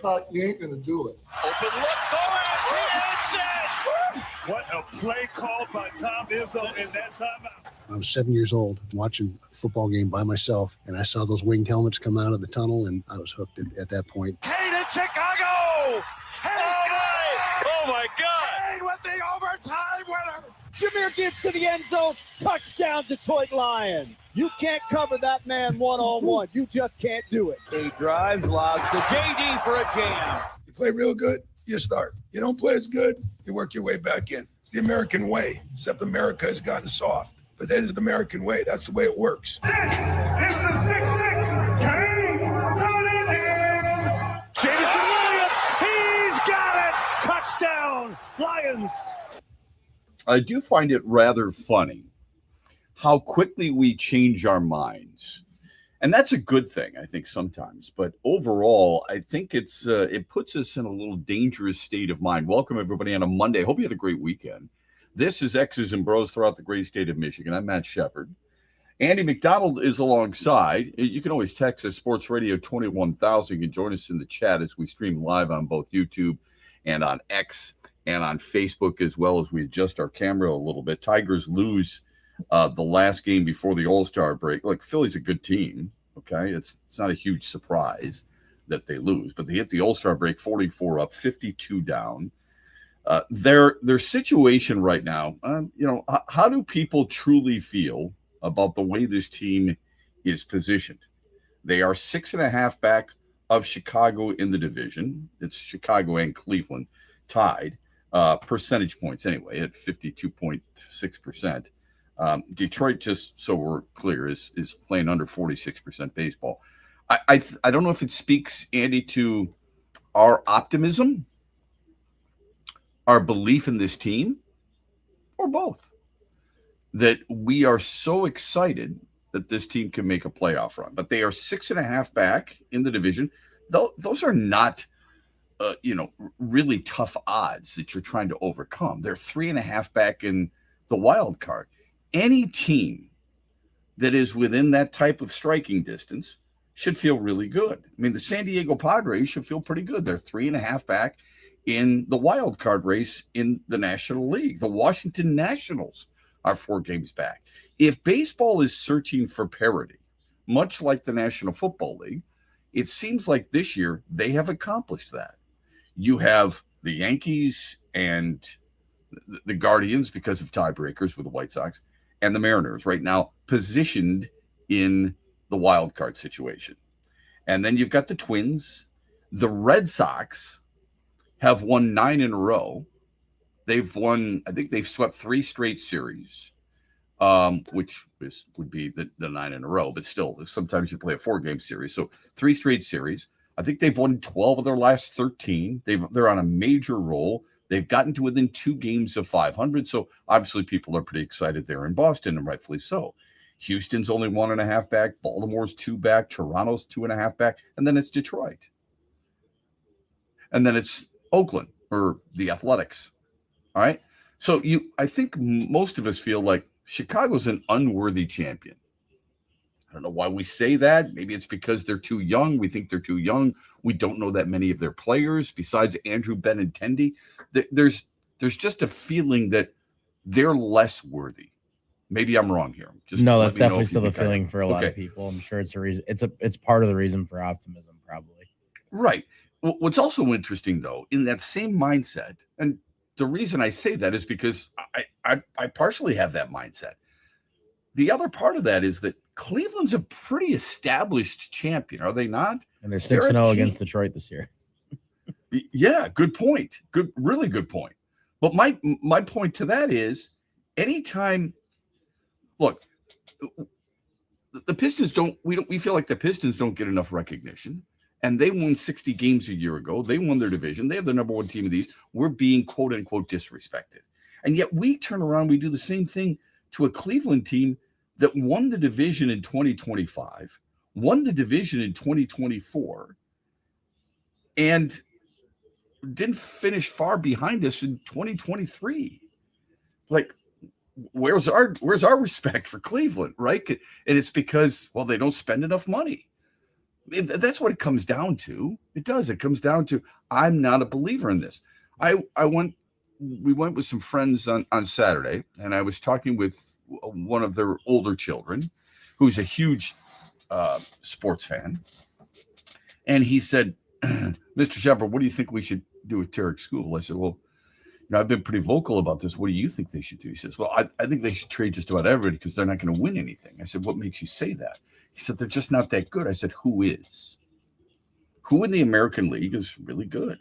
You ain't going to do it. Open look, Boaz, he hits it! What a play called by Tom Izzo in that timeout. I was 7 years old watching a football game by myself, and I saw those winged helmets come out of the tunnel, and I was hooked at that point. Kane in Chicago! Oh my God! Kane with the overtime winner! Jahmyr Gibbs to the end zone. Touchdown, Detroit Lions. You can't cover that man one-on-one. You just can't do it. He drives, lobs to JD for a jam. You play real good, you start. You don't play as good, you work your way back in. It's the American way, except America has gotten soft. But that is the American way. That's the way it works. This is the 6'6" Kane Cunningham! Jameson Williams, he's got it! Touchdown, Lions! I do find it rather funny how quickly we change our minds. And that's a good thing, I think, sometimes. But overall, I think it puts us in a little dangerous state of mind. Welcome, everybody, on a Monday. Hope you had a great weekend. This is X's and Bros throughout the great state of Michigan. I'm Matt Shepard. Andy McDonald is alongside. You can always text us, Sports Radio 21,000. You can join us in the chat as we stream live on both YouTube and on X and on Facebook, as well as we adjust our camera a little bit. Tigers lose the last game before the All-Star break. Look, Philly's a good team, okay? It's not a huge surprise that they lose, but they hit the All-Star break 44 up, 52 down. Their situation right now, how do people truly feel about the way this team is positioned? They are 6.5 back of Chicago in the division. It's Chicago and Cleveland tied. Percentage points anyway at 52.6%. Detroit, just so we're clear, is playing under 46% baseball. I don't know if it speaks, Andy, to our optimism, our belief in this team, or both, that we are so excited that this team can make a playoff run. But they are 6.5 back in the division. Those are not really tough odds that you're trying to overcome. They're 3.5 back in the wild card. Any team that is within that type of striking distance should feel really good. I mean, the San Diego Padres should feel pretty good. They're 3.5 back in the wild card race in the National League. The Washington Nationals are 4 games back. If baseball is searching for parity, much like the National Football League, it seems like this year they have accomplished that. You have the Yankees and the Guardians, because of tiebreakers with the White Sox, and the Mariners right now positioned in the wild card situation. And then you've got the Twins. The Red Sox have won 9 in a row. They've won, I think they've swept 3 straight series, which would be the 9 in a row. But still, sometimes you play a 4-game series. So 3 straight series. I think they've won 12 of their last 13. They're on a major roll. They've gotten to within 2 games of 500. So obviously people are pretty excited there in Boston, and rightfully so. Houston's only 1.5 back. Baltimore's 2 back. Toronto's 2.5 back. And then it's Detroit. And then it's Oakland, or the Athletics. All right. So I think most of us feel like Chicago's an unworthy champion. I don't know why we say that. Maybe it's because they're too young. We think they're too young. We don't know that many of their players besides Andrew Benintendi. There's just a feeling that they're less worthy. Maybe I'm wrong here. No, that's definitely still the feeling for a lot of people. I'm sure it's a reason. It's part of the reason for optimism, probably. Right. What's also interesting, though, in that same mindset, and the reason I say that is because I partially have that mindset. The other part of that is that Cleveland's a pretty established champion, are they not? And they're 6-0 against Detroit this year. Yeah, good point. Really good point. But my point to that is, anytime, look, the Pistons we feel like the Pistons don't get enough recognition, and they won 60 games a year ago. They won their division. They have the number 1 team of these. We're being quote unquote disrespected, and yet we turn around, we do the same thing to a Cleveland team that won the division in 2025, won the division in 2024, and didn't finish far behind us in 2023. Like, where's our respect for Cleveland, right? And it's because, well, they don't spend enough money. That's what it comes down to. It does. It comes down to I'm not a believer in this. We went with some friends on Saturday, and I was talking with one of their older children who's a huge sports fan. And he said, Mr. Shepard, what do you think we should do at Tarek School? I said, well, I've been pretty vocal about this. What do you think they should do? He says, well, I think they should trade just about everybody because they're not going to win anything. I said, what makes you say that? He said, they're just not that good. I said, who is? Who in the American League is really good?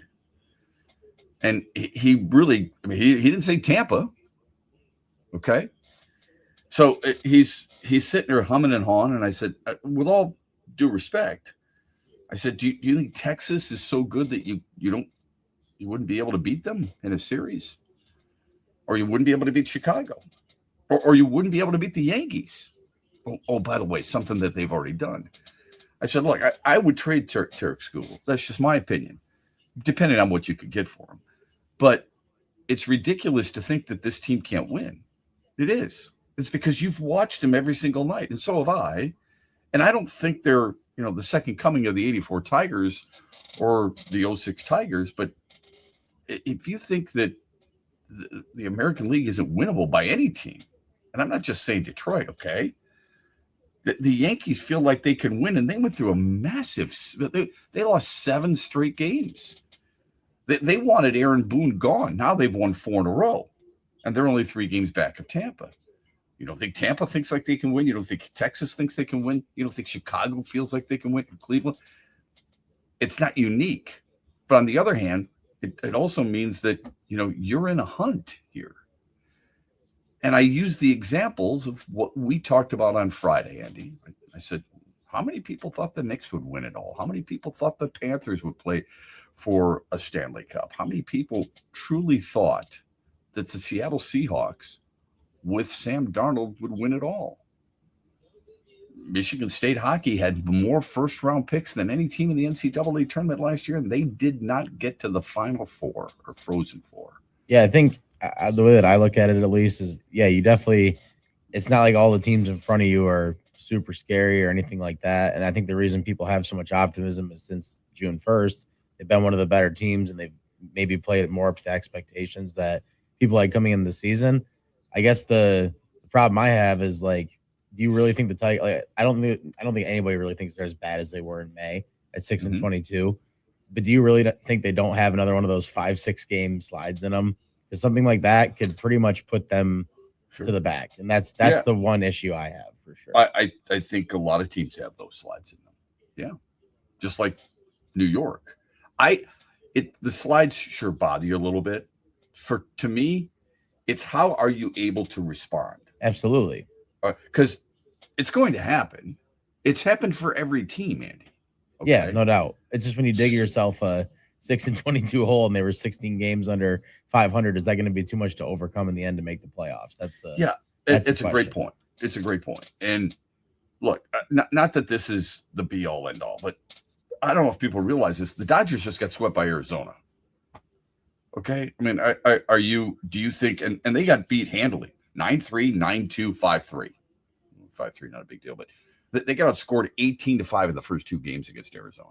And he really, he didn't say Tampa. Okay. So he's sitting there humming and hawing. And I said, with all due respect, I said, do you think Texas is so good that you wouldn't be able to beat them in a series? Or you wouldn't be able to beat Chicago? Or you wouldn't be able to beat the Yankees? Oh, by the way, something that they've already done. I said, look, I would trade Tarek School. That's just my opinion, depending on what you could get for him. But it's ridiculous to think that this team can't win. It is. It's because you've watched them every single night, and so have I. And I don't think they're, the second coming of the 84 Tigers or the 06 Tigers. But if you think that the American League isn't winnable by any team, and I'm not just saying Detroit, okay? The Yankees feel like they can win, and they went through a massive – they lost 7 straight games. They wanted Aaron Boone gone. Now they've won 4 in a row, and they're only 3 games back of Tampa. You don't think Tampa thinks like they can win? You don't think Texas thinks they can win? You don't think Chicago feels like they can win? Cleveland? It's not unique. But on the other hand, it also means that, you're in a hunt here. And I use the examples of what we talked about on Friday, Andy. I said, how many people thought the Knicks would win it all? How many people thought the Panthers would play for a Stanley Cup? How many people truly thought that the Seattle Seahawks with Sam Darnold would win it all? Michigan State hockey had more first-round picks than any team in the NCAA tournament last year, and they did not get to the Final Four or Frozen Four. Yeah, I think the way that I look at it, at least, is, you definitely – it's not like all the teams in front of you are super scary or anything like that. And I think the reason people have so much optimism is since June 1st, they've been one of the better teams, and they've maybe played it more up to expectations that people had coming in the season. I guess the problem I have is, do you really think the Tigers? I don't think anybody really thinks they're as bad as they were in May at 6-22. But do you really think they don't have another one of those 5-6 game slides in them? Because something like that could pretty much put them to the back, and that's the one issue I have for sure. I think a lot of teams have those slides in them. Yeah, just like New York. The slides sure bother you a little bit. To me, it's how are you able to respond? Absolutely. Because it's going to happen. It's happened for every team, Andy. Okay? Yeah, no doubt. It's just when you dig yourself a 6-22 hole and they were 16 games under 500, is that going to be too much to overcome in the end to make the playoffs? It's a great point. It's a great point. And look, not that this is the be all end all, but I don't know if people realize this. The Dodgers just got swept by Arizona. Okay. I mean, do you think, and they got beat handily, 9-3, 9-2, 5-3. 5-3, not a big deal, but they got outscored 18-5 in the first 2 games against Arizona.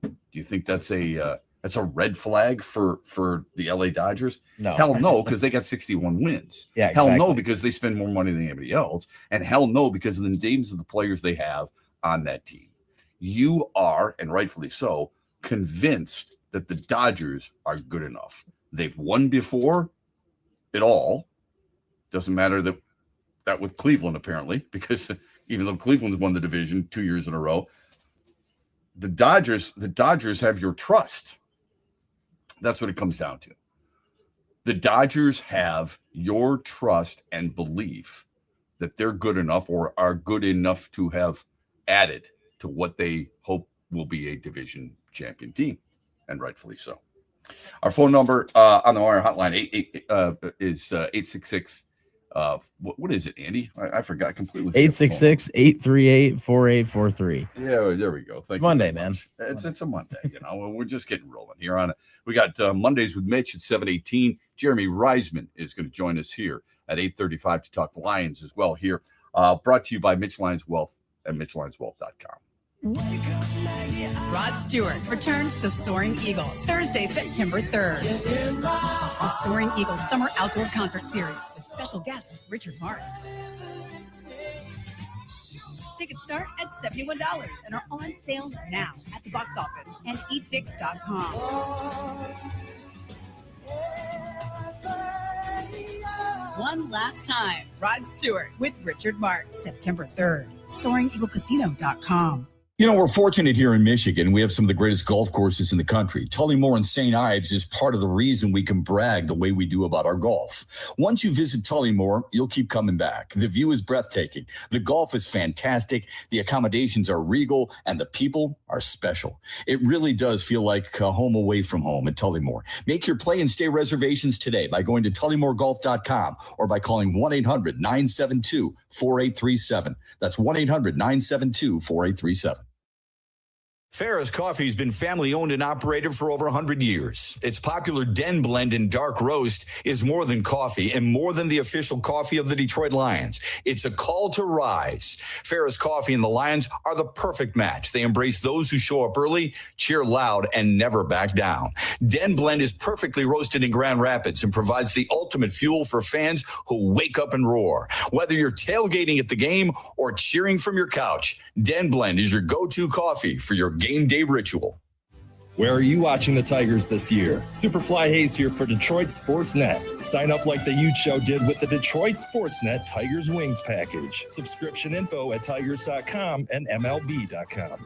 Do you think that's a red flag for the LA Dodgers? No. Hell no, because they got 61 wins. Yeah, exactly. Hell no, because they spend more money than anybody else. And hell no, because of the names of the players they have on that team. You are, and rightfully so, convinced that the Dodgers are good enough. They've won before it all. Doesn't matter that with Cleveland, apparently, because even though Cleveland won the division 2 years in a row, the Dodgers have your trust. That's what it comes down to. The Dodgers have your trust and belief that they're good enough or are good enough to have added to what they hope will be a division champion team, and rightfully so. Our phone number on the wire hotline is 866. What is it, Andy? I forgot completely. 866-838-4843. Yeah, there we go. It's Monday, man. It's a Monday. We're just getting rolling here on it. We got Mondays with Mitch at 7:18. Jeremy Reisman is going to join us here at 8:35 to talk Lions as well here. Brought to you by Mitch Lions Wealth and MitchLionsWealth.com. Rod Stewart returns to Soaring Eagle Thursday, September 3rd. The Soaring Eagle Summer Outdoor Concert Series with special guest Richard Marx. Tickets start at $71 and are on sale now at the box office and etix.com. One last time, Rod Stewart with Richard Marx, September 3rd, SoaringEagleCasino.com. You know, we're fortunate here in Michigan. We have some of the greatest golf courses in the country. Tullymore and St. Ives is part of the reason we can brag the way we do about our golf. Once you visit Tullymore, you'll keep coming back. The view is breathtaking. The golf is fantastic. The accommodations are regal, and the people are special. It really does feel like a home away from home at Tullymore. Make your play and stay reservations today by going to tullymoregolf.com or by calling 1-800-972-4837. That's 1-800-972-4837. Ferris Coffee has been family-owned and operated for over 100 years. Its popular Den Blend and Dark Roast is more than coffee and more than the official coffee of the Detroit Lions. It's a call to rise. Ferris Coffee and the Lions are the perfect match. They embrace those who show up early, cheer loud, and never back down. Den Blend is perfectly roasted in Grand Rapids and provides the ultimate fuel for fans who wake up and roar. Whether you're tailgating at the game or cheering from your couch, Den Blend is your go-to coffee for your game day ritual. Where are you watching the Tigers this year? Superfly Hayes here for Detroit Sportsnet. Sign up like the Ute Show did with the Detroit Sportsnet Tigers Wings package. Subscription info at tigers.com and MLB.com.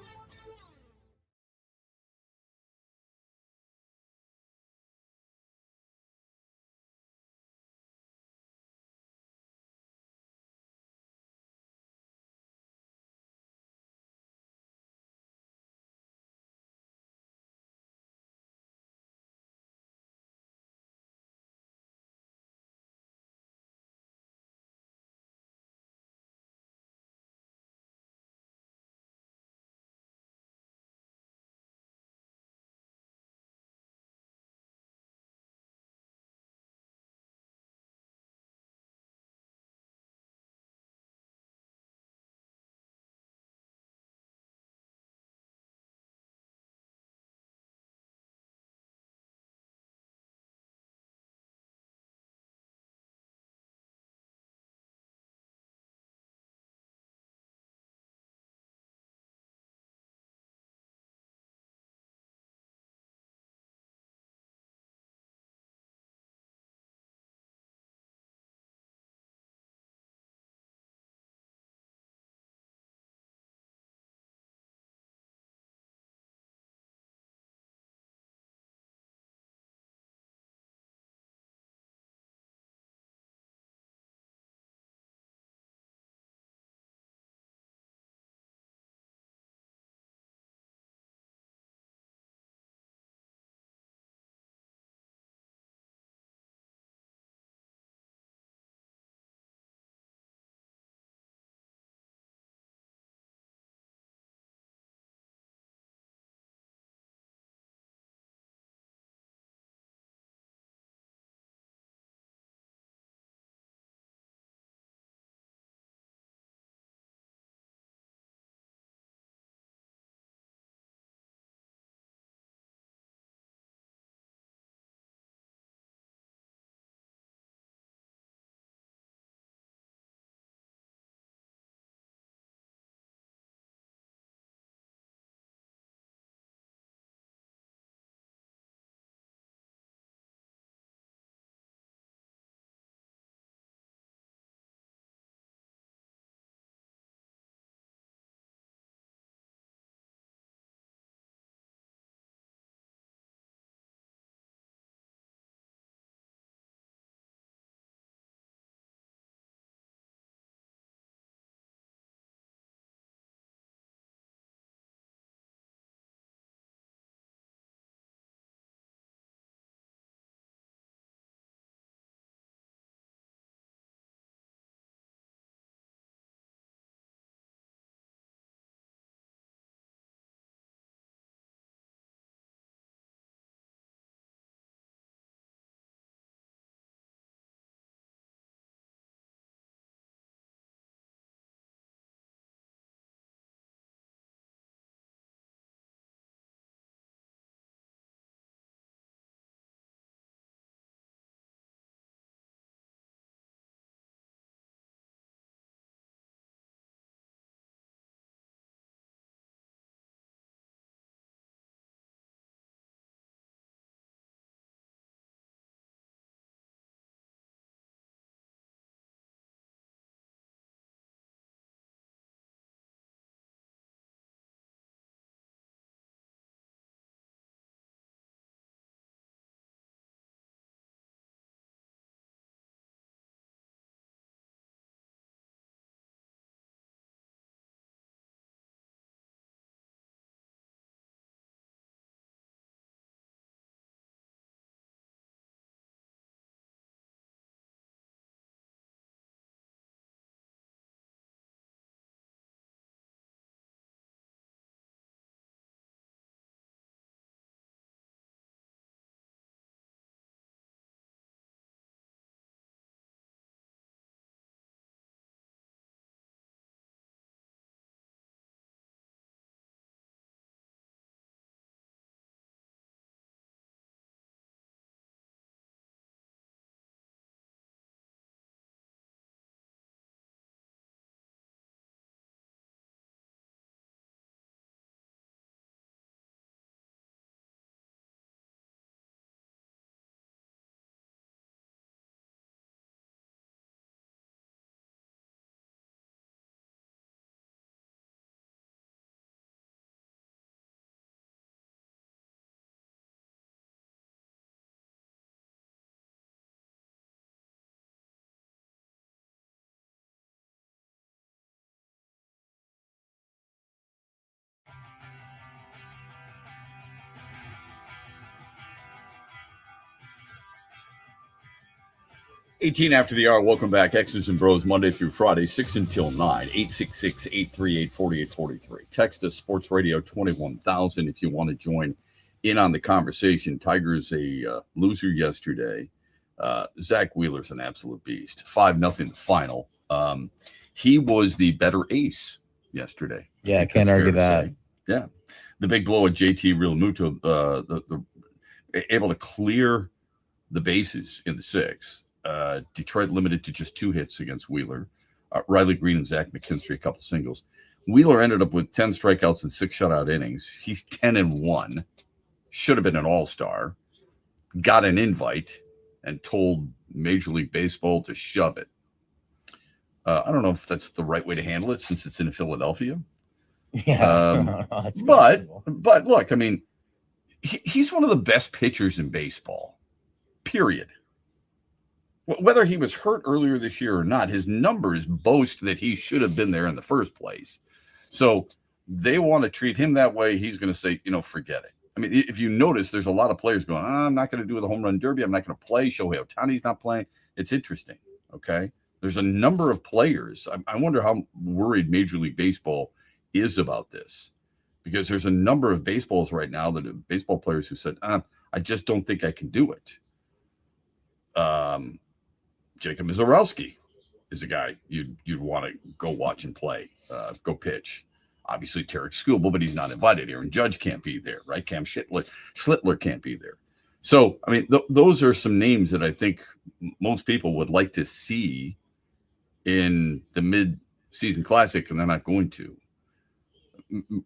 18 after the hour. Welcome back. X's and Bros, Monday through Friday, 6 until 9. 866-838-4843. Text us Sports Radio 21,000 if you want to join in on the conversation. Tigers a loser yesterday. Zach Wheeler's an absolute beast. 5-0 final. He was the better ace yesterday. Yeah, I can't argue that. Yeah. The big blow at JT Realmuto, the able to clear the bases in the sixth. Detroit limited to just 2 hits against Wheeler. Riley Green and Zach McKinstry, a couple singles. Wheeler ended up with 10 strikeouts and 6 shutout innings. He's 10-1. Should have been an all-star. Got an invite and told Major League Baseball to shove it. I don't know if that's the right way to handle it since it's in Philadelphia. Yeah. But look, I mean, he's one of the best pitchers in baseball, period. Whether he was hurt earlier this year or not, his numbers boast that he should have been there in the first place. So they want to treat him that way. He's going to say, forget it. I mean, if you notice, there's a lot of players going, I'm not going to do the home run derby. I'm not going to play. Shohei Ohtani's not playing. It's interesting, okay? There's a number of players. I wonder how worried Major League Baseball is about this, because there's a number of baseballs right now baseball players who said, I just don't think I can do it. Jacob Mizorowski is a guy you'd want to go watch and play, go pitch. Obviously, Tarek Skubal, but he's not invited. Aaron Judge can't be there, right? Cam Schlittler can't be there. So, I mean, those are some names that I think most people would like to see in the mid-season classic, and they're not going to.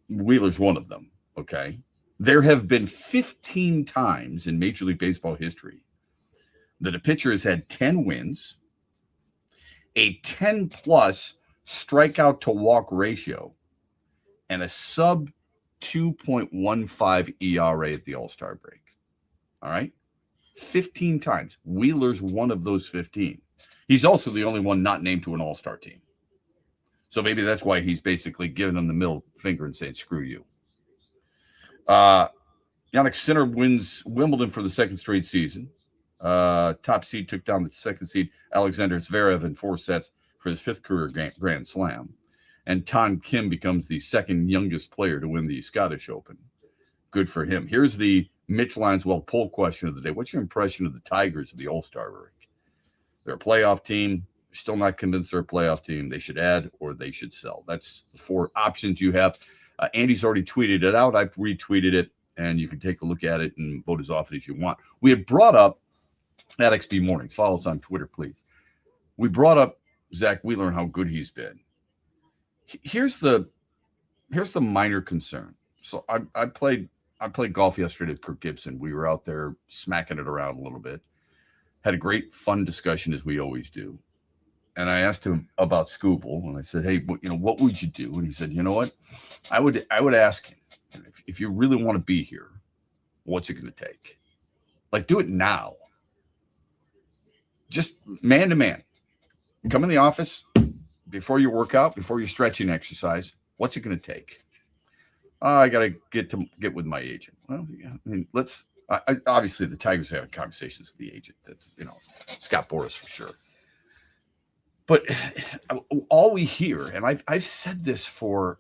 Wheeler's one of them, okay? There have been 15 times in Major League Baseball history that a pitcher has had 10 wins, a 10-plus strikeout to walk ratio, and a sub 2.15 ERA at the All-Star break. All right? 15 times. Wheeler's one of those 15. He's also the only one not named to an All-Star team. So maybe that's why he's basically giving them the middle finger and saying, screw you. Yannick Sinner wins Wimbledon for the second straight season. Top seed took down the second seed Alexander Zverev in 4 sets for his 5th career Grand Slam. And Ton Kim becomes the second youngest player to win the Scottish Open. Good for him. Here's the Mitch Lineswell poll question of the day. What's your impression of the Tigers of the All-Star break? They're a playoff team. Still not convinced they're a playoff team. They should add or they should sell. That's the 4 options you have. Andy's already tweeted it out. I've retweeted it, and you can take a look at it and vote as often as you want. We had brought up at XB Mornings. Follow us on Twitter, please. We brought up Zach Wheeler and how good he's been. Here's the minor concern. So I played golf yesterday with Kirk Gibson. We were out there smacking it around a little bit. Had a great, fun discussion as we always do. And I asked him about Skubal, and I said, "Hey, what would you do?" And he said, "You know what? I would ask him if you really want to be here, what's it going to take? Like, do it now. Just man to man. Come in the office before your workout, before your stretching exercise. What's it going to take? I got to get with my agent. Well, yeah, I mean, obviously the Tigers are having conversations with the agent. That's Scott Boras for sure. But all we hear, and I've said this for,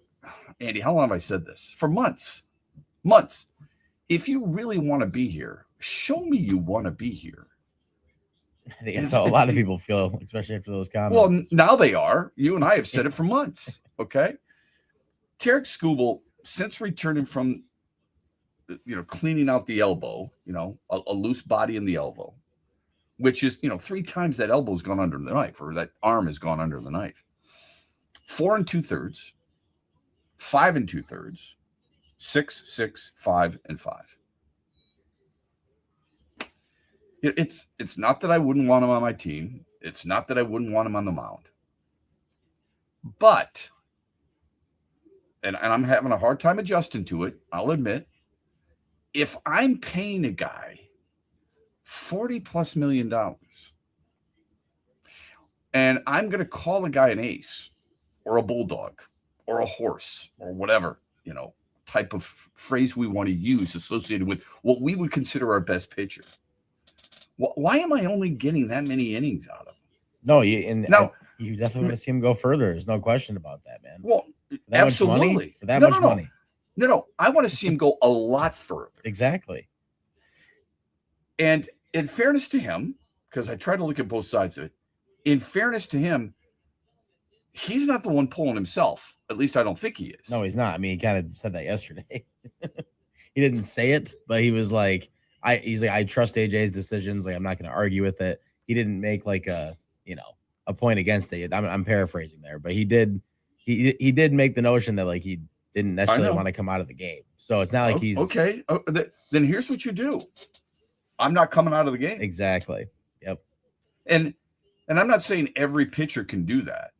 Andy, how long have I said this? For months. If you really want to be here, show me you want to be here. I think that's how a lot of people feel, especially after those comments. Well, now they are. You and I have said it for months, okay? Tarek Skubal, since returning from, cleaning out the elbow, a loose body in the elbow, which is, 3 times that elbow's gone under the knife, or that arm has gone under the knife. 4 2/3, 5 2/3, 6, 6, 5, and 5. It's not that I wouldn't want him on my team. It's not that I wouldn't want him on the mound. But, and I'm having a hard time adjusting to it, I'll admit, if I'm paying a guy $40+ million, and I'm going to call a guy an ace or a bulldog or a horse or whatever, type of phrase we want to use associated with what we would consider our best pitcher. Why am I only getting that many innings out of No, you definitely want to see him go further. There's no question about that, man. Well, for that absolutely. Much money, for that much money. No. I want to see him go a lot further. Exactly. And in fairness to him, because I try to look at both sides of it, in fairness to him, he's not the one pulling himself. At least I don't think he is. No, he's not. I mean, he kind of said that yesterday. He didn't say it, but he was like, I trust AJ's decisions. Like, I'm not going to argue with it. He didn't make like a point against it. I'm paraphrasing there, but he did make the notion that like he didn't necessarily want to come out of the game. So it's not like he's okay. Then here's what you do. I'm not coming out of the game. Exactly. Yep. And I'm not saying every pitcher can do that.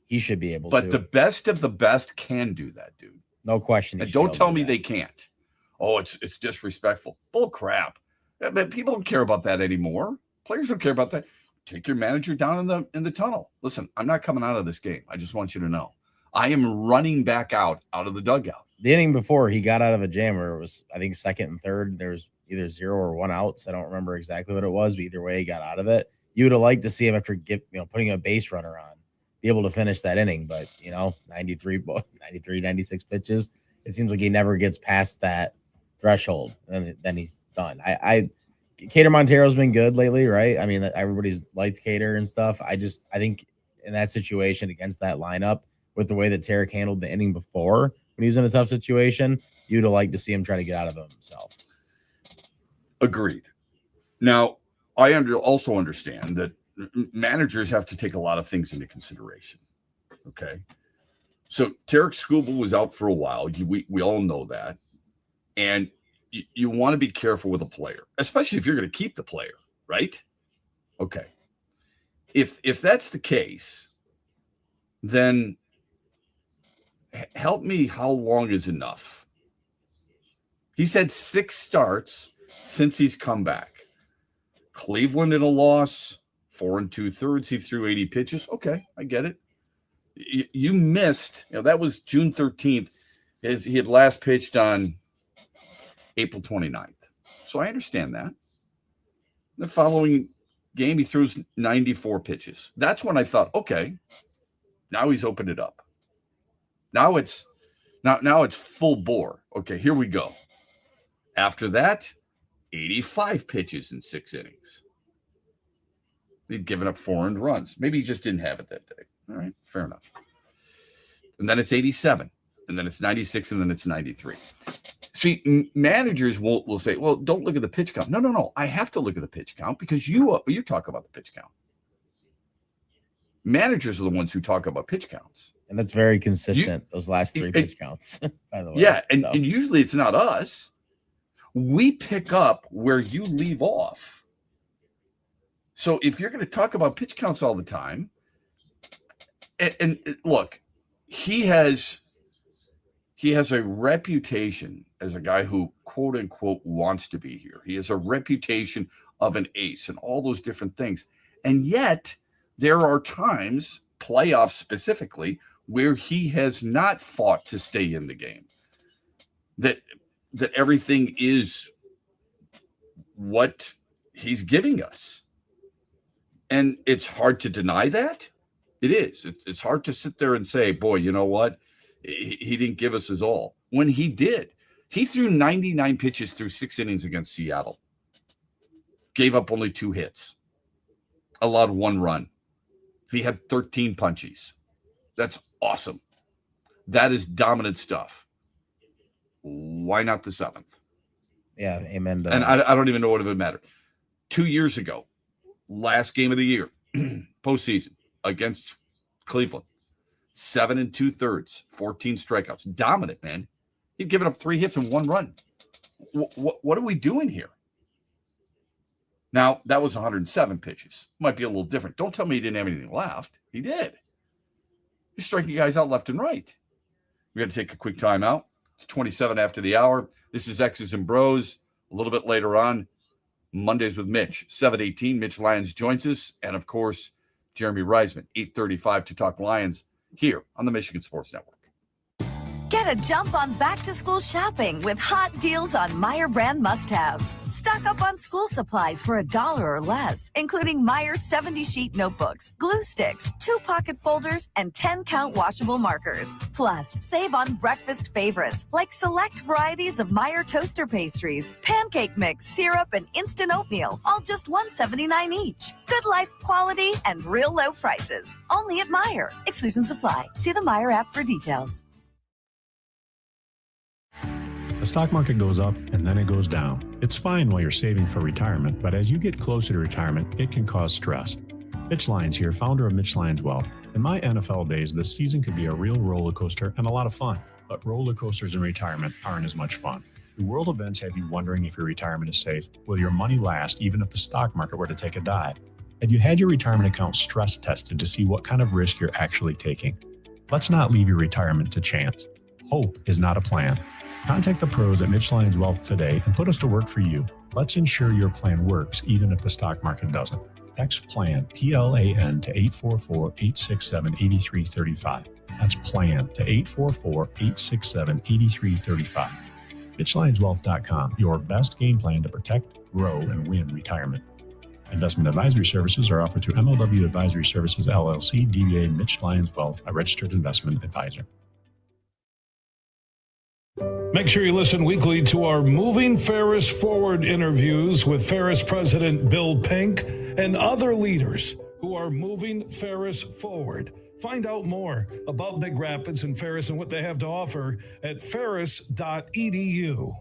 He should be able to. But to. The best of the best can do that, dude. No question. And don't tell me they can't. Oh, it's disrespectful. Bull crap. But people don't care about that anymore. Players don't care about that. Take your manager down in the tunnel. Listen, I'm not coming out of this game. I just want you to know. I am running back out of the dugout. The inning before, he got out of a jam where it was, I think, second and third. There was either 0 or 1 outs. I don't remember exactly what it was, but either way, he got out of it. You would have liked to see him after putting a base runner on, be able to finish that inning. But 93, 96 pitches. It seems like he never gets past that threshold, and then he's done. Cater Montero's been good lately, right? I mean, everybody's liked Cater and stuff. I think in that situation against that lineup, with the way that Tarek handled the inning before when he was in a tough situation, you'd have liked to see him try to get out of it himself. Agreed. Now, I also understand that managers have to take a lot of things into consideration. Okay. So Tarek Skubal was out for a while. We all know that. And you want to be careful with a player, especially if you're going to keep the player, right? Okay. If that's the case, then help me, how long is enough? He's had 6 starts since he's come back. Cleveland in a loss, 4 2/3. He threw 80 pitches. Okay, I get it. You missed, that was June 13th. He had last pitched on April 29th. So I understand that. The following game, he throws 94 pitches. That's when I thought, okay, now he's opened it up. Now it's full bore. Okay, here we go. After that, 85 pitches in 6 innings. He'd given up 4 earned runs. Maybe he just didn't have it that day. All right, fair enough. And then it's 87, and then it's 96, and then it's 93. See, managers will say, well, don't look at the pitch count. No. I have to look at the pitch count because you talk about the pitch count. Managers are the ones who talk about pitch counts. And that's very consistent, those last 3 pitch counts, by the way. Yeah, and usually it's not us. We pick up where you leave off. So if you're going to talk about pitch counts all the time, and look, he has a reputation as a guy who, quote unquote, wants to be here. He has a reputation of an ace and all those different things. And yet there are times, playoffs specifically, where he has not fought to stay in the game. That everything is what he's giving us. And it's hard to deny that. It is. It's hard to sit there and say, boy, you know what? He didn't give us his all. When he did. He threw 99 pitches through 6 innings against Seattle. Gave up only 2 hits. Allowed 1 run. He had 13 punchies. That's awesome. That is dominant stuff. Why not the 7th? Yeah, amen. And I don't even know what it would matter. 2 years ago, last game of the year, postseason, against Cleveland, 7 2/3, 14 strikeouts. Dominant, man. He'd given up 3 hits and 1 run. What are we doing here? Now, that was 107 pitches. Might be a little different. Don't tell me he didn't have anything left. He did. He's striking guys out left and right. We got to take a quick timeout. It's 27 after the hour. This is X's and Bros. A little bit later on, Mondays with Mitch. 7:18, Mitch Lyons joins us. And, of course, Jeremy Reisman, 8:35 to talk Lions here on the Michigan Sports Network. Get a jump on back-to-school shopping with hot deals on Meijer brand must-haves. Stock up on school supplies for $1 or less, including Meijer 70-sheet notebooks, glue sticks, 2 pocket folders, and 10-count washable markers. Plus, save on breakfast favorites like select varieties of Meijer toaster pastries, pancake mix, syrup, and instant oatmeal, all just $1.79 each. Good life quality and real low prices. Only at Meijer. Exclusions apply. See the Meijer app for details. The stock market goes up and then it goes down. It's fine while you're saving for retirement, but as you get closer to retirement, it can cause stress. Mitch Lyons here, founder of Mitch Lyons Wealth. In my NFL days, this season could be a real roller coaster and a lot of fun, but roller coasters in retirement aren't as much fun. Do world events have you wondering if your retirement is safe? Will your money last even if the stock market were to take a dive? Have you had your retirement account stress tested to see what kind of risk you're actually taking? Let's not leave your retirement to chance. Hope is not a plan. Contact the pros at Mitch Lyons Wealth today and put us to work for you. Let's ensure your plan works even if the stock market doesn't. Text PLAN, P-L-A-N, to 844-867-8335. That's PLAN to 844-867-8335. MitchLyonsWealth.com, your best game plan to protect, grow, and win retirement. Investment advisory services are offered through MLW Advisory Services, LLC, DBA Mitch Lyons Wealth, a registered investment advisor. Make sure you listen weekly to our Moving Ferris Forward interviews with Ferris President Bill Pink and other leaders who are moving Ferris forward. Find out more about Big Rapids and Ferris and what they have to offer at ferris.edu.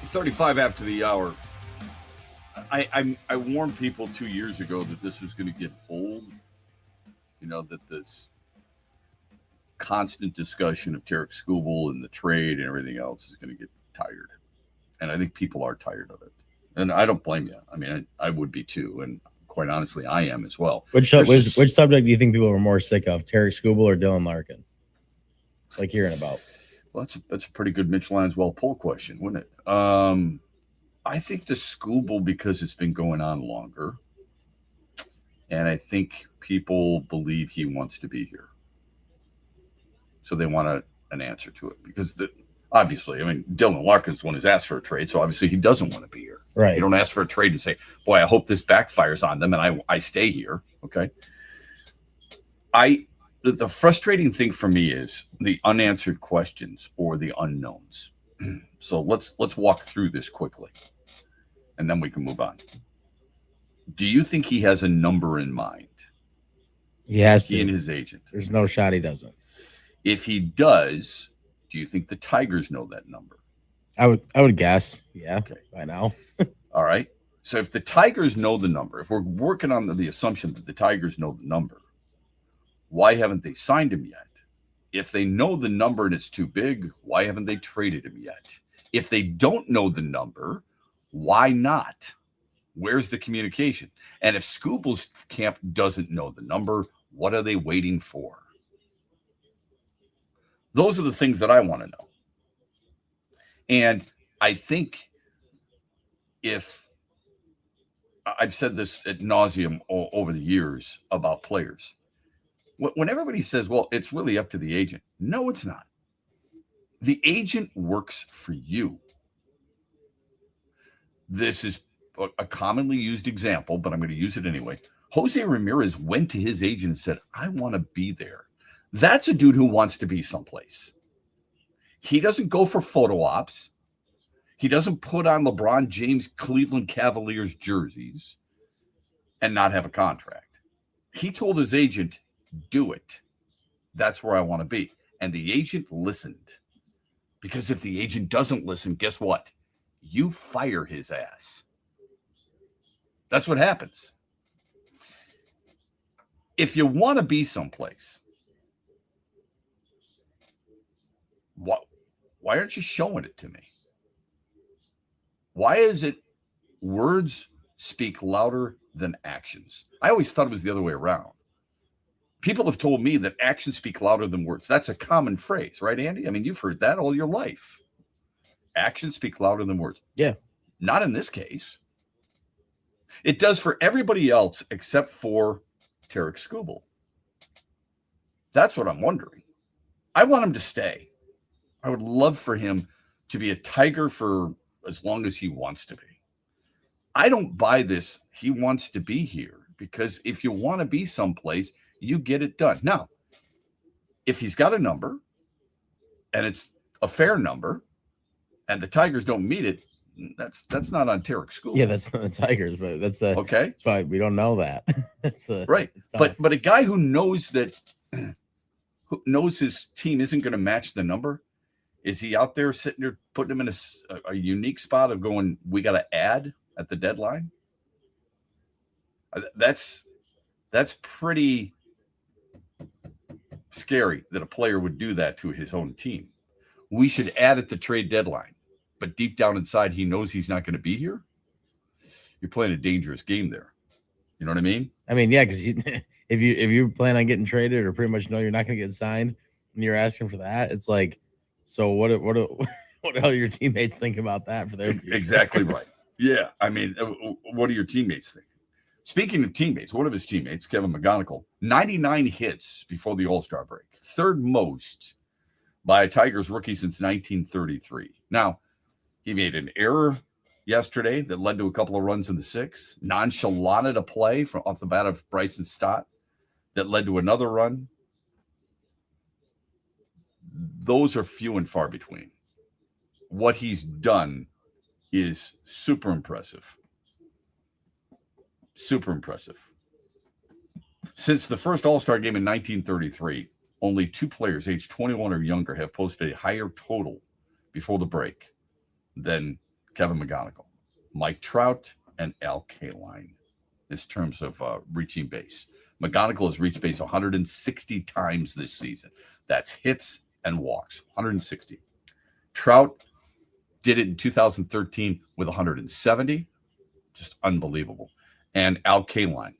35 after the hour. I warned people 2 years ago that this was going to get old. You know, that this constant discussion of Tarek Skubal and the trade and everything else is going to get tired. And I think people are tired of it. And I don't blame you. I mean, I would be too. And quite honestly, I am as well. Which subject do you think people were more sick of, Tarek Skubal or Dylan Larkin? Like hearing about. Well, that's a pretty good Mitch Lanswell poll question, wouldn't it? I think the Skubal, because it's been going on longer, and I think people believe he wants to be here. So they want an answer to it. Because obviously, I mean, Dylan Larkin's the one who's asked for a trade, so obviously he doesn't want to be here. Right. You don't ask for a trade to say, boy, I hope this backfires on them and I stay here. Okay. The frustrating thing for me is the unanswered questions or the unknowns. So let's walk through this quickly, and then we can move on. Do you think he has a number in mind? He has to. He and his agent. There's no shot he doesn't. If he does, do you think the Tigers know that number? I would guess. Yeah. Okay. By now. All right. So if the Tigers know the number, if we're working on the assumption that the Tigers know the number, why haven't they signed him yet? If they know the number and it's too big, why haven't they traded him yet? If they don't know the number, why not? Where's the communication? And if Skubal's camp doesn't know the number, what are they waiting for? Those are the things that I want to know. And I think if I've said this ad nauseum over the years about players, when everybody says, well, it's really up to the agent. No, it's not. The agent works for you. This is a commonly used example, but I'm going to use it anyway. Jose Ramirez went to his agent and said, I want to be there. That's a dude who wants to be someplace. He doesn't go for photo ops. He doesn't put on LeBron James Cleveland Cavaliers jerseys and not have a contract. He told his agent, do it. That's where I want to be. And the agent listened. Because if the agent doesn't listen, guess what? You fire his ass. That's what happens. If you want to be someplace, why aren't you showing it to me? Why is it words speak louder than actions? I always thought it was the other way around. People have told me that actions speak louder than words. That's a common phrase, right, Andy? I mean, you've heard that all your life. Actions speak louder than words. Yeah. Not in this case. It does for everybody else except for Tarek Skubal. That's what I'm wondering. I want him to stay. I would love for him to be a Tiger for as long as he wants to be. I don't buy this. He wants to be here because if you want to be someplace, you get it done. Now, if he's got a number and it's a fair number and the Tigers don't meet it, that's not on Tarek Skubal. Yeah, that's not the Tigers, but that's okay. That's why we don't know that. Right. But a guy who knows that who knows his team isn't going to match the number, is he out there sitting there putting him in a unique spot of going, we got to add at the deadline? That's pretty scary that a player would do that to his own team. We should add at the trade deadline, but deep down inside, he knows he's not going to be here. You're playing a dangerous game there. You know what I mean? I mean, yeah, because if you plan on getting traded or pretty much know you're not going to get signed and you're asking for that, it's like, so what do your teammates think about that for their future? Exactly right. Yeah. I mean, what do your teammates think? Speaking of teammates, one of his teammates, Kevin McGonigal, 99 hits before the All-Star break, third most by a Tigers rookie since 1933. Now, he made an error yesterday that led to a couple of runs in the sixth, nonchalanted a play from off the bat of Bryson Stott that led to another run. Those are few and far between. What he's done is super impressive. Super impressive. Since the first All-Star game in 1933, only two players aged 21 or younger have posted a higher total before the break than Kevin McGonigal, Mike Trout, and Al Kaline in terms of reaching base. McGonigal has reached base 160 times this season. That's hits and walks, 160. Trout did it in 2013 with 170. Just unbelievable. And Al Kaline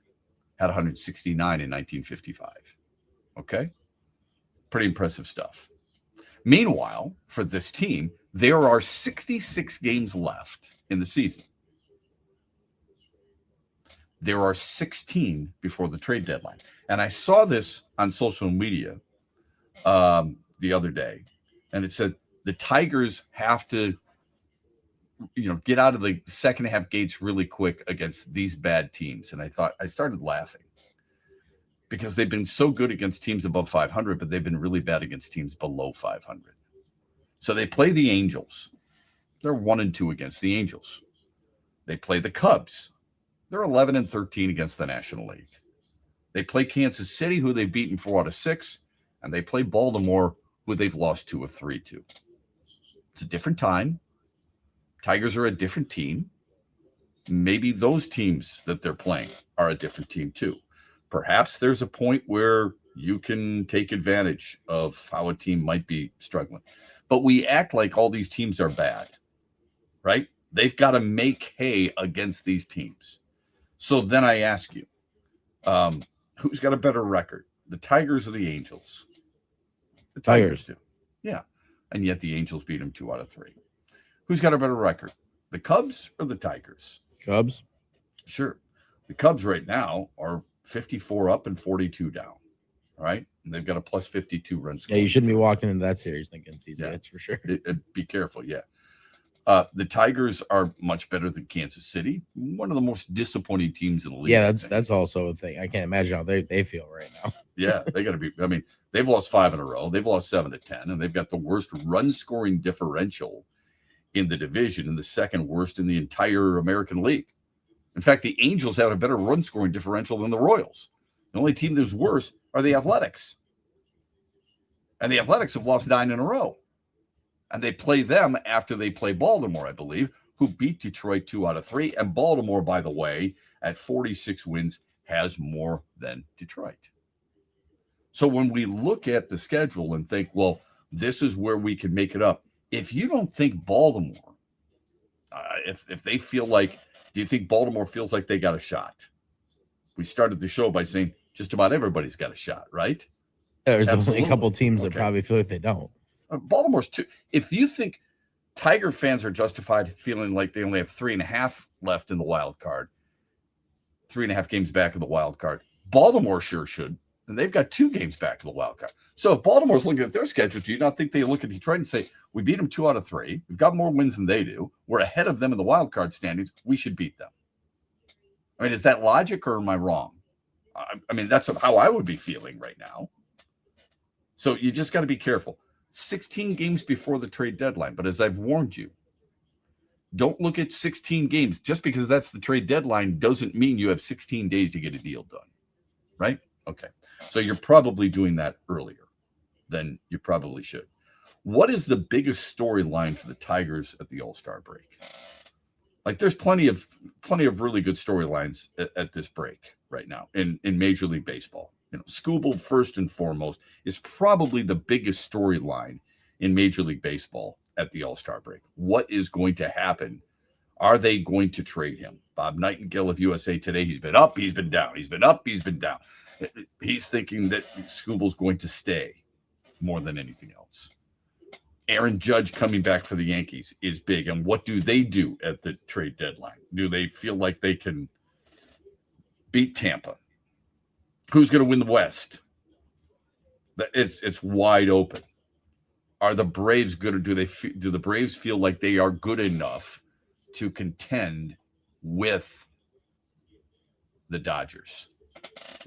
had 169 in 1955. Okay? Pretty impressive stuff. Meanwhile, for this team, there are 66 games left in the season. There are 16 before the trade deadline. And I saw this on social media the other day, and it said the Tigers have to, get out of the second half gates really quick against these bad teams. And I started laughing because they've been so good against teams above 500, but they've been really bad against teams below 500. So they play the Angels. They're 1-2 against the Angels. They play the Cubs. They're 11-13 against the National League. They play Kansas City, who they've beaten 4 out of 6, and they play Baltimore, who they've lost 2 of 3 to. It's a different time. Tigers are a different team. Maybe those teams that they're playing are a different team too. Perhaps there's a point where you can take advantage of how a team might be struggling. But we act like all these teams are bad, right? They've got to make hay against these teams. So then I ask you, who's got a better record, the Tigers or the Angels? The Tigers do. Yeah. And yet the Angels beat them 2 out of 3. Who's got a better record, the Cubs or the Tigers? Cubs. Sure. The Cubs right now are 54 up and 42 down, right? And they've got a plus 52 runs. Yeah, you shouldn't be walking into that series thinking it's easy. That's for sure. Be careful, yeah. The Tigers are much better than Kansas City, one of the most disappointing teams in the league. Yeah, that's also a thing. I can't imagine how they feel right now. Yeah, they got to be. I mean, they've lost 5 in a row. They've lost 7 to 10, and they've got the worst run scoring differential in the division and the second worst in the entire American League. In fact, the Angels have a better run scoring differential than the Royals. The only team that's worse are the Athletics. And the Athletics have lost 9 in a row. And they play them after they play Baltimore, I believe, who beat Detroit 2 out of 3. And Baltimore, by the way, at 46 wins, has more than Detroit. So when we look at the schedule and think, well, this is where we can make it up. If you don't think Baltimore, if they feel like, do you think Baltimore feels like they got a shot? We started the show by saying just about everybody's got a shot, right? There's only a couple teams that probably feel like they don't. Baltimore's too. If you think Tiger fans are justified feeling like they only have 3.5 left in the wild card, 3.5 games back in the wild card, Baltimore sure should. And they've got 2 games back to the wild card. So if Baltimore's looking at their schedule, do you not think they look at Detroit and say, we beat them 2 out of 3. We've got more wins than they do. We're ahead of them in the wild card standings. We should beat them. I mean, is that logic or am I wrong? I mean, that's how I would be feeling right now. So you just got to be careful. 16 games before the trade deadline. But as I've warned you, don't look at 16 games. Just because that's the trade deadline doesn't mean you have 16 days to get a deal done. Right? Okay. So you're probably doing that earlier than you probably should. What is the biggest storyline for the Tigers at the All-Star break? Like there's plenty of really good storylines at this break right now in Major League Baseball. Scooble first and foremost is probably the biggest storyline in Major League Baseball at the All-Star break. What is going to happen? Are they going to trade him? Bob Nightingale of USA Today, he's been up, he's been down. He's been up, he's been down. He's thinking that Scooble's going to stay more than anything else. Aaron Judge coming back for the Yankees is big. And what do they do at the trade deadline? Do they feel like they can beat Tampa? Who's going to win the West? It's wide open. Are the Braves good, or do the Braves feel like they are good enough to contend with the Dodgers?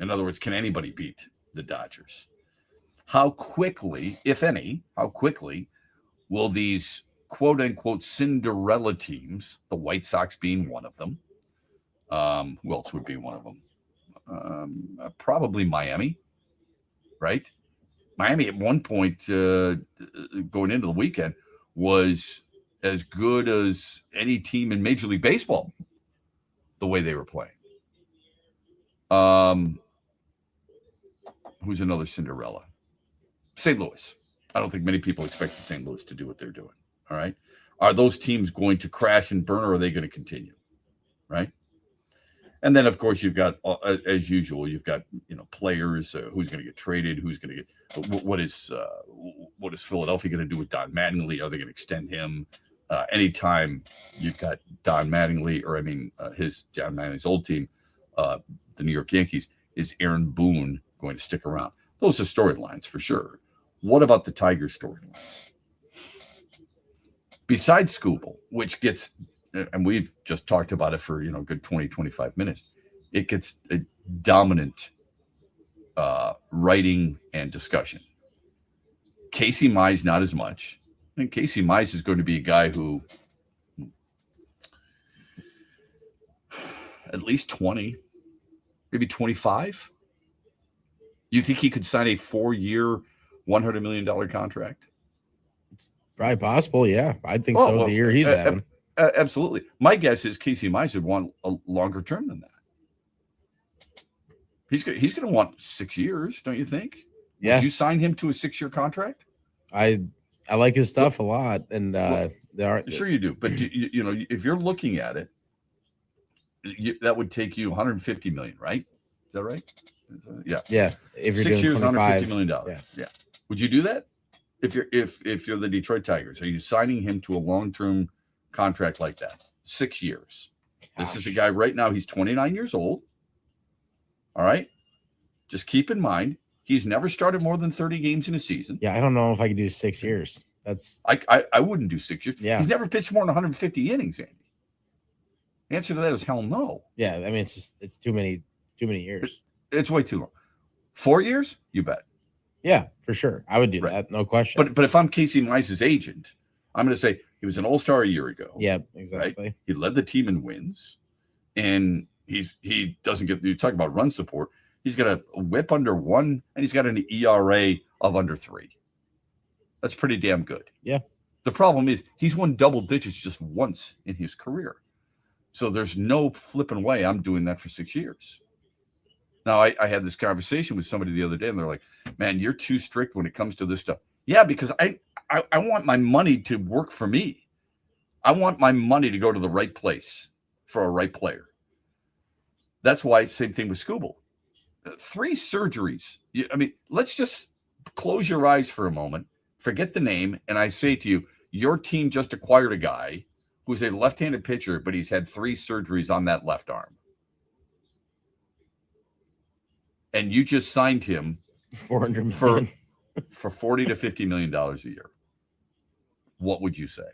In other words, can anybody beat the Dodgers? How quickly, if any, will these quote-unquote Cinderella teams, the White Sox being one of them, who else would be one of them? Probably Miami, right? Miami at one point going into the weekend was as good as any team in Major League Baseball, the way they were playing. Who's another Cinderella? St. Louis. I don't think many people expected St. Louis to do what they're doing. All right. Are those teams going to crash and burn, or are they going to continue? Right. And then, of course, you've got, as usual, you've got, players, who's going to get traded, who's going to get, what is Philadelphia going to do with Don Mattingly? Are they going to extend him? Anytime you've got Don Mattingly, or Don Mattingly's old team, the New York Yankees, is Aaron Boone going to stick around? Those are storylines for sure. What about the Tigers storylines? Besides Skubal, which gets, and we've just talked about it for, a good 20, 25 minutes, it gets a dominant writing and discussion. Casey Mize, not as much. And Casey Mize is going to be a guy who at least 20, maybe 25. You think he could sign a 4-year, $100 million contract? It's probably possible, yeah. I think so. Well, the year he's having. Absolutely. My guess is Casey Mize would want a longer term than that. He's going to want 6 years, don't you think? Yeah. Would you sign him to a 6-year contract? I like his stuff a lot, and sure you do. But if you're looking at it, that would take you $150 million, right? Is that right? Yeah. Yeah. If you're 6 years, $150 million. Yeah. Would you do that? If you're the Detroit Tigers, are you signing him to a long-term contract like that? 6 years. This is a guy right now. He's 29 years old. All right. Just keep in mind, he's never started more than 30 games in a season. Yeah. I don't know if I could do 6 years. That's I wouldn't do 6 years. Yeah. He's never pitched more than 150 innings, Andy. The answer to that is hell no. Yeah. I mean, it's too many years. It's way too long. 4 years? You bet. Yeah, for sure. I would do that. No question. But if I'm Casey Mize's agent, I'm going to say he was an all-star a year ago. Yeah, exactly. Right? He led the team in wins, and he doesn't get, you talk about run support. He's got a whip under 1, and he's got an ERA of under 3. That's pretty damn good. Yeah. The problem is he's won double digits just once in his career. So there's no flipping way I'm doing that for 6 years. Now, I had this conversation with somebody the other day, and they're like, man, you're too strict when it comes to this stuff. Yeah, because I want my money to work for me. I want my money to go to the right place for a right player. That's why, same thing with Skubal. 3 surgeries. Let's just close your eyes for a moment, forget the name, and I say to you, your team just acquired a guy who's a left-handed pitcher, but he's had 3 surgeries on that left arm. And you just signed him $400 million for $40 to $50 million a year. What would you say?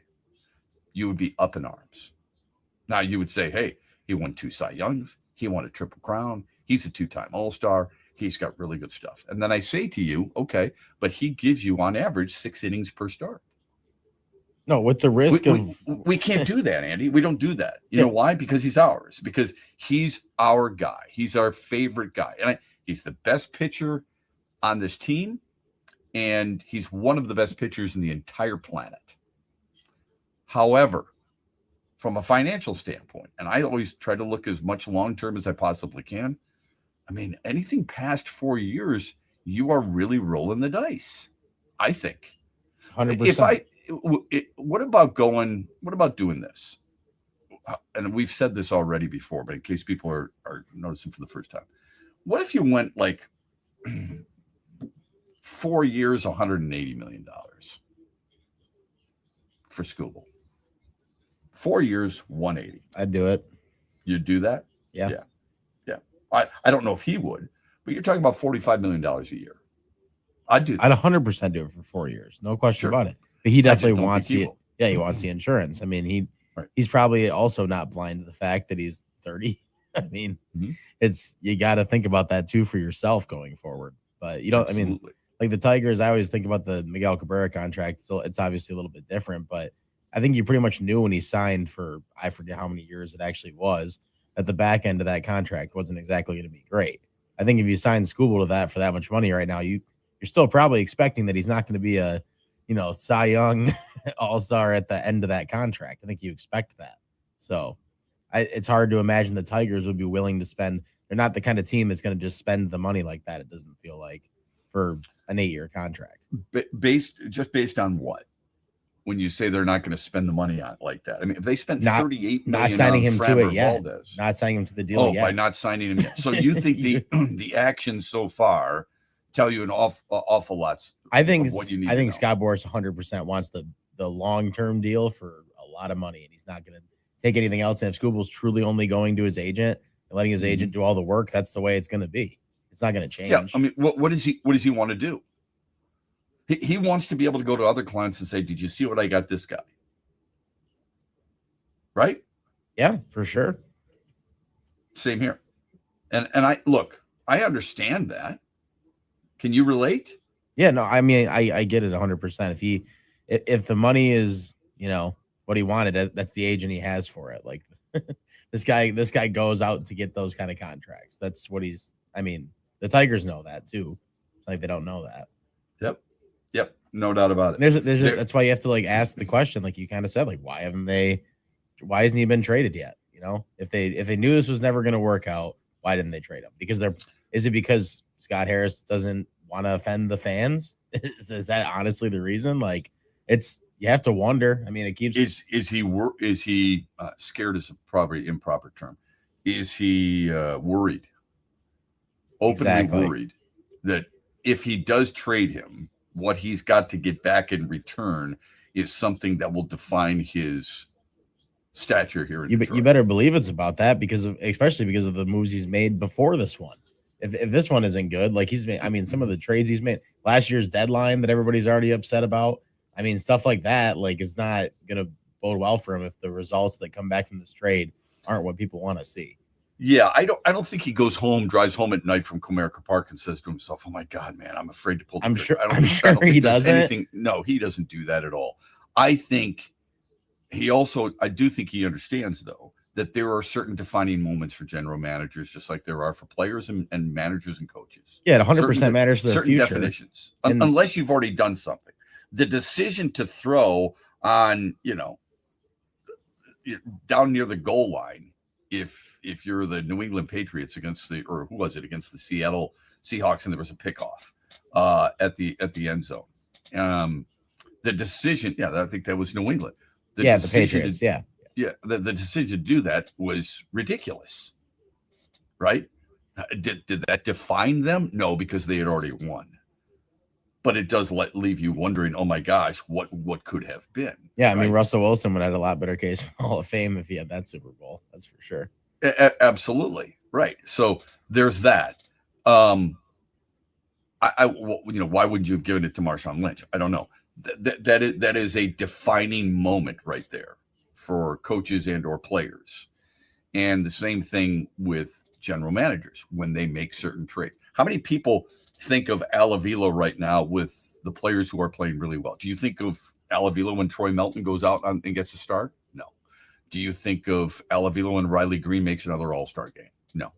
You would be up in arms. Now you would say, hey, he won 2 Cy Youngs. He won a Triple Crown. He's a 2-time All-Star. He's got really good stuff. And then I say to you, okay, but he gives you on average 6 innings per start. No, with the risk we can't do that, Andy. We don't do that. You know why? Because he's ours. Because he's our guy. He's our favorite guy. And he's the best pitcher on this team, and he's one of the best pitchers in the entire planet. However, from a financial standpoint, and I always try to look as much long-term as I possibly can, anything past 4 years, you are really rolling the dice, I think. 100%. What about doing this? And we've said this already before, but in case people are noticing for the first time, what if you went like 4 years, $180 million for Skubal? 4 years, 180. I'd do it. You'd do that? Yeah. I don't know if he would, but you're talking about $45 million a year. I'd do that. I'd 100% do it for 4 years. No question about it. But he definitely wants he wants the insurance. He's probably also not blind to the fact that he's 30. You got to think about that too for yourself going forward. But you don't, Absolutely. Like the Tigers, I always think about the Miguel Cabrera contract. So it's obviously a little bit different, but I think you pretty much knew when he signed for, I forget how many years it actually was, that the back end of that contract wasn't exactly going to be great. I think if you sign Skubal to that for that much money right now, you're still probably expecting that he's not going to be a, Cy Young all-star at the end of that contract. I think you expect that. So it's hard to imagine the Tigers would be willing to spend. They're not the kind of team that's going to just spend the money like that. It doesn't feel like for an 8-year contract. Based on what? When you say they're not going to spend the money on it like that, I mean, if they spent $38 million, not signing him to it yet, Valdez, not signing him to the deal yet. By not signing him yet. So you think the actions so far tell you an awful lot? I think what you need. I think Scott Boras 100% wants the long-term deal for a lot of money, and he's not going to take anything else. And if Scooble's truly only going to his agent and letting his agent do all the work, that's the way it's going to be. It's not going to change. Yeah, I mean, what does he want to do? He wants to be able to go to other clients and say, "Did you see what I got this guy?" Right? Yeah, for sure. Same here. And I understand that. Can you relate? Yeah, no, I mean, I get it 100%. If the money is, what he wanted, that's the agent he has for it. Like this guy goes out to get those kind of contracts. That's what the Tigers know that too. It's like they don't know that. Yep. No doubt about it. That's why you have to ask the question, like you kind of said, like, why hasn't he been traded yet? If they knew this was never going to work out, why didn't they trade him? Is it because Scott Harris doesn't want to offend the fans? Is that honestly the reason? You have to wonder. I mean, it keeps. Is he scared? Is probably improper term. Is he worried? Openly worried that if he does trade him, what he's got to get back in return is something that will define his stature here in Detroit. You better believe it's about that especially because of the moves he's made before this one. If this one isn't good, like he's made, some of the trades he's made, last year's deadline that everybody's already upset about. Stuff like that, is not going to bode well for him if the results that come back from this trade aren't what people want to see. Yeah, I don't think he drives home at night from Comerica Park and says to himself, "Oh my God, man, I'm afraid to pull the trigger." I'm sure he doesn't. No, he doesn't do that at all. I think I do think he understands though that there are certain defining moments for general managers, just like there are for players and managers and coaches. Yeah, it 100% matters to their certain future. Definitions, unless you've already done something. The decision to throw on, down near the goal line, if you're the New England Patriots against the Seattle Seahawks, and there was a pickoff at the end zone. The decision, I think that was New England. The Patriots, the decision to do that was ridiculous, right? Did that define them? No, because they had already won. But it does leave you wondering, oh my gosh, what could have been? Yeah, right? Russell Wilson would have had a lot better case for Hall of Fame if he had that Super Bowl. That's for sure. Absolutely. Right. So there's that. Why wouldn't you have given it to Marshawn Lynch? I don't know. That is a defining moment right there for coaches and or players. And the same thing with general managers when they make certain trades. How many people think of Al Avila right now with the players who are playing really well? Do you think of Al Avila when Troy Melton goes out and gets a start? No. Do you think of Al Avila when Riley Green makes another All-Star game? No.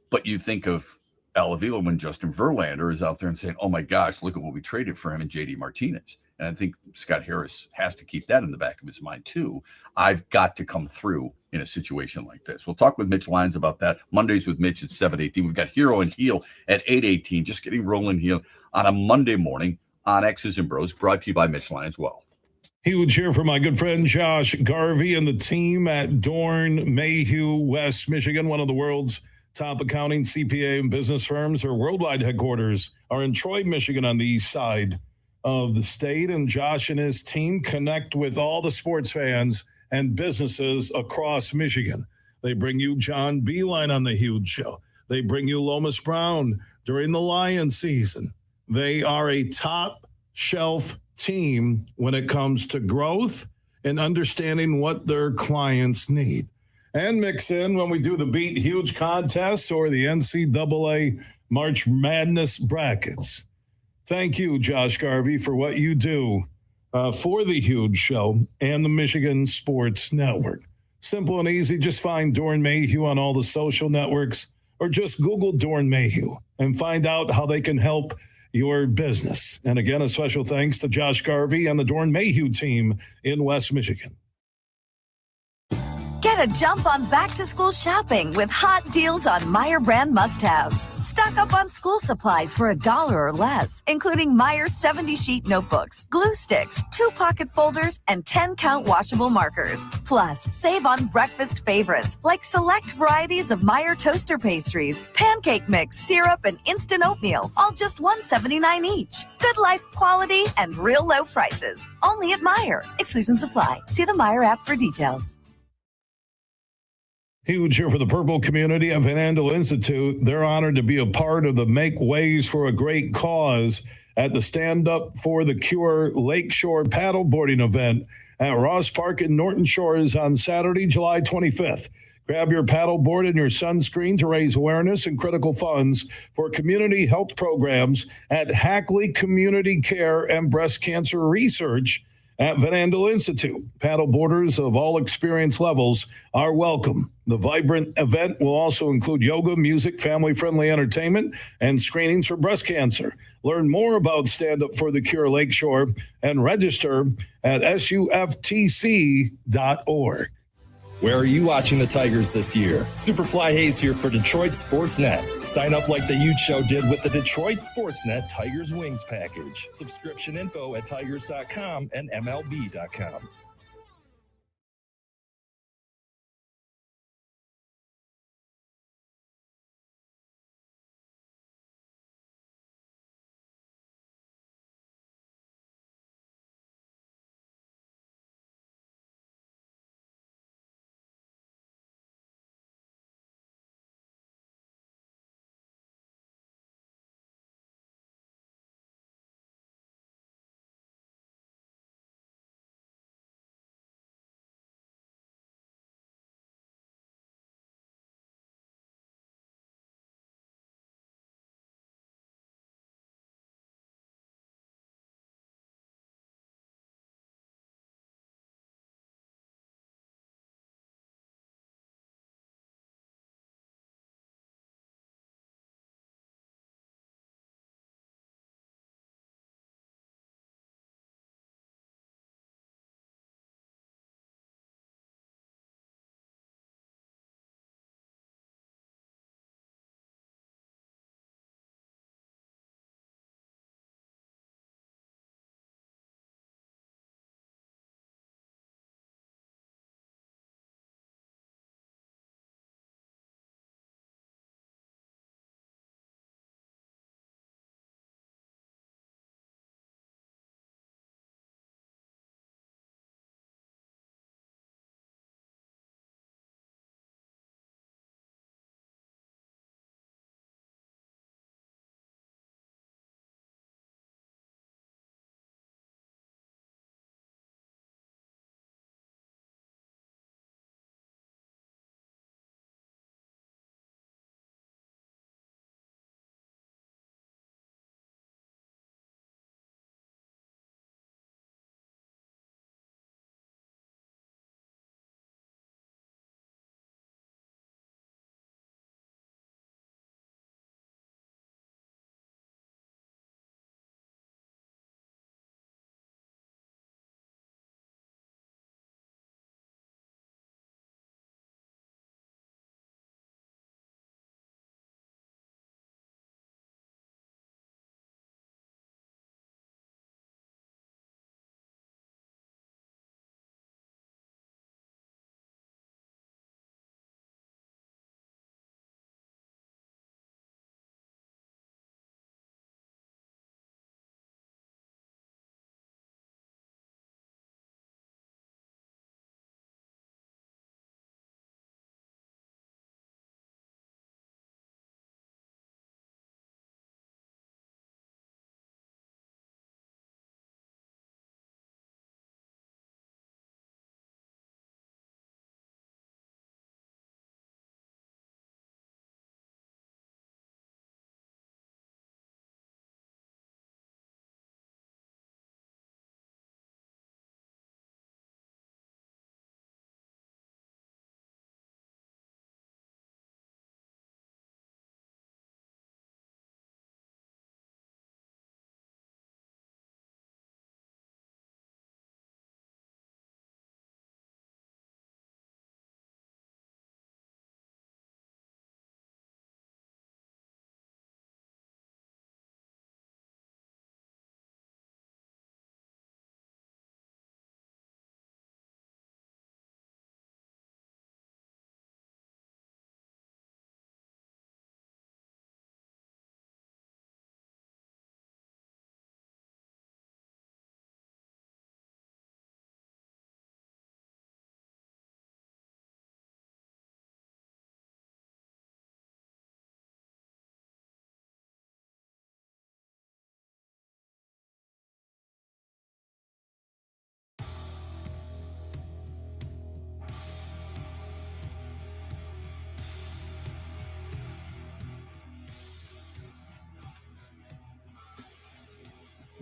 But you think of Al Avila when Justin Verlander is out there and saying, oh my gosh, look at what we traded for him and JD Martinez. And I think Scott Harris has to keep that in the back of his mind too. I've got to come through in a situation like this. We'll talk with Mitch Lyons about that. Mondays with Mitch at 7:18. We've got Hero and Heel at 8:18. Just getting rolling here on a Monday morning on X's and Bros, brought to you by Mitch Lyons Wealth. Huge here for my good friend Josh Garvey and the team at Dorn Mayhew, West Michigan, one of the world's top accounting, CPA, and business firms. Their worldwide headquarters are in Troy, Michigan, on the east side of the state. And Josh and his team connect with all the sports fans and businesses across Michigan. They bring you John Beeline on the Huge Show. They bring you Lomas Brown during the Lion season. They are a top shelf team when it comes to growth and understanding what their clients need. And mix in when we do the Beat Huge contests or the NCAA March Madness brackets. Thank you, Josh Garvey, for what you do for the Huge Show and the Michigan Sports Network. Simple and easy. Just find Dorn Mayhew on all the social networks or just Google Dorn Mayhew and find out how they can help your business. And again, a special thanks to Josh Garvey and the Dorn Mayhew team in West Michigan. Get a jump on back-to-school shopping with hot deals on Meyer brand must-haves. Stock up on school supplies for $1 or less, including Meyer 70-sheet notebooks, glue sticks, 2-pocket folders, and 10-count washable markers. Plus, save on breakfast favorites like select varieties of Meyer toaster pastries, pancake mix, syrup, and instant oatmeal, all just $1.79 each. Good life quality and real low prices. Only at Meyer. Exclusions apply. See the Meyer app for details. Huge here for the Purple community at Van Andel Institute. They're honored to be a part of the Make Ways for a Great Cause at the Stand Up for the Cure Lakeshore paddleboarding event at Ross Park in Norton Shores on Saturday, July 25th. Grab your paddleboard and your sunscreen to raise awareness and critical funds for community health programs at Hackley Community Care and Breast Cancer Research at Van Andel Institute. Paddleboarders of all experience levels are welcome. The vibrant event will also include yoga, music, family-friendly entertainment, and screenings for breast cancer. Learn more about Stand Up for the Cure Lakeshore and register at suftc.org. Where are you watching the Tigers this year? Superfly Hayes here for Detroit Sports Net. Sign up like the Ute Show did with the Detroit Sports Net Tigers Wings package. Subscription info at tigers.com and MLB.com.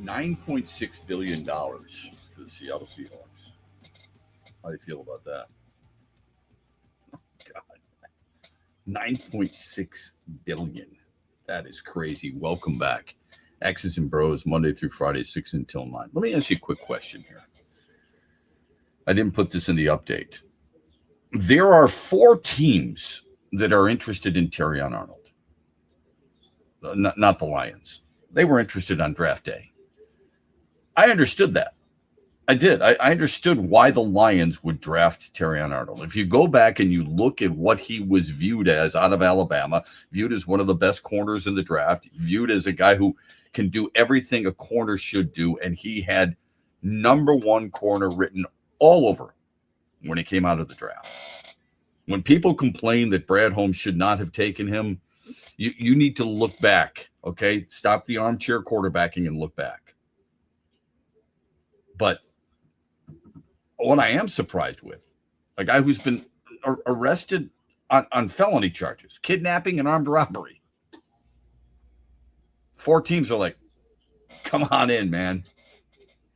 $9.6 billion for the Seattle Seahawks. How do you feel about that? Oh, God. $9.6 billion. That is crazy. Welcome back. X's and Bros, Monday through Friday, 6 until 9. Let me ask you a quick question here. I didn't put this in the update. There are 4 teams that are interested in Terrion Arnold. Not the Lions. They were interested on draft day. I understood that. I did. I understood why the Lions would draft Terrion Arnold. If you go back and you look at what he was viewed as out of Alabama, viewed as one of the best corners in the draft, viewed as a guy who can do everything a corner should do, and he had number 1 corner written all over him when he came out of the draft. When people complain that Brad Holmes should not have taken him, you need to look back, okay? Stop the armchair quarterbacking and look back. But what I am surprised with, a guy who's been arrested on felony charges, kidnapping and armed robbery. 4 teams are like, come on in, man.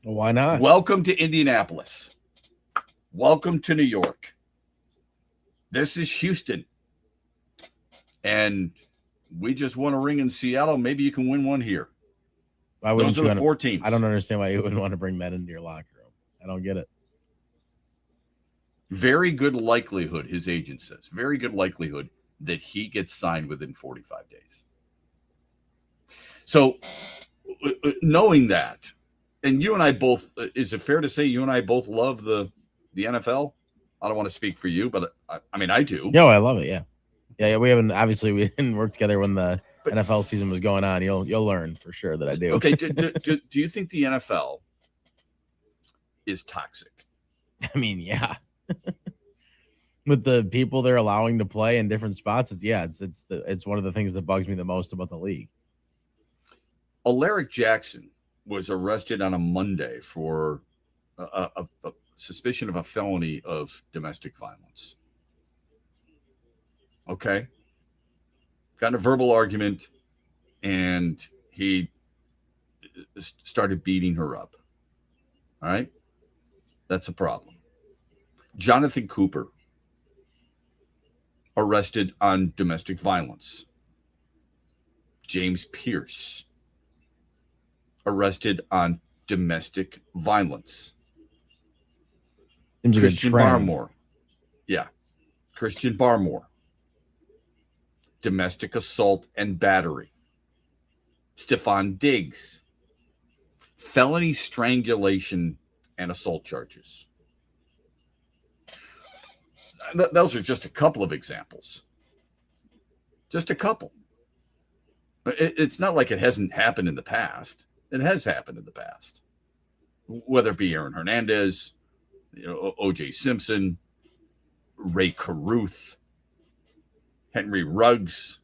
Why not? Welcome to Indianapolis. Welcome to New York. This is Houston. And we just won a ring in Seattle. Maybe you can win one here. Why wouldn't Those are you the 4 teams. I don't understand why you wouldn't want to bring that into your locker room. I don't get it. Very good likelihood, his agent says, very good likelihood that he gets signed within 45 days. So knowing that, and you and I both, is it fair to say you and I both love the NFL? I don't want to speak for you, but I mean, I do. No, I love it. Yeah. Yeah. We didn't work together when the NFL season was going on. You'll learn for sure that I do. Okay. Do you think the NFL is toxic? I mean, yeah. With the people they're allowing to play in different spots, it's one of the things that bugs me the most about the league. Alaric Jackson was arrested on a Monday for a suspicion of a felony of domestic violence. Okay. Got in a verbal argument, and he started beating her up. All right. That's a problem. Jonathan Cooper, arrested on domestic violence. James Pierce, arrested on domestic violence. Christian Barmore. Yeah. Christian Barmore. Domestic assault and battery. Stephon Diggs. Felony strangulation and assault charges. Those are just a couple of examples. Just a couple. It's not like it hasn't happened in the past. It has happened in the past. Whether it be Aaron Hernandez, O.J. Simpson, Ray Caruth, Henry Ruggs,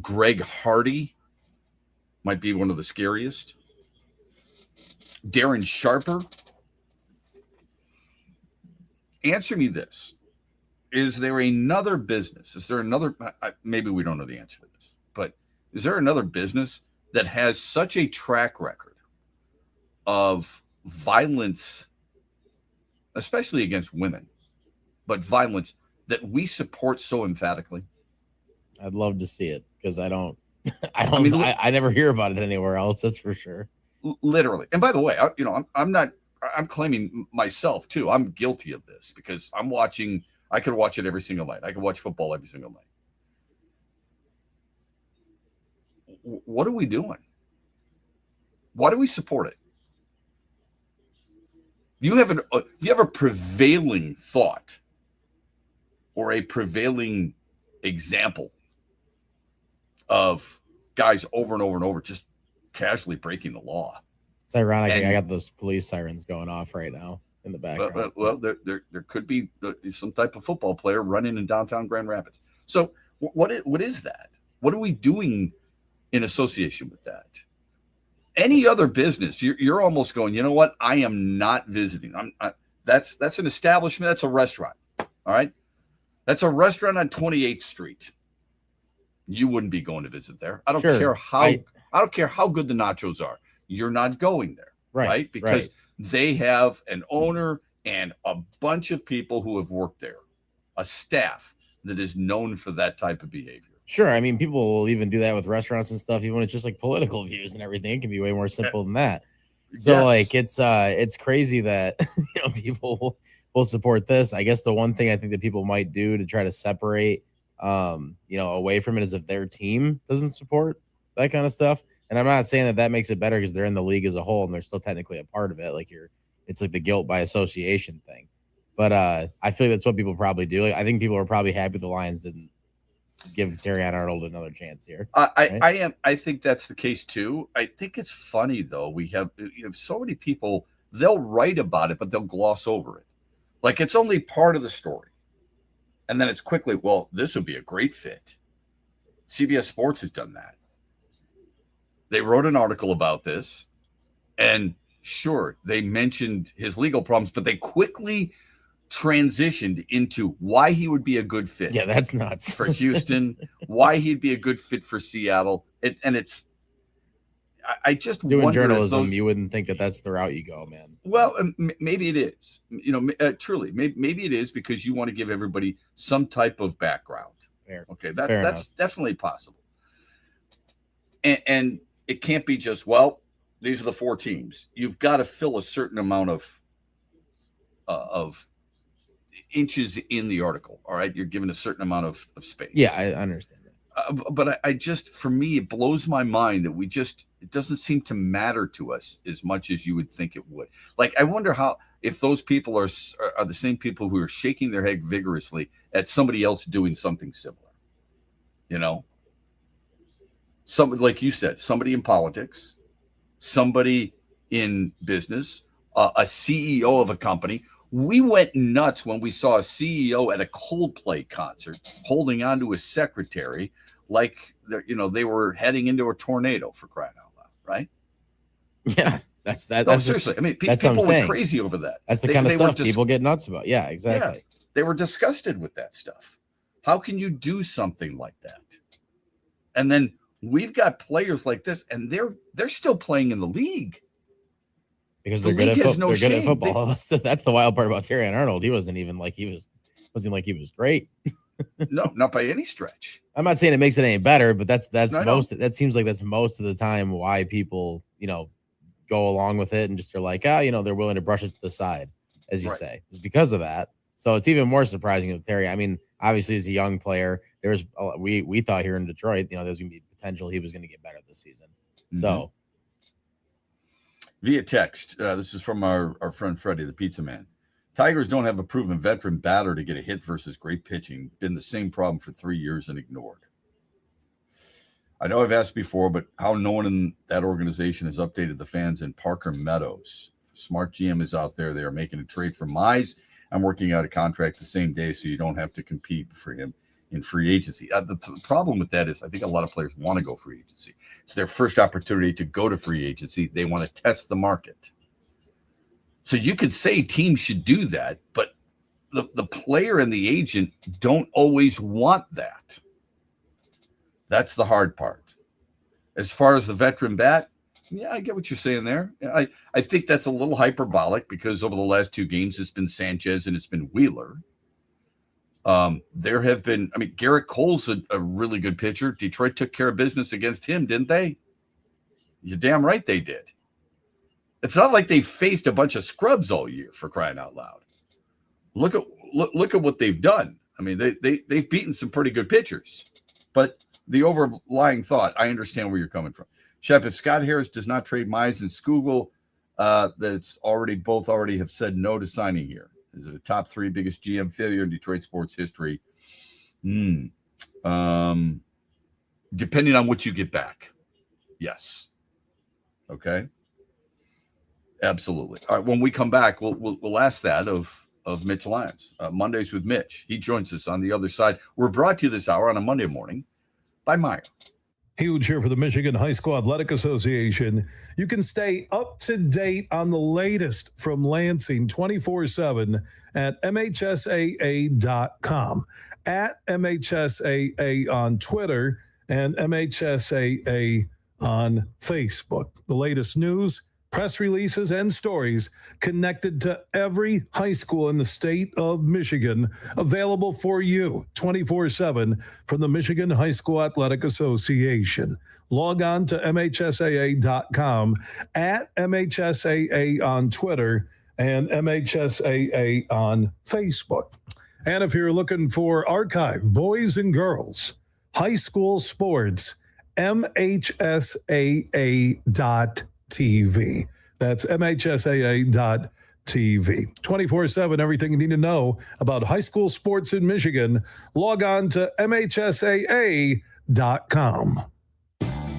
Greg Hardy might be one of the scariest. Darren Sharper. Answer me this. Is there another business? Is there another, maybe we don't know the answer to this, but is there another business that has such a track record of violence, especially against women, but violence that we support so emphatically? I'd love to see it because I never hear about it anywhere else. That's for sure. Literally. And by the way, I'm claiming myself too. I'm guilty of this because I could watch it every single night. I could watch football every single night. What are we doing? Why do we support it? You have a prevailing thought or a prevailing example of guys over and over and over just casually breaking the law. It's ironic. I got those police sirens going off right now in the background. Well, there could be some type of football player running in downtown Grand Rapids. So what is that? What are we doing in association with that? Any other business, you're almost going, you know what? I am not visiting. That's an establishment. That's a restaurant. All right. That's a restaurant on 28th Street. You wouldn't be going to visit there. I don't care I don't care how good the nachos are. You're not going there, right? Because they have an owner and a bunch of people who have worked there, a staff that is known for that type of behavior. Sure. I mean, people will even do that with restaurants and stuff, even when it's just like political views and everything. It can be way more simple than that. So like it's crazy that people will support this. I guess the one thing I think that people might do to try to separate away from it is if their team doesn't support that kind of stuff. And I'm not saying that makes it better because they're in the league as a whole and they're still technically a part of it. Like it's like the guilt by association thing. But I feel like that's what people probably do. Like, I think people are probably happy the Lions didn't give Terrion Arnold another chance here. I think that's the case too. I think it's funny though. We have so many people, they'll write about it, but they'll gloss over it. Like it's only part of the story. And then it's quickly, well, this would be a great fit. CBS Sports has done that. They wrote an article about this, and sure, they mentioned his legal problems, but they quickly transitioned into why he would be a good fit. Yeah, that's nuts. For Houston, why he'd be a good fit for Seattle. I just doing wonder journalism, you wouldn't think that that's the route you go, man. Well, maybe it is. Truly, maybe it is because you want to give everybody some type of background. Fair. Okay, that's definitely possible. And it can't be just, well, these are the 4 teams. You've got to fill a certain amount of inches in the article. All right, you're given a certain amount of space. Yeah, I understand that. But I just, for me, it blows my mind that it doesn't seem to matter to us as much as you would think it would. Like, I wonder if those people are the same people who are shaking their head vigorously at somebody else doing something similar. Somebody, like you said, somebody in politics, somebody in business, a CEO of a company. We went nuts when we saw a CEO at a Coldplay concert holding on to his secretary like they were heading into a tornado, for crying out loud, right? Yeah, that's that. No, seriously. I mean, people went crazy over that. That's the kind of stuff people get nuts about. Yeah, exactly. Yeah, they were disgusted with that stuff. How can you do something like that? And then we've got players like this, and they're still playing in the league. Because they're good at football. That's the wild part about Terrion Arnold. He wasn't like he was great. No, not by any stretch. I'm not saying it makes it any better, but that seems like that's most of the time why people, go along with it and just are like, they're willing to brush it to the side, as you say. It's because of that. So it's even more surprising with Terry. I mean, obviously as a young player, we thought here in Detroit, there was gonna be potential he was gonna get better this season. Mm-hmm. So via text, this is from our friend Freddie, the pizza man. Tigers don't have a proven veteran batter to get a hit versus great pitching. Been the same problem for 3 years and ignored. I know I've asked before, but how no one in that organization has updated the fans in Parker Meadows. If a smart GM is out there, they are making a trade for Mize. I'm working out a contract the same day so you don't have to compete for him in free agency. The problem with that is I think a lot of players want to go free agency. It's their first opportunity to go to free agency. They want to test the market. So you could say teams should do that, but the player and the agent don't always want that. That's the hard part. As far as the veteran bat, yeah, I get what you're saying there. I think that's a little hyperbolic because over the last 2 games, it's been Sanchez and it's been Wheeler. There have been, Garrett Cole's a really good pitcher. Detroit took care of business against him, didn't they? You're damn right they did. It's not like they faced a bunch of scrubs all year, for crying out loud. Look at what they've done. They've beaten some pretty good pitchers, but the overlying thought, I understand where you're coming from. Shep, if Scott Harris does not trade Mize and Skugel, that's both already have said no to signing here. Is it a top 3 biggest GM failure in Detroit sports history? Depending on what you get back. Yes. Okay. Absolutely. All right. When we come back, we'll ask that of Mitch Lyons. Mondays with Mitch. He joins us on the other side. We're brought to you this hour on a Monday morning by Meyer. Huge here for the Michigan High School Athletic Association. You can stay up to date on the latest from Lansing 24/7 at MHSAA.com, at MHSAA on Twitter, and MHSAA on Facebook. The latest news, press releases, and stories connected to every high school in the state of Michigan, available for you 24/7 from the Michigan High School Athletic Association. Log on to MHSAA.com, at MHSAA on Twitter, and MHSAA on Facebook. And if you're looking for archive, boys and girls, high school sports, MHSAA.TV. That's MHSAA.TV. 24/7, everything you need to know about high school sports in Michigan. Log on to MHSAA.com.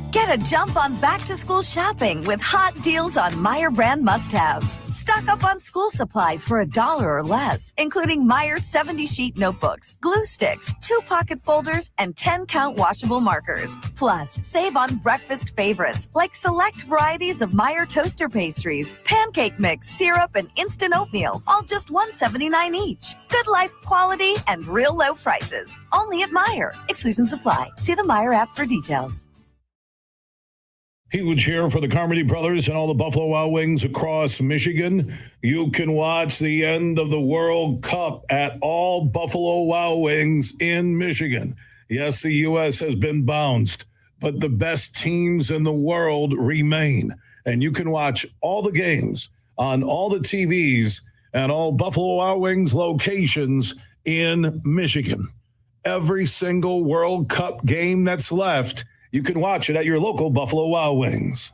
Get a jump on back-to-school shopping with hot deals on Meyer brand must-haves. Stock up on school supplies for $1 or less, including Meyer 70-sheet notebooks, glue sticks, 2 pocket folders, and 10-count washable markers. Plus, save on breakfast favorites like select varieties of Meyer toaster pastries, pancake mix, syrup, and instant oatmeal, all just $1.79 each. Good life quality and real low prices. Only at Meyer. Exclusions apply. See the Meyer app for details. Huge here for the Carmody brothers and all the Buffalo Wild Wings across Michigan. You can watch the end of the World Cup at all Buffalo Wild Wings in Michigan. Yes, the U.S. has been bounced, but the best teams in the world remain. And you can watch all the games on all the TVs and all Buffalo Wild Wings locations in Michigan. Every single World Cup game that's left, you can watch it at your local Buffalo Wild Wings.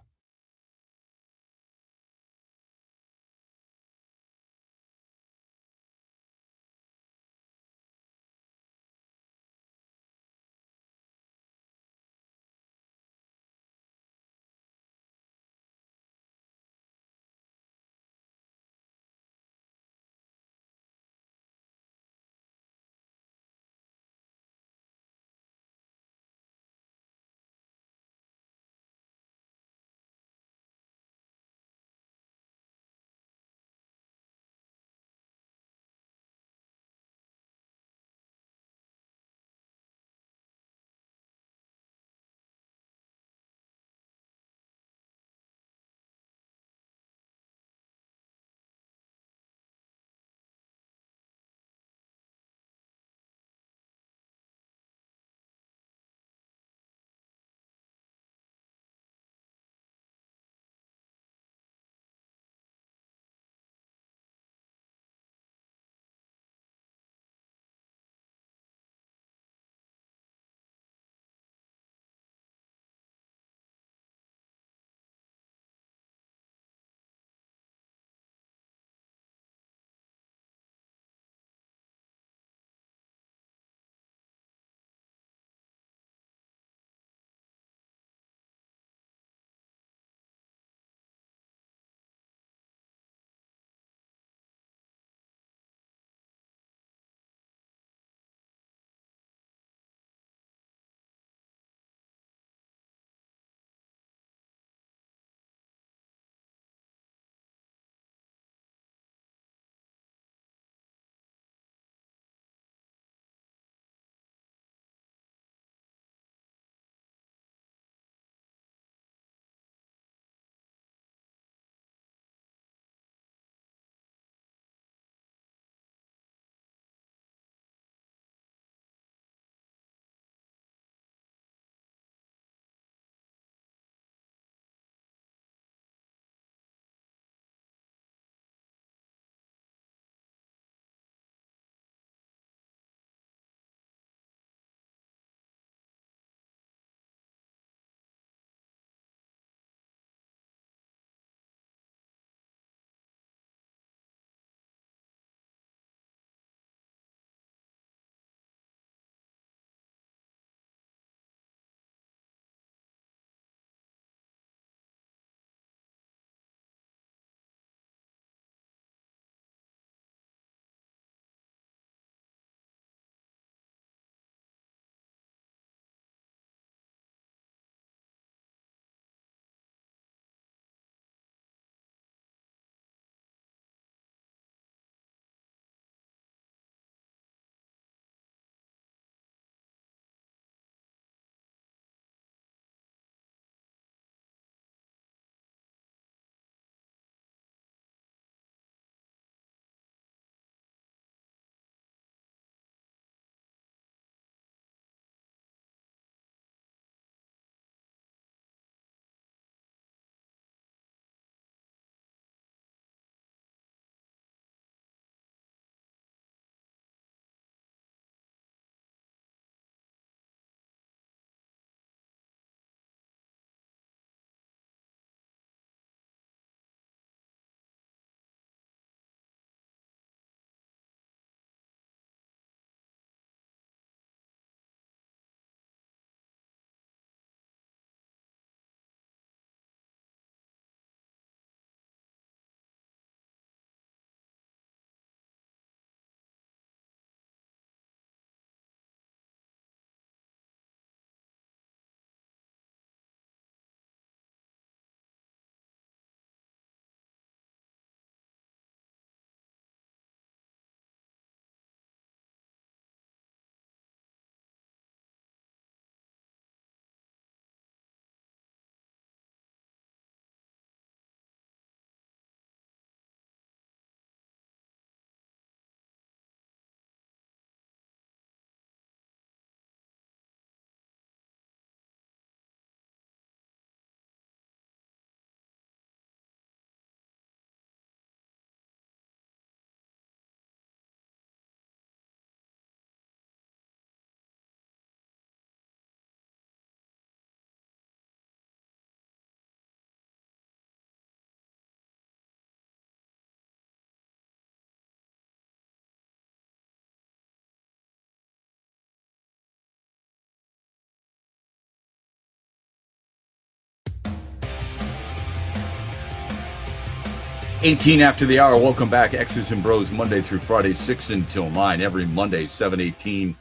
18 after the hour. Welcome back. X's and Bros, Monday through Friday, 6 until 9. Every Monday, 7:18.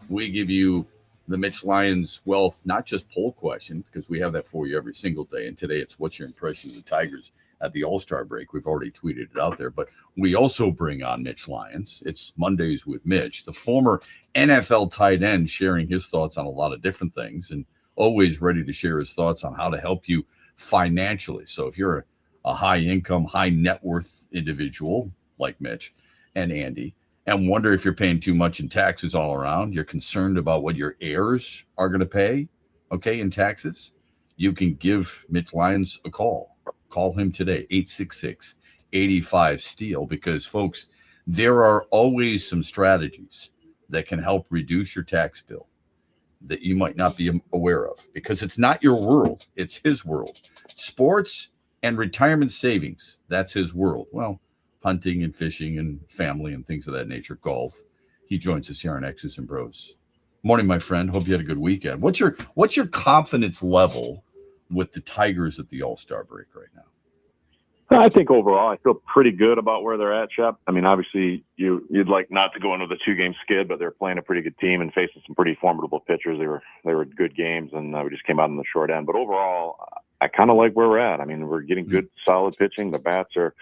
We give you the Mitch Lyons Wealth, not just poll question, because we have that for you every single day. And today it's what's your impression of the Tigers at the All-Star break. We've already tweeted it out there. But we also bring on Mitch Lyons. It's Mondays with Mitch, the former NFL tight end, sharing his thoughts on a lot of different things and always ready to share his thoughts on how to help you financially. So if you're a high income, high net worth individual like Mitch and Andy, and wonder if you're paying too much in taxes all around, you're concerned about what your heirs are going to pay, okay, in taxes, you can give Mitch Lyons a call. Call him today, 866-85-STEEL, because, folks, there are always some strategies that can help reduce your tax bill that you might not be aware of, because it's not your world, it's his world. Sports and retirement savings, that's his world. Well, hunting and fishing and family and things of that nature, golf. He joins us here on X's and Bros. Morning, my friend. Hope you had a good weekend. What's your confidence level with the Tigers at the All-Star break right now? I think overall I feel pretty good about where they're at, Shep. I mean, obviously you'd like not to go into the 2-game skid, but they're playing a pretty good team and facing some pretty formidable pitchers. They were good games, and we just came out on the short end. But overall, I kind of like where we're at. I mean, we're getting good, solid pitching. The bats are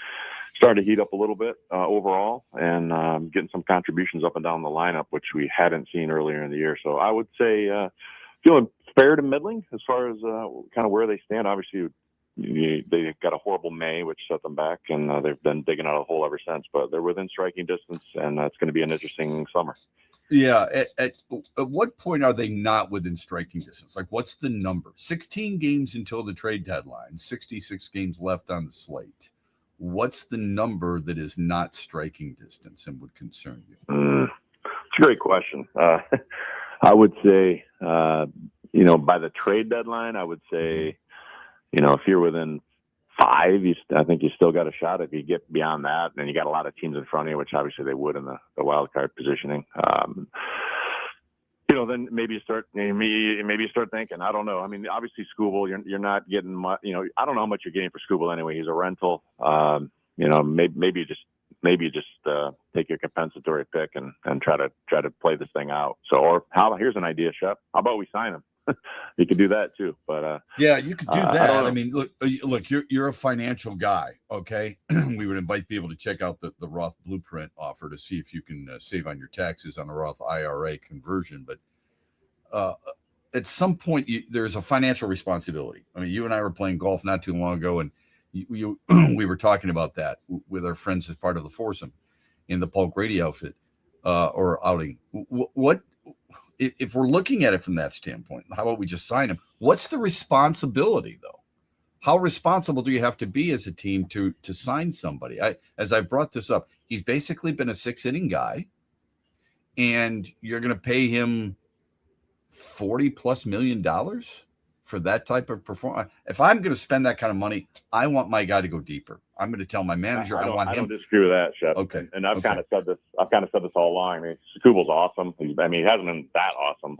starting to heat up a little bit overall, and getting some contributions up and down the lineup, which we hadn't seen earlier in the year. So I would say feeling fair to middling as far as kind of where they stand. Obviously, they got a horrible May, which set them back, and they've been digging out a hole ever since. But they're within striking distance, and it's going to be an interesting summer. Yeah. At what point are they not within striking distance? Like, what's the number? 16 games until the trade deadline, 66 games left on the slate. What's the number that is not striking distance and would concern you? It's a great question. I would say, by the trade deadline, I would say, if you're within 5, I think you still got a shot. If you get beyond that, then you got a lot of teams in front of you, which obviously they would in the wild card positioning. Then maybe you start thinking, I don't know. I mean, obviously Skubal, you're not getting much. I don't know how much you're getting for Skubal anyway. He's a rental. Maybe you just take your compensatory pick and try to play this thing out. So, here's an idea, Shep. How about we sign him? You could do that too, but yeah, you could do that. I mean, look, you're a financial guy, okay? We would invite people to check out the Roth Blueprint offer to see if you can save on your taxes on a Roth IRA conversion. But at some point, there's a financial responsibility. I mean, you and I were playing golf not too long ago, and we were talking about that with our friends as part of the foursome in the Paul Grady outfit or outing. What? If we're looking at it from that standpoint, how about we just sign him? What's the responsibility, though? How responsible do you have to be as a team to sign somebody? As I've brought this up, he's basically been a 6-inning guy, and you're going to pay him $40+ million for that type of performance. If I'm going to spend that kind of money, I want my guy to go deeper. I'm going to tell my manager I want him. I don't disagree with that, Shep. Okay. And I've kind of said this all along. I mean, Skubal's awesome. He hasn't been that awesome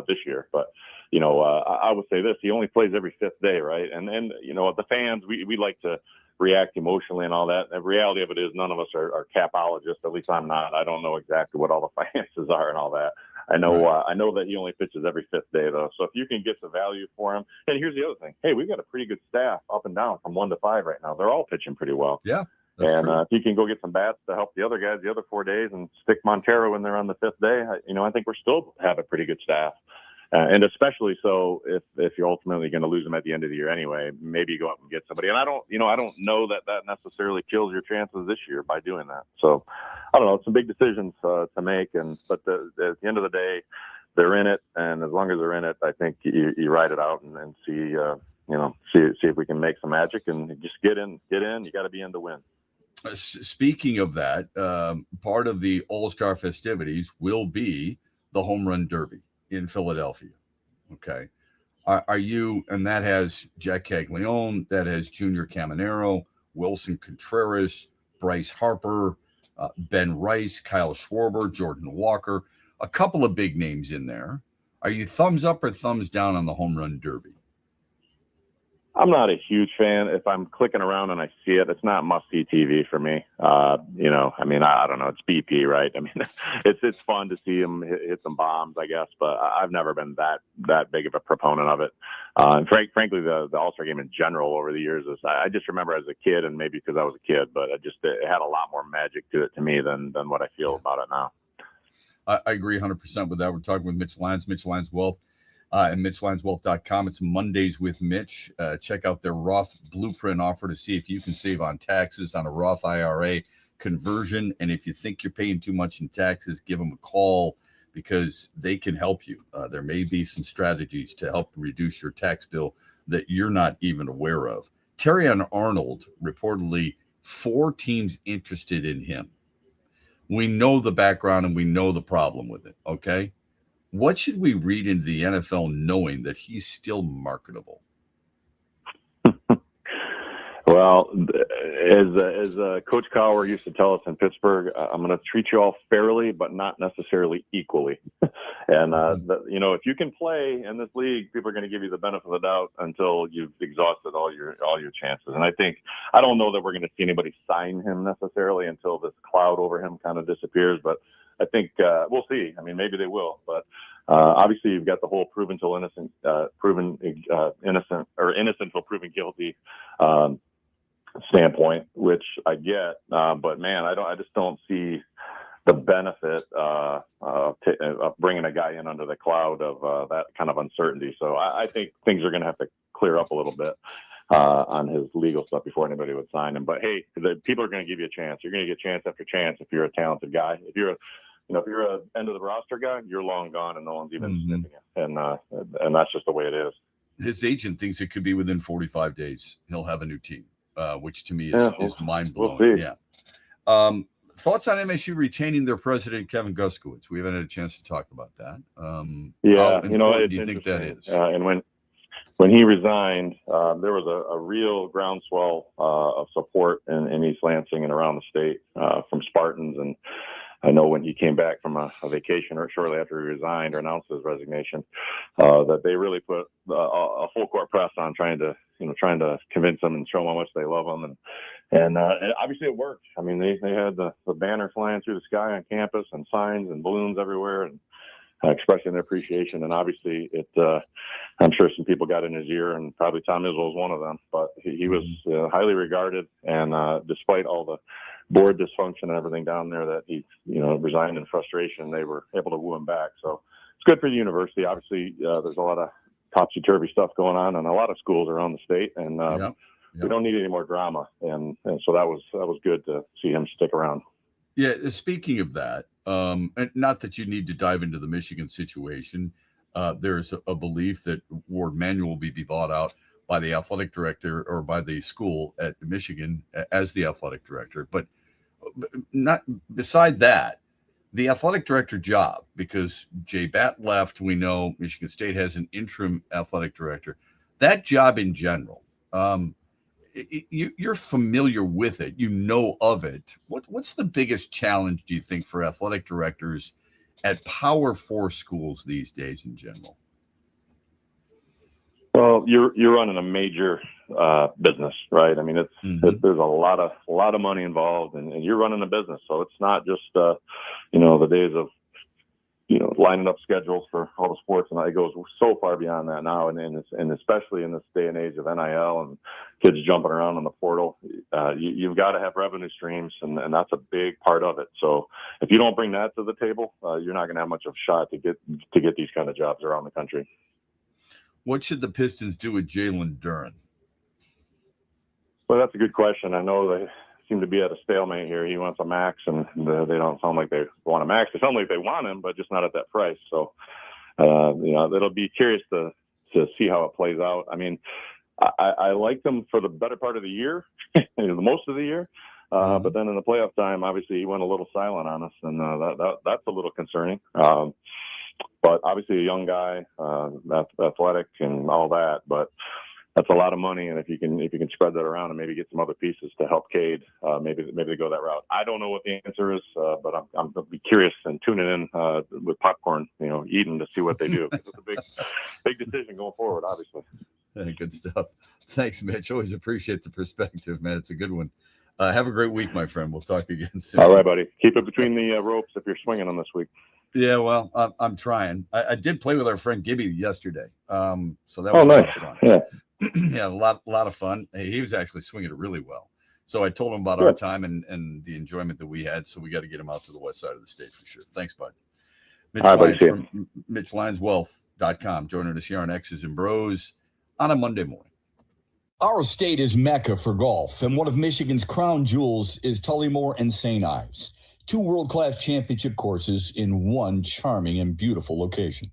this year, but I would say this: he only plays every 5th day, right? And the fans, we like to react emotionally and all that. The reality of it is, none of us are capologists. At least I'm not. I don't know exactly what all the finances are and all that. I know I know that he only pitches every 5th day, though. So if you can get the value for him, and here's the other thing: hey, we've got a pretty good staff up and down from 1 to 5 right now. They're all pitching pretty well. Yeah. And if you can go get some bats to help the other guys the other 4 days and stick Montero in there on the 5th day, I think we're still have a pretty good staff. And especially so if you're ultimately going to lose them at the end of the year anyway, maybe you go out and get somebody. And I don't know that necessarily kills your chances this year by doing that. So I don't know. It's some big decisions to make. But at the end of the day, they're in it. And as long as they're in it, I think you ride it out and see if we can make some magic and just get in. You got to be in to win. Speaking of that, part of the All-Star festivities will be the Home Run Derby in Philadelphia. Okay. Are you, and that has Jack Caglione, that has Junior Caminero, Wilson Contreras, Bryce Harper, Ben Rice, Kyle Schwarber, Jordan Walker, a couple of big names in there. Are you thumbs up or thumbs down on the Home Run Derby? I'm not a huge fan. If I'm clicking around and I see it, it's not must-see TV for me. You know, I mean, I don't know. It's BP, right? I mean, it's fun to see him hit some bombs, I guess, but I've never been that big of a proponent of it. And frankly, the All-Star game in general over the years I just remember as a kid, and maybe because I was a kid, but it had a lot more magic to it to me than what I feel about it now. I agree 100% with that. We're talking with Mitch Lyons, Mitch Lyons Wealth. And MitchLyonsWealth.com. It's Mondays with Mitch. Check out their Roth Blueprint offer to see if you can save on taxes on a Roth IRA conversion. And if you think you're paying too much in taxes, give them a call because they can help you. There may be some strategies to help reduce your tax bill that you're not even aware of. Terrion Arnold, reportedly 4 teams interested in him. We know the background and we know the problem with it, okay? What should we read into the NFL knowing that he's still marketable? Well, as Coach Cowher used to tell us in Pittsburgh, I'm going to treat you all fairly, but not necessarily equally. And, you know, if you can play in this league, people are going to give you the benefit of the doubt until you've exhausted all your chances. And I don't know that we're going to see anybody sign him necessarily until this cloud over him kind of disappears. But I think we'll see. I mean, maybe they will. But obviously, you've got the whole proven till innocent, innocent or innocent till proven guilty standpoint, which I get. But man, I just don't see the benefit of bringing a guy in under the cloud of that kind of uncertainty. So I think things are going to have to clear up a little bit on his legal stuff before anybody would sign him. But hey, the people are going to give you a chance. You're going to get chance after chance if you're a talented guy. If you're a end of the roster guy, you're long gone and no one's even sniffing it. And that's just the way it is. His agent thinks it could be within 45 days. He'll have a new team, which to me is mind blowing. We'll see. Yeah. Thoughts on MSU retaining their president, Kevin Guskowitz? We haven't had a chance to talk about that. How important do you think that is? And when he resigned, there was a real groundswell of support in East Lansing and around the state from Spartans. And I know when he came back from a vacation or shortly after he resigned or announced his resignation, that they really put a full court press on trying to convince them and show them how much they love them. And obviously it worked. I mean, they had the banner flying through the sky on campus and signs and balloons everywhere and expressing their appreciation. And obviously I'm sure some people got in his ear, and probably Tom Izzo was one of them, but he was highly regarded. And despite all the board dysfunction and everything down there that he, resigned in frustration, they were able to woo him back. So it's good for the university. Obviously, there's a lot of topsy-turvy stuff going on in a lot of schools around the state, and we don't need any more drama. And so that was good to see him stick around. Yeah. Speaking of that, and not that you need to dive into the Michigan situation, there's a belief that Ward Manuel will be bought out by the athletic director or by the school at Michigan as the athletic director. But not beside that, the athletic director job, because Jay Batt left, we know Michigan State has an interim athletic director. That job in general, you're familiar with it, you know of it. What's the biggest challenge, do you think, for athletic directors at Power 4 schools these days in general? Well, you're running a major business, right? I mean, there's a lot of money involved, and you're running a business, so it's not just the days of lining up schedules for all the sports, and it goes so far beyond that now, and especially in this day and age of NIL and kids jumping around on the portal, you've got to have revenue streams, and that's a big part of it. So if you don't bring that to the table, you're not going to have much of a shot to get these kind of jobs around the country. What should the Pistons do with Jalen Duren? Well, that's a good question. I know they seem to be at a stalemate here. He wants a max, and they don't sound like they want a max. They sound like they want him, but just not at that price. So, it'll be curious to see how it plays out. I mean, I liked him for the better part of the year, most of the year. But then in the playoff time, obviously he went a little silent on us, and that's a little concerning. But obviously a young guy, athletic and all that, but that's a lot of money. And if you can spread that around and maybe get some other pieces to help Cade, maybe they go that route. I don't know what the answer is, but I'm be curious and tuning in with popcorn, eating to see what they do. It's a big decision going forward, obviously. Good stuff. Thanks, Mitch. Always appreciate the perspective, man. It's a good one. Have a great week, my friend. We'll talk again soon. All right, buddy. Keep it between the ropes if you're swinging them this week. Yeah, well, I'm trying. I did play with our friend Gibby yesterday, so that was a lot of fun. Yeah, yeah, a lot of fun. He was actually swinging it really well. So I told him about our time and the enjoyment that we had. So we got to get him out to the west side of the state for sure. Thanks, bud. Mitch Lyons from MitchLyonsWealth.com joining us here on X's and Bros on a Monday morning. Our state is Mecca for golf, and one of Michigan's crown jewels is Tullymore and St. Ives, 2 world-class championship courses in one charming and beautiful location.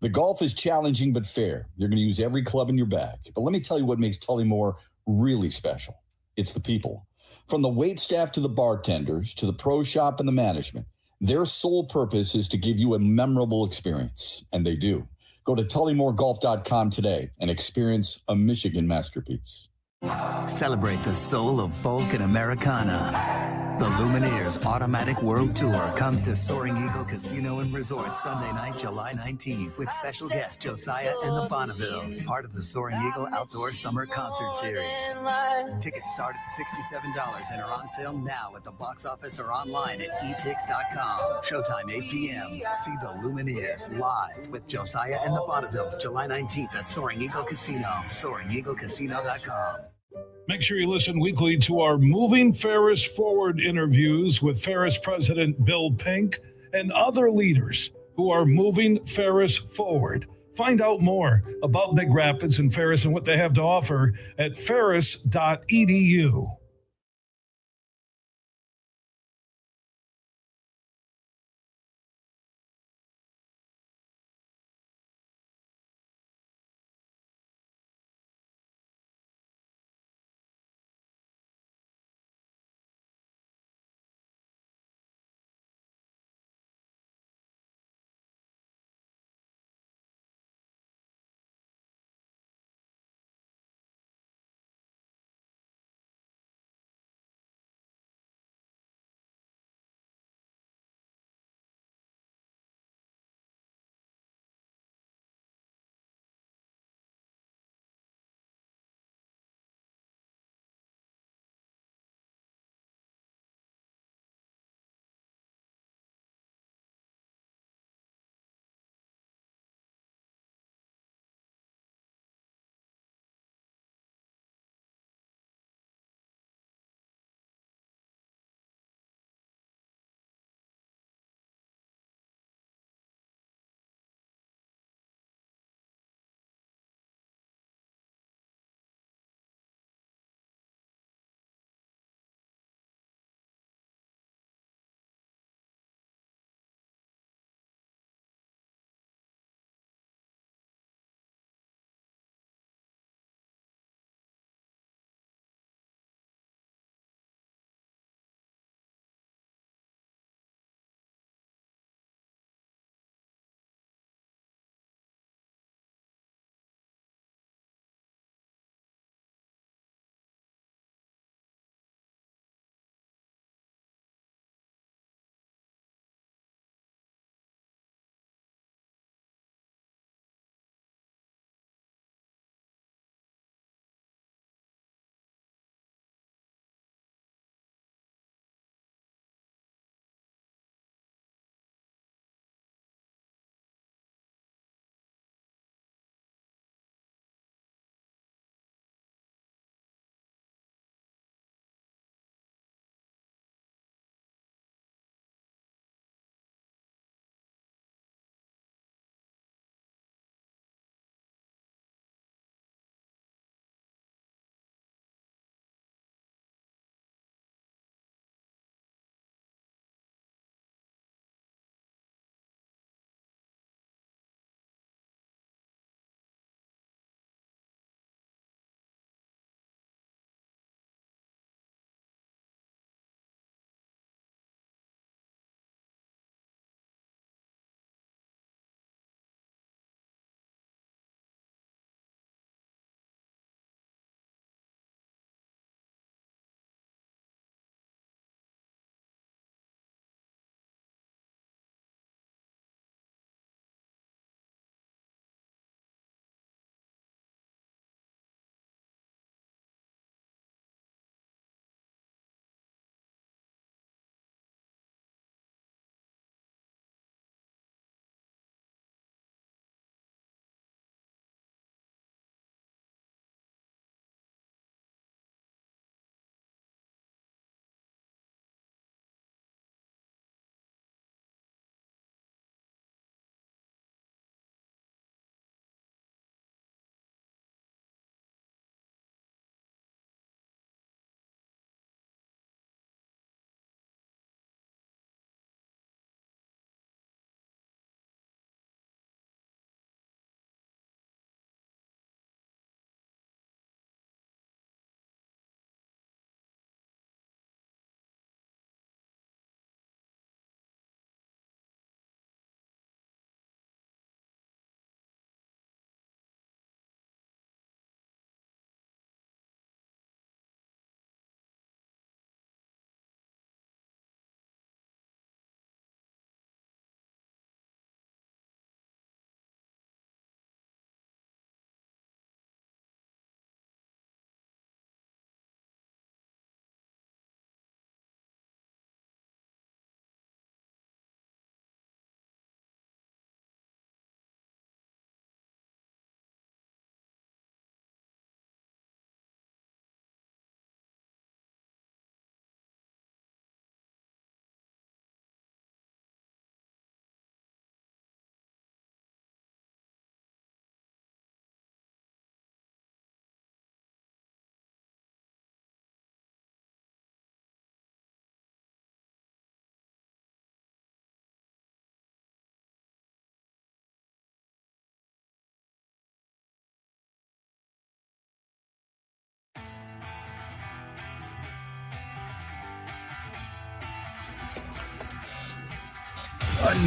The golf is challenging but fair. You're going to use every club in your bag. But let me tell you what makes Tullymore really special. It's the people. From the wait staff to the bartenders to the pro shop and the management, their sole purpose is to give you a memorable experience, and they do. Go to TullymoreGolf.com today and experience a Michigan masterpiece. Celebrate the soul of folk and Americana. The Lumineers Automatic World Tour comes to Soaring Eagle Casino and Resort Sunday night, July 19th, with special guest Josiah and the Bonnevilles, part of the Soaring Eagle Outdoor Summer Concert Series. Tickets start at $67 and are on sale now at the box office or online at etix.com. Showtime 8 p.m. See the Lumineers live with Josiah and the Bonnevilles, July 19th at Soaring Eagle Casino, SoaringEagleCasino.com. Make sure you listen weekly to our Moving Ferris Forward interviews with Ferris President Bill Pink and other leaders who are moving Ferris forward. Find out more about Big Rapids and Ferris and what they have to offer at ferris.edu.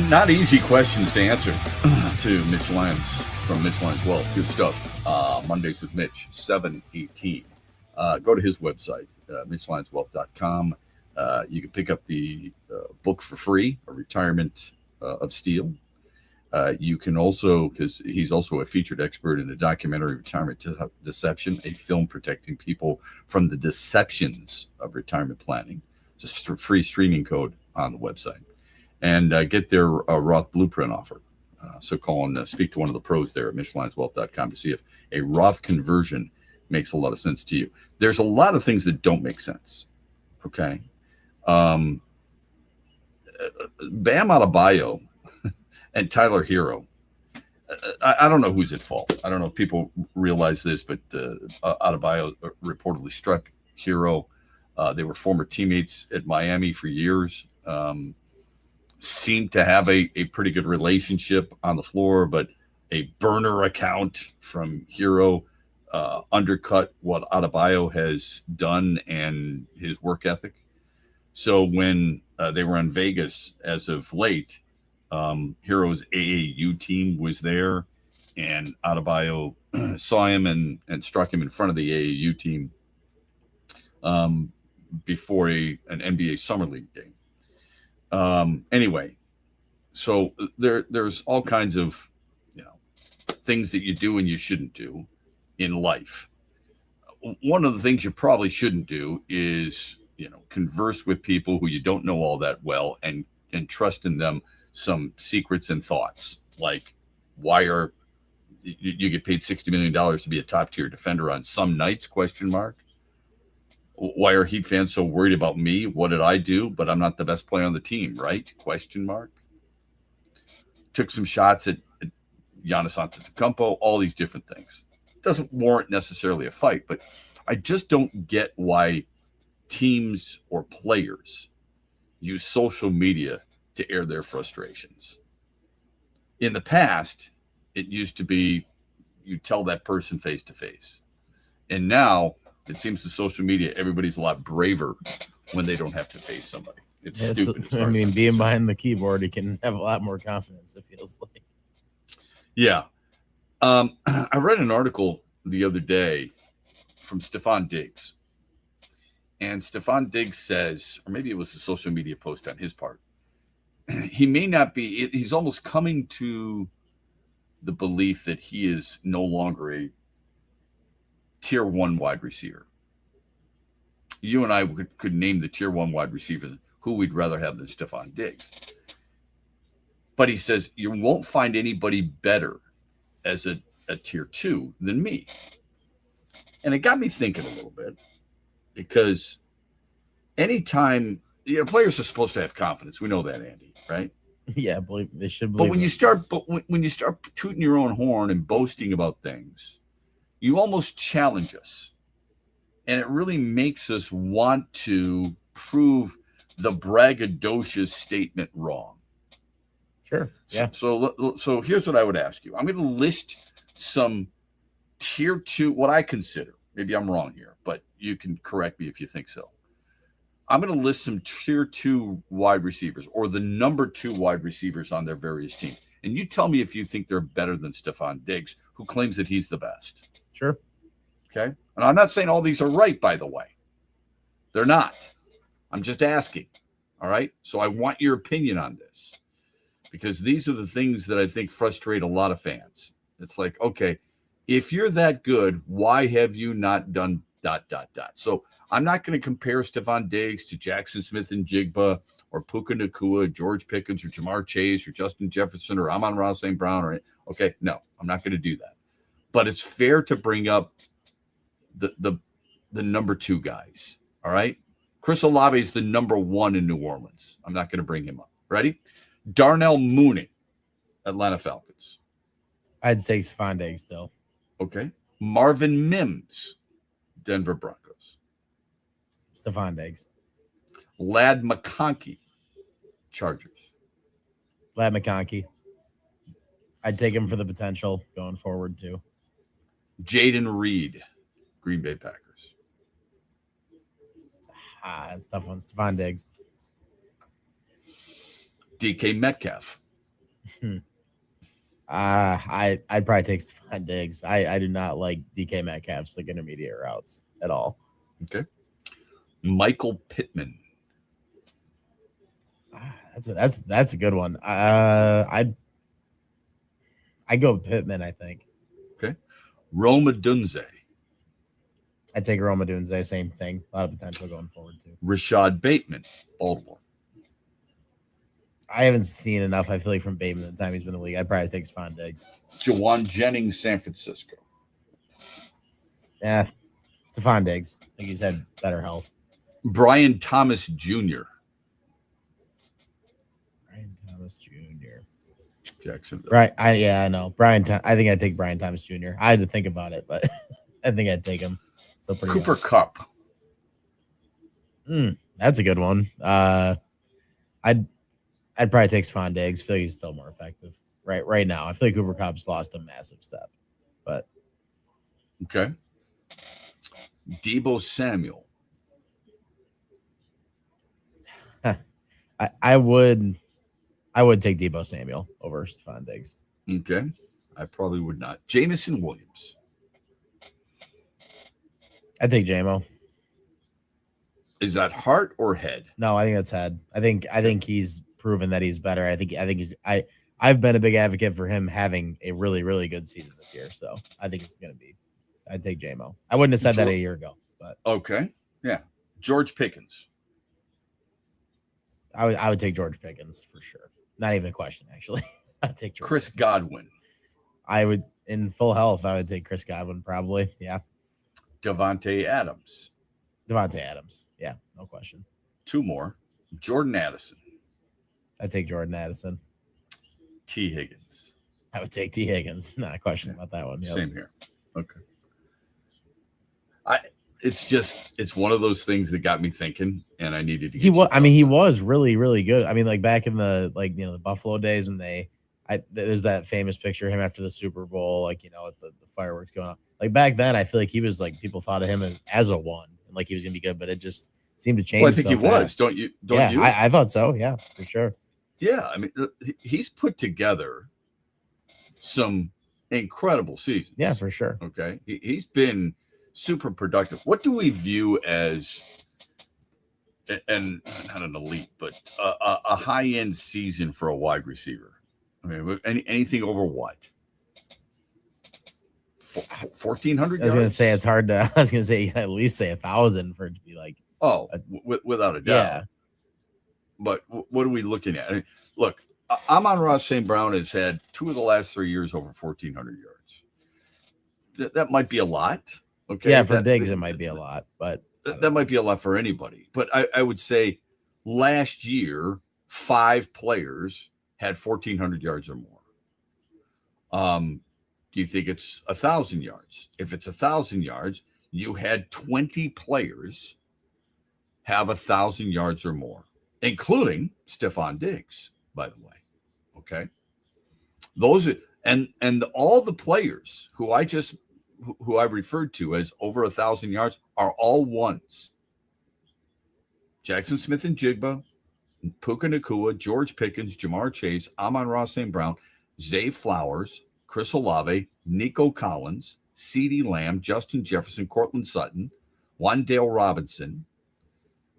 Not easy questions to answer to Mitch Lyons from Mitch Lyons Wealth. Good stuff. Mondays with Mitch, 7:18. Go to his website, MitchLyonsWealth.com. You can pick up the book for free, A Retirement of Steel. You can also, because he's also a featured expert in a documentary, Retirement Deception, a film protecting people from the deceptions of retirement planning. Just a free streaming code on the website. And get their Roth blueprint offer. So call and speak to one of the pros there at MitchLyonsWealth.com to see if a Roth conversion makes a lot of sense to you. There's a lot of things that don't make sense. Okay. Bam Adebayo and Tyler Hero. I don't know who's at fault. I don't know if people realize this, but Adebayo reportedly struck Hero. They were former teammates at Miami for years. Seemed to have a pretty good relationship on the floor, but a burner account from Hero undercut what Adebayo has done and his work ethic. So when they were in Vegas as of late, Hero's AAU team was there, and Adebayo saw him and struck him in front of the AAU team before an NBA Summer League game. Anyway, so there's all kinds of, things that you do and you shouldn't do in life. One of the things you probably shouldn't do is, converse with people who you don't know all that well and trust in them some secrets and thoughts. Like, why are you get paid $60 million to be a top tier defender on some nights? ? Why are Heat fans so worried about me? What did I do? But I'm not the best player on the team, right? ? Took some shots at Giannis Antetokounmpo, all these different things. Doesn't warrant necessarily a fight, but I just don't get why teams or players use social media to air their frustrations. In the past, it used to be you tell that person face to face. And now it seems to social media, everybody's a lot braver when they don't have to face somebody. It's stupid. Being behind the keyboard, you can have a lot more confidence, it feels like. Yeah. I read an article the other day from Stephon Diggs. And Stephon Diggs says, or maybe it was a social media post on his part, he may not be, he's almost coming to the belief that he is no longer a tier 1 wide receiver. You and I could name the tier 1 wide receivers who we'd rather have than Stephon Diggs. But he says, you won't find anybody better as a tier 2 than me. And it got me thinking a little bit, because anytime, players are supposed to have confidence. We know that, Andy, right? Yeah, they should believe. But when you start tooting your own horn and boasting about things, you almost challenge us. And it really makes us want to prove the braggadocious statement wrong. Sure. Yeah. So here's what I would ask you. I'm going to list some tier 2, what I consider. Maybe I'm wrong here, but you can correct me if you think so. I'm going to list some tier 2 wide receivers, or the number 2 wide receivers on their various teams. And you tell me if you think they're better than Stephon Diggs, who claims that he's the best. Sure. Okay. And I'm not saying all these are right, by the way. They're not. I'm just asking. All right. So I want your opinion on this, because these are the things that I think frustrate a lot of fans. It's like, okay, if you're that good, why have you not done ... So I'm not going to compare Stephon Diggs to Jackson Smith and Jigba, or Puka Nacua, George Pickens, or Jamar Chase, or Justin Jefferson, or Amon-Ra St. Brown. Okay, no, I'm not going to do that. But it's fair to bring up the number 2 guys. All right. Chris Olave is the number 1 in New Orleans. I'm not going to bring him up. Ready? Darnell Mooney, Atlanta Falcons. I'd say Stephon Diggs still. Okay. Marvin Mims, Denver Broncos. Stephon Diggs. Ladd McConkey, Chargers. Ladd McConkey. I'd take him for the potential going forward too. Jaden Reed, Green Bay Packers. That's tough one. Stephon Diggs. DK Metcalf. I'd probably take Stephon Diggs. I do not like DK Metcalf's like intermediate routes at all. Okay. Michael Pittman. That's a good one. I'd go with Pittman, I think. Okay. Rome Odunze. I'd take Rome Odunze, same thing. A lot of potential going forward too. Rashad Bateman, Baltimore. I haven't seen enough, I feel like, from Bateman the time he's been in the league. I'd probably take Stephon Diggs. Jawan Jennings, San Francisco. Yeah, Stephon Diggs. I think he's had better health. Brian Thomas Jr. Brian Thomas Jr. Jacksonville. Right. I know. I think I'd take Brian Thomas Jr. I had to think about it, but I think I'd take him. So pretty Cooper Kupp. That's a good one. I'd probably take Stephon Diggs. I feel like he's still more effective right now. I feel like Cooper Kupp's lost a massive step. But okay. Deebo Samuel. I would take Deebo Samuel over Stephon Diggs. Okay. I probably would not. Jamison Williams. I'd take JMO. Is that heart or head? No, I think that's head. I think he's proven that he's better. I think he's I've been a big advocate for him having a really, really good season this year. So I think it's gonna be. I'd take JMO. I wouldn't have said that a year ago, but okay. Yeah. George Pickens. I would take George Pickens for sure. Not even a question, actually. I'd take George Chris Pickens. Godwin. I would, in full health, I would take Chris Godwin probably. Yeah. Devontae Adams. Yeah, no question. Two more. Jordan Addison. I'd take Jordan Addison. T. Higgins. I would take T. Higgins. Not a question about that one. Yep. Same here. Okay. It's one of those things that got me thinking, and I needed to. He was really, really good. I mean, like back in the the Buffalo days when there's that famous picture of him after the Super Bowl, with the fireworks going on. Like back then, I feel like he was like people thought of him as a one, and like he was gonna be good, but it just seemed to change. Well, I think so he fast. was. Don't you? I thought so. Yeah, for sure. Yeah, I mean, he's put together some incredible seasons. Yeah, for sure. Okay, he's been super productive. What do we view as, and not an elite, but a high-end season for a wide receiver? I mean, anything over what? 1,400 yards? I was gonna say it's hard to. I was gonna say you gotta at least say 1,000 for it to be like. Oh, without a doubt. Yeah. But what are we looking at? I mean, look, Amon-Ra St. Brown has had 2 of the last 3 years over 1,400 yards. That might be a lot. Okay. Yeah, for Diggs, it might be a lot, but that might be a lot for anybody. But I would say last year, 5 players had 1,400 yards or more. Do you think it's 1,000 yards? If it's 1,000 yards, you had 20 players have 1,000 yards or more, including Stephon Diggs, by the way. Okay. Those are, and all the players who I referred to as over 1,000 yards are all ones. Jackson Smith and Jigba, Puka Nacua, George Pickens, Jamar Chase, Amon-Ra St. Brown, Zay Flowers, Chris Olave, Nico Collins, CeeDee Lamb, Justin Jefferson, Cortland Sutton, Wan'Dale Robinson,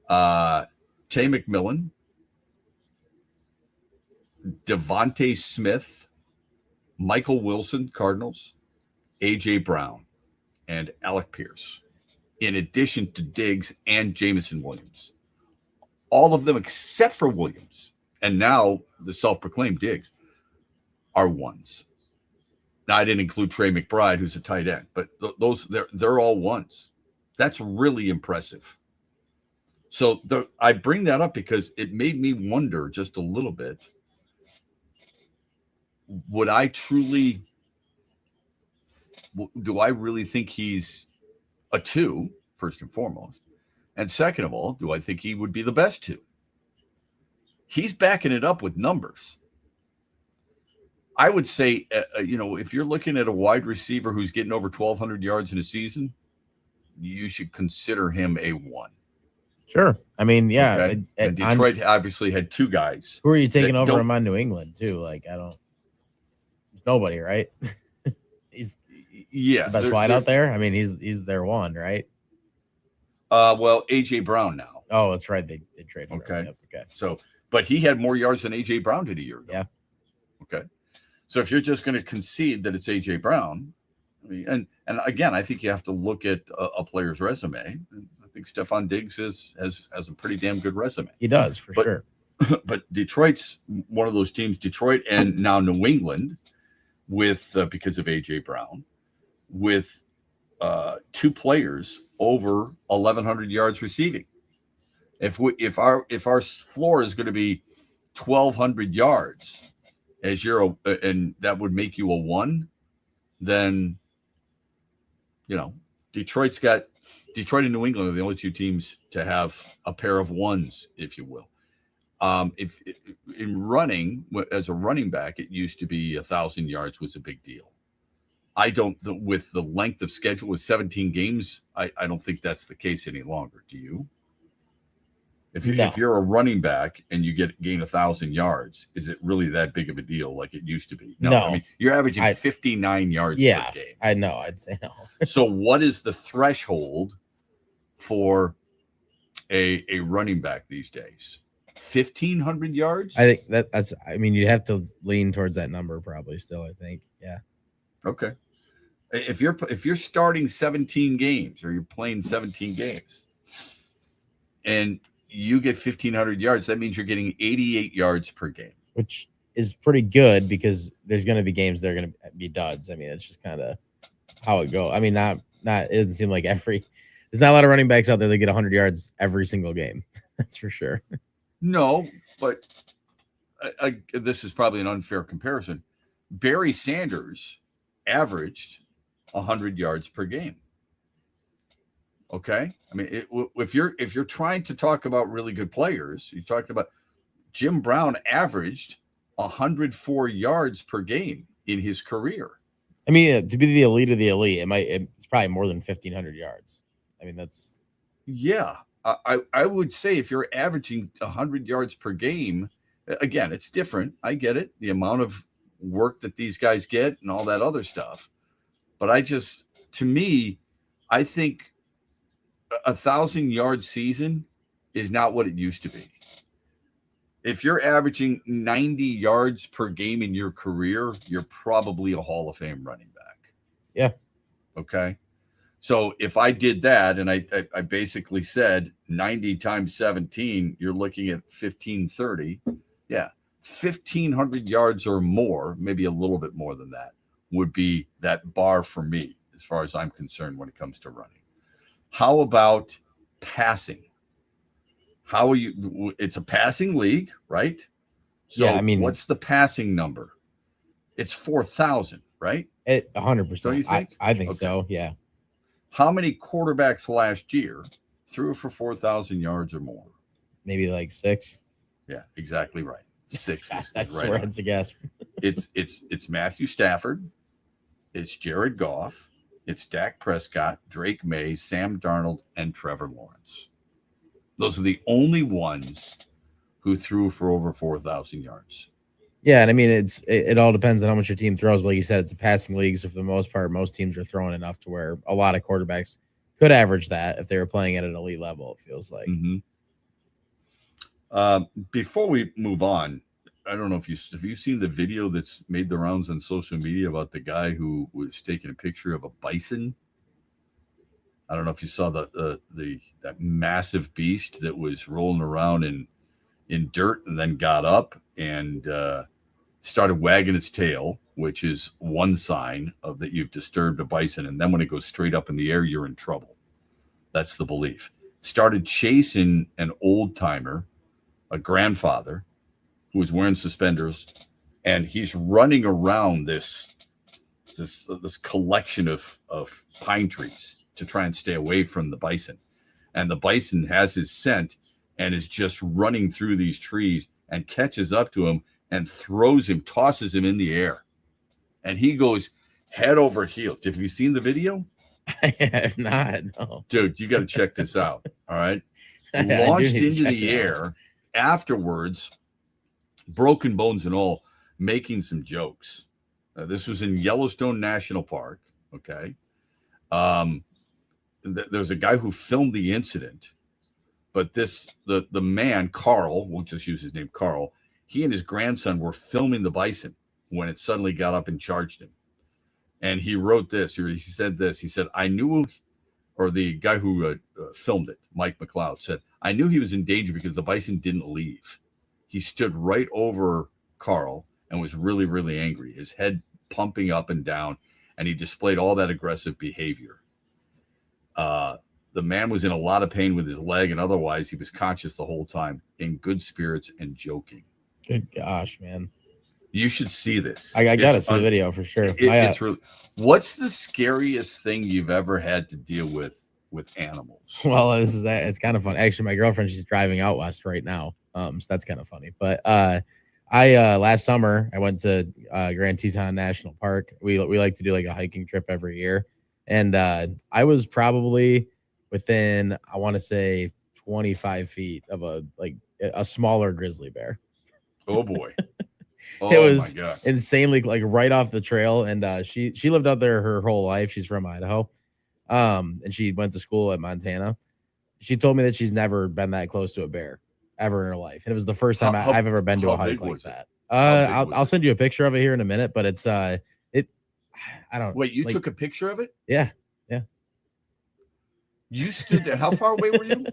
Tay McMillan, Devontae Smith, Michael Wilson, Cardinals, A.J. Brown, and Alec Pierce, in addition to Diggs and Jamison Williams. All of them except for Williams, and now the self-proclaimed Diggs, are ones. Now, I didn't include Trey McBride, who's a tight end, but they're all ones. That's really impressive. So I bring that up because it made me wonder just a little bit. Do I really think he's a 2, first and foremost? And second of all, do I think he would be the best 2? He's backing it up with numbers. I would say, if you're looking at a wide receiver who's getting over 1,200 yards in a season, you should consider him a 1. Sure. I mean, yeah. Okay? And Detroit obviously had two guys. Who are you taking over him on New England too? Like, there's nobody, right? He's the best wide out there. I mean, he's their one, right? Well, AJ Brown now. Oh, that's right. They traded for him. Yep, okay. So, but he had more yards than AJ Brown did a year ago. Yeah. Okay. So if you're just going to concede that it's AJ Brown, I mean, and again, I think you have to look at a player's resume. I think Stephon Diggs has a pretty damn good resume. He does, for sure. But Detroit's one of those teams, Detroit and now New England, with because of AJ Brown, with two players over 1,100 yards receiving. If our floor is going to be 1,200 yards, and that would make you a 1, then Detroit and New England are the only two teams to have a pair of 1s, if you will. If in running as a running back, it used to be 1,000 yards was a big deal. I don't, with the length of schedule with 17 games, I don't think that's the case any longer. Do you? If you're a running back and you gain 1,000 yards, is it really that big of a deal like it used to be? No. I mean, you're averaging 59 yards per game. I know. I'd say no. So what is the threshold for a running back these days? 1,500 yards? I think that's. I mean, you'd have to lean towards that number probably. Still, I think. Yeah. Okay. If you're starting 17 games or you're playing 17 games, and you get 1,500 yards, that means you're getting 88 yards per game, which is pretty good because there's going to be games that are going to be duds. I mean, it's just kind of how it goes. I mean, not it doesn't seem like there's not a lot of running backs out there that get 100 yards every single game. That's for sure. No, but this is probably an unfair comparison. Barry Sanders averaged 100 yards per game. Okay, I mean, if you're trying to talk about really good players, you're talking about Jim Brown averaged 104 yards per game in his career. I mean, to be the elite of the elite, it's probably more than 1,500 yards. I mean, that's I would say if you're averaging 100 yards per game, again, it's different. I get it, the amount of work that these guys get and all that other stuff, but to me, I think 1,000-yard season is not what it used to be. If you're averaging 90 yards per game in your career, you're probably a Hall of Fame running back. Yeah. Okay. So if I did that and I basically said 90 times 17, you're looking at 1,530. Yeah. 1,500 yards or more, maybe a little bit more than that, would be that bar for me as far as I'm concerned when it comes to running. How about passing? How are you? It's a passing league, right? So yeah, I mean, what's the passing number? It's 4,000, right? 100%. Don't you think? I think so. Yeah. How many quarterbacks last year threw for 4,000 yards or more? Maybe like 6. Yeah, exactly right. 6. That's right. Where it's a guess. It's Matthew Stafford. It's Jared Goff. It's Dak Prescott, Drake May, Sam Darnold, and Trevor Lawrence. Those are the only ones who threw for over 4,000 yards. Yeah, and I mean, it all depends on how much your team throws. But like you said, it's a passing league, so for the most part, most teams are throwing enough to where a lot of quarterbacks could average that if they were playing at an elite level, it feels like. Mm-hmm. Before we move on, I don't know if you've seen the video that's made the rounds on social media about the guy who was taking a picture of a bison. I don't know if you saw that massive beast that was rolling around in dirt and then got up and started wagging its tail, which is one sign of that you've disturbed a bison. And then when it goes straight up in the air, you're in trouble. That's the belief. Started chasing an old timer, a grandfather, who was wearing suspenders, and he's running around this collection of pine trees to try and stay away from the bison. And the bison has his scent and is just running through these trees and catches up to him and tosses him in the air. And he goes head over heels. Have you seen the video? I have not. No. Dude, you got to check this out. All right. launched into the air afterwards, broken bones and all, making some jokes. This was in Yellowstone National Park. Okay. There's a guy who filmed the incident, but the man, Carl, we'll just use his name, Carl, he and his grandson were filming the bison when it suddenly got up and charged him. And he wrote this, or he said this, he said, I knew, or the guy who filmed it, Mike McLeod, said, I knew he was in danger because the bison didn't leave. He stood right over Carl and was really, really angry, his head pumping up and down, and he displayed all that aggressive behavior. The man was in a lot of pain with his leg, and otherwise he was conscious the whole time, in good spirits and joking. Good gosh, man. You should see this. I got to see the video for sure. It's really. What's the scariest thing you've ever had to deal with animals? Well, it's kind of fun. Actually, my girlfriend, she's driving out west right now. So that's kind of funny. But I last summer I went to Grand Teton National Park. We like to do like a hiking trip every year, and I was probably within, I want to say, 25 feet of a smaller grizzly bear. Oh boy. It was insanely like right off the trail. And she lived out there her whole life. She's from Idaho. And she went to school at Montana. She told me that she's never been that close to a bear ever in her life. And it was the first time I've ever been to a hike like that. I'll send you a picture of it here in a minute, but it's I don't wait, you took a picture of it? Yeah. You stood there. How far away were you?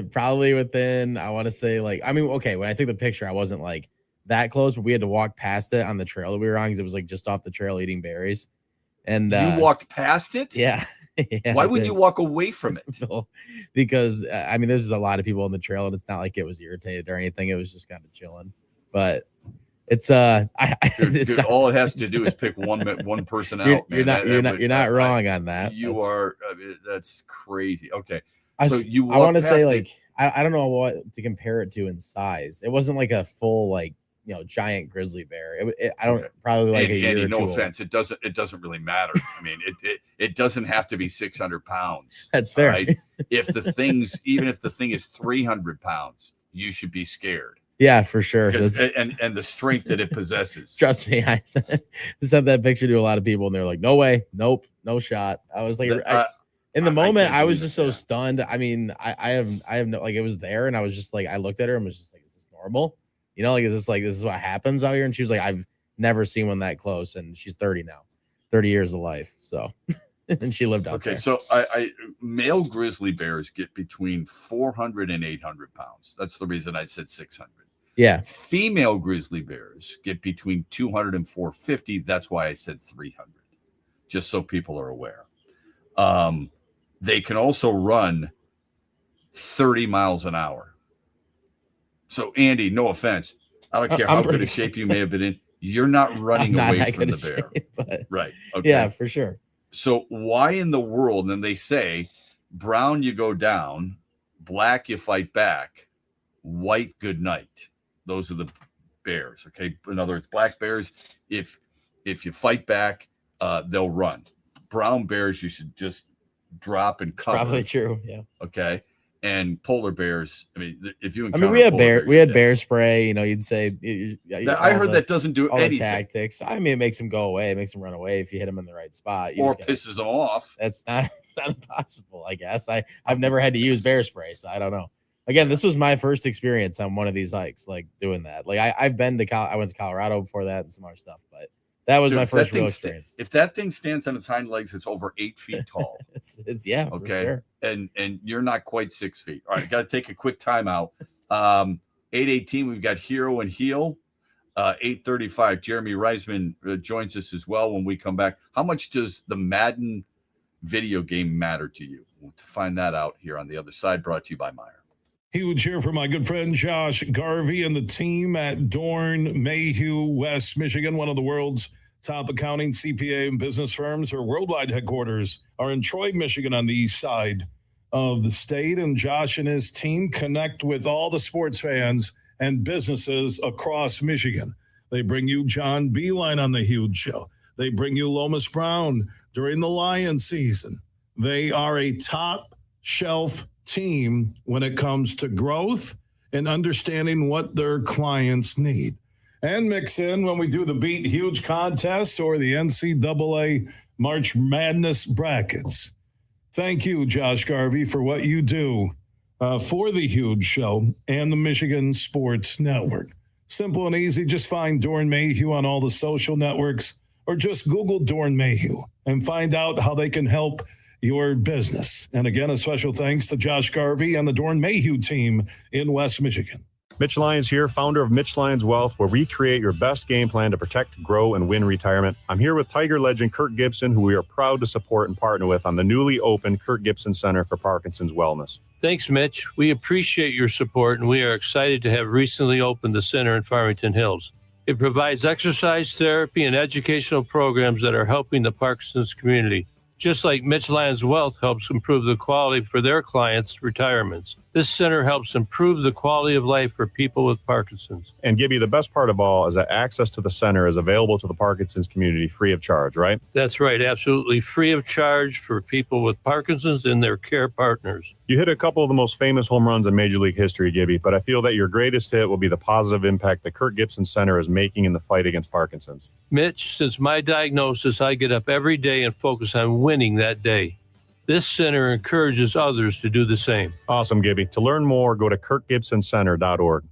Probably within, I want to say, like, I mean, okay, when I took the picture, I wasn't like that close, but we had to walk past it on the trail that we were on because it was like just off the trail eating berries. And you walked past it? Yeah. Why wouldn't you walk away from it? Because I mean, there's a lot of people on the trail, and it's not like it was irritated or anything. It was just kind of chilling. But it's dude, all it has to do is pick one person out. You're not wrong on that. You are. That's crazy. Okay. I want to say like I don't know what to compare it to in size. It wasn't like a full like giant grizzly bear. I don't probably like a year or no two offense. Old. It doesn't really matter. I mean, it doesn't have to be 600 pounds. That's fair. Right? Even if the thing is 300 pounds, you should be scared. Yeah, for sure. And the strength that it possesses. Trust me, I sent that picture to a lot of people, and they're like, "No way, nope, no shot." I was like, in the moment, I was just so stunned. I mean, I have no, like, it was there, and I was just like, I looked at her and was just like, "Is this normal? Like, is this what happens out here?" And she was like, "I've never seen one that close," and she's 30 now, 30 years of life. So, and she lived out there. Okay, so male grizzly bears get between 400 and 800 pounds. That's the reason I said 600. Yeah. Female grizzly bears get between 200 and 450. That's why I said 300, just so people are aware. They can also run 30 miles an hour. So, Andy, no offense. I don't care how good a shape you may have been in. You're not running away from the bear. But right. Okay. Yeah, for sure. So why in the world, and they say, brown, you go down, black, you fight back, white, good night. Those are the bears, okay? In other words, black bears, if you fight back, they'll run. Brown bears, you should just drop and cover. Probably true, yeah. Okay, and polar bears, I mean, if you we had bear spray. You'd say. I heard that doesn't do anything. Tactics. I mean, it makes them go away. It makes them run away if you hit them in the right spot. Or pisses them off. It's not impossible, I guess. I've never had to use bear spray, so I don't know. Again, this was my first experience on one of these hikes, like doing that. Like I've been to I went to Colorado before that and some other stuff, but that was my first real experience. If that thing stands on its hind legs, it's over 8 feet tall. it's yeah, okay. For sure. And you're not quite 6 feet. All right, got to take a quick timeout. 8:18, we've got Hero and Heel. 8:35, Jeremy Reisman joins us as well when we come back. How much does the Madden video game matter to you? We'll find that out here on the other side, brought to you by Meyer. Huge here for my good friend Josh Garvey and the team at Dorn Mayhew, West Michigan. One of the world's top accounting, CPA, and business firms. Our worldwide headquarters are in Troy, Michigan, on the east side of the state. And Josh and his team connect with all the sports fans and businesses across Michigan. They bring you John Beeline on the Huge Show. They bring you Lomas Brown during the Lion season. They are a top shelf team when it comes to growth and understanding what their clients need. And mix in when we do the Beat Huge contests or the NCAA March Madness brackets. Thank you, Josh Garvey, for what you do for the Huge Show and the Michigan Sports Network. Simple and easy. Just find Doran Mayhew on all the social networks or just Google Doran Mayhew and find out how they can help your business. And again, a special thanks to Josh Garvey and the Doran Mayhew team in West Michigan. Mitch Lyons here, founder of Mitch Lyons Wealth, where we create your best game plan to protect, grow, and win retirement. I'm here with Tiger legend Kirk Gibson, who we are proud to support and partner with on the newly opened Kirk Gibson Center for Parkinson's Wellness. Thanks, Mitch. We appreciate your support, and we are excited to have recently opened the center in Farmington Hills. It provides exercise therapy and educational programs that are helping the Parkinson's community. Just like Mitch Lyons Wealth helps improve the quality for their clients' retirements, this center helps improve the quality of life for people with Parkinson's. And Gibby, the best part of all is that access to the center is available to the Parkinson's community free of charge, right? That's right, absolutely free of charge for people with Parkinson's and their care partners. You hit a couple of the most famous home runs in Major League history, Gibby, but I feel that your greatest hit will be the positive impact that Kirk Gibson Center is making in the fight against Parkinson's. Mitch, since my diagnosis, I get up every day and focus on winning that day. This center encourages others to do the same. Awesome, Gibby. To learn more, go to kirkgibsoncenter.org.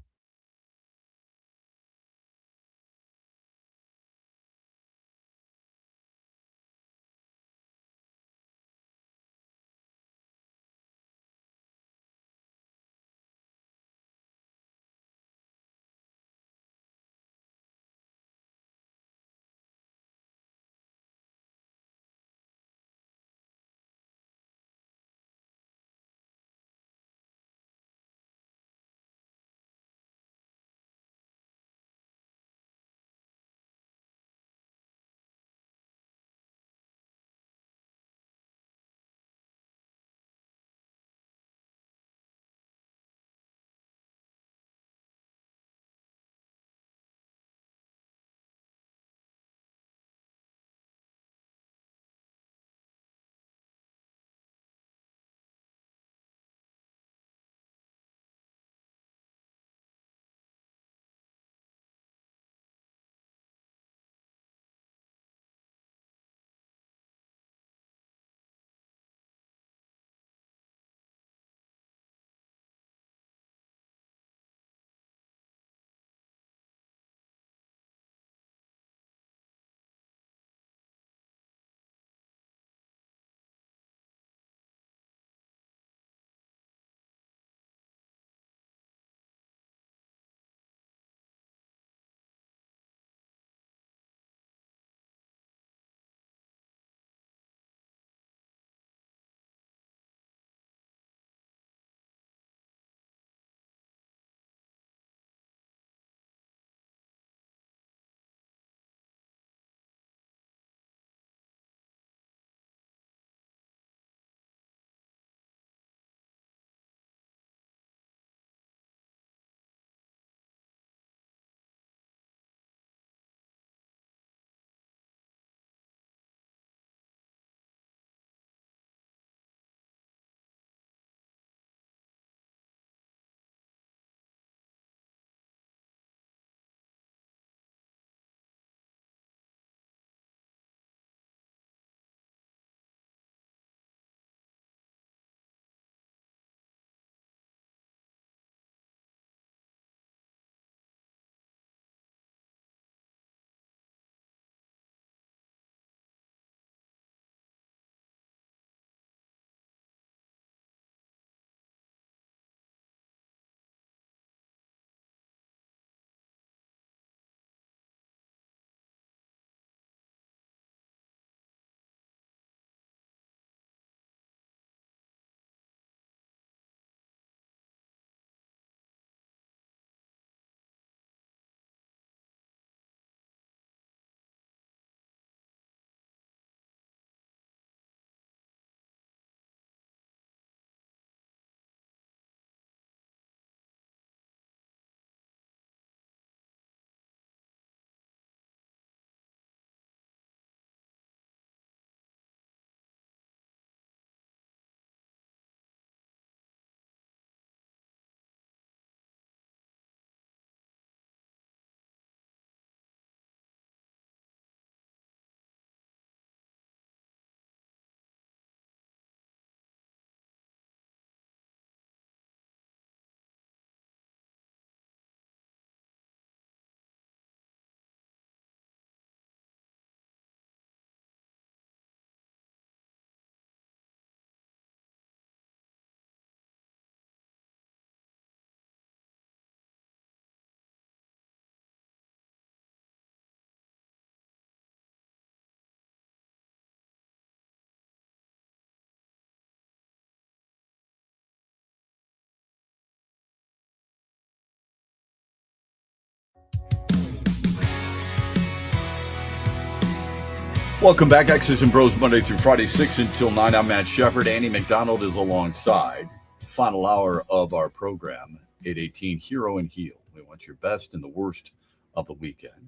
Welcome back, X's and Bros, Monday through Friday, 6 until 9. I'm Matt Shepard. Andy McDonald is alongside. Final hour of our program, 8:18, Hero and Heel. We want your best and the worst of the weekend.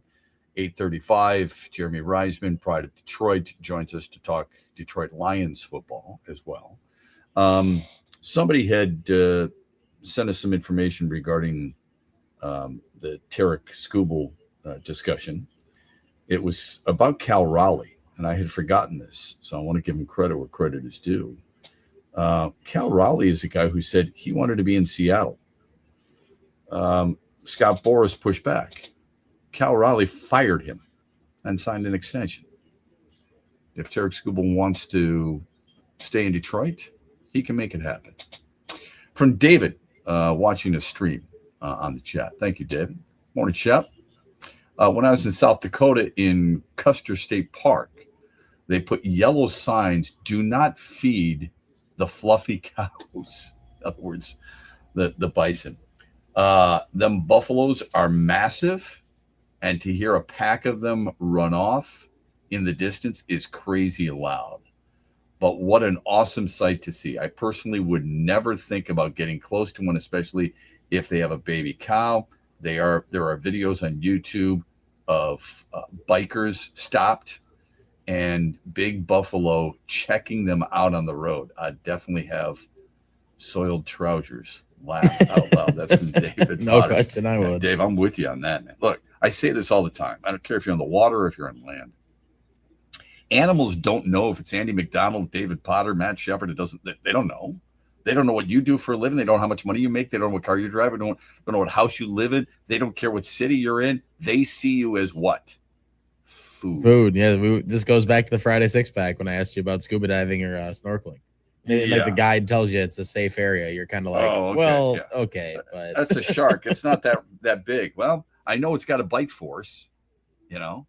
8:35, Jeremy Reisman, Pride of Detroit, joins us to talk Detroit Lions football as well. Somebody had sent us some information regarding the Tarek Skubal discussion. It was about Cal Raleigh. And I had forgotten this, so I want to give him credit where credit is due. Cal Raleigh is a guy who said he wanted to be in Seattle. Scott Boras pushed back. Cal Raleigh fired him and signed an extension. If Tarek Skubal wants to stay in Detroit, he can make it happen. From David, watching a stream on the chat. Thank you, David. Morning, Shep. When I was in South Dakota in Custer State Park, they put yellow signs, do not feed the fluffy cows. In other words, the bison. Them buffaloes are massive, and to hear a pack of them run off in the distance is crazy loud. But what an awesome sight to see. I personally would never think about getting close to one, especially if they have a baby cow. There are videos on YouTube of bikers stopped and big buffalo checking them out on the road. I definitely have soiled trousers. Laugh out loud. That's from David. No question, I would. Dave, I'm with you on that, man. Look, I say this all the time. I don't care if you're on the water or if you're on land. Animals don't know if it's Andy McDonald, David Potter, Matt Shepard. They don't know. They don't know what you do for a living. They don't know how much money you make. They don't know what car you drive. They don't know what house you live in. They don't care what city you're in. They see you as what? Food. Yeah, this goes back to the Friday six pack when I asked you about scuba diving or snorkeling. Like the guide tells you it's a safe area. You're kind of like, okay, but that's a shark. It's not that big. Well, I know it's got a bite force. You know,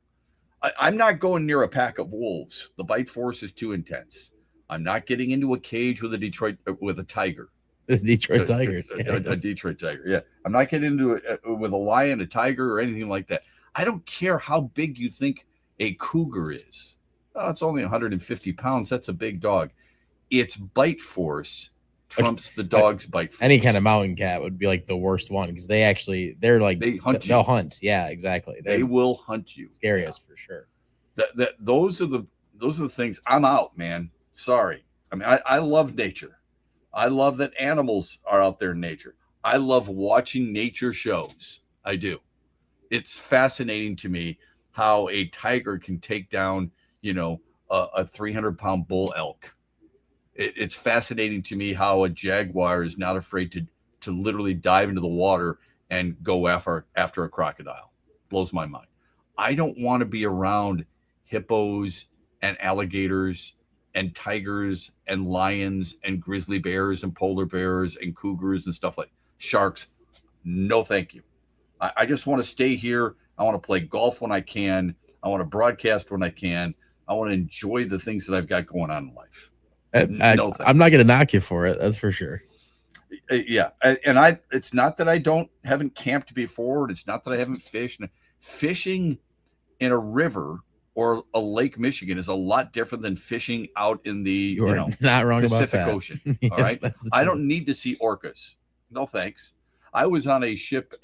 I'm not going near a pack of wolves. The bite force is too intense. I'm not getting into a cage with a tiger. The Detroit Tigers. A Detroit Tiger. Yeah. I'm not getting into it with a lion, a tiger, or anything like that. I don't care how big you think a cougar is. Oh, it's only 150 pounds. That's a big dog. Its bite force trumps the dog's bite force. Any kind of mountain cat would be like the worst one because they hunt. They'll hunt. Yeah, exactly. They will hunt you. Scariest for sure. Those are the things. I'm out, man. Sorry. I mean, I love nature. I love that animals are out there in nature. I love watching nature shows. I do. It's fascinating to me how a tiger can take down, a 300-pound bull elk. It's fascinating to me how a jaguar is not afraid to literally dive into the water and go after a crocodile. Blows my mind. I don't want to be around hippos and alligators and tigers and lions and grizzly bears and polar bears and cougars and stuff like sharks. No, thank you. I just want to stay here. I want to play golf when I can. I want to broadcast when I can. I want to enjoy the things that I've got going on in life. I'm not going to knock you for it. That's for sure. Yeah. And it's not that I haven't camped before. It's not that I haven't fished. Fishing in a river or a Lake Michigan is a lot different than fishing out in the not wrong Pacific about that. Ocean. All right. I don't need to see orcas. No, thanks. I was on a ship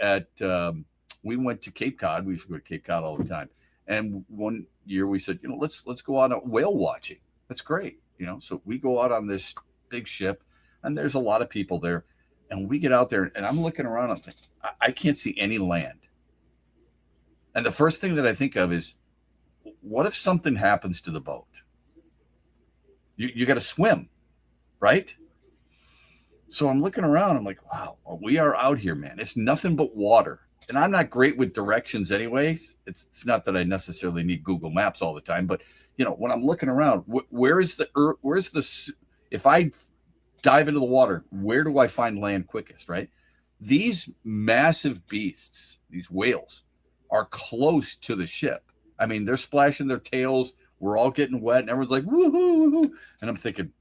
we went to Cape Cod. We used to go to Cape Cod all the time. And one year we said, let's go on whale watching. That's great. So we go out on this big ship and there's a lot of people there. And we get out there and I'm looking around. I'm thinking, I can't see any land. And the first thing that I think of is, what if something happens to the boat? You got to swim, right? So I'm looking around. I'm like, wow, we are out here, man. It's nothing but water. And I'm not great with directions anyways. It's not that I necessarily need Google Maps all the time, but when I'm looking around, if I dive into the water, where do I find land quickest, right? These massive beasts, these whales, are close to the ship. I mean, they're splashing their tails. We're all getting wet and everyone's like, woohoo. And I'm thinking,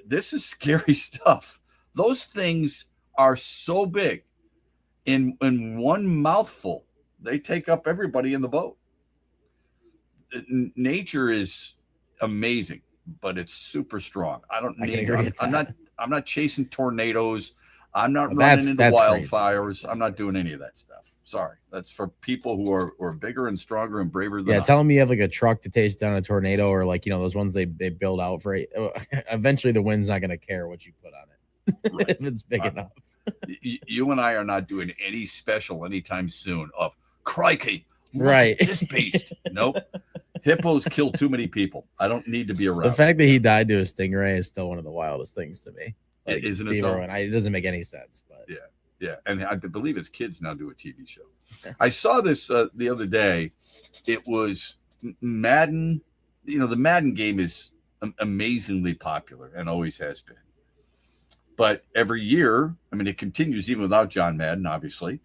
this is scary stuff. Those things are so big. In one mouthful, they take up everybody in the boat. nature is amazing, but it's super strong. I'm not chasing tornadoes. I'm not running into wildfires. Crazy. I'm not doing any of that stuff. Sorry. That's for people who are bigger and stronger and braver than I. Tell me you have like a truck to chase down a tornado, or like, those ones they build out for it. Eventually the wind's not going to care what you put on it. Right. If it's big enough. You and I are not doing any special anytime soon of crikey. Right. This beast. Nope. Hippos kill too many people. I don't need to be around. The fact that he died to a stingray is still one of the wildest things to me. Like, isn't it? Though? It doesn't make any sense. But yeah. And I believe his kids now do a TV show. I saw this the other day. It was Madden. The Madden game is amazingly popular and always has been. But every year, it continues even without John Madden, obviously.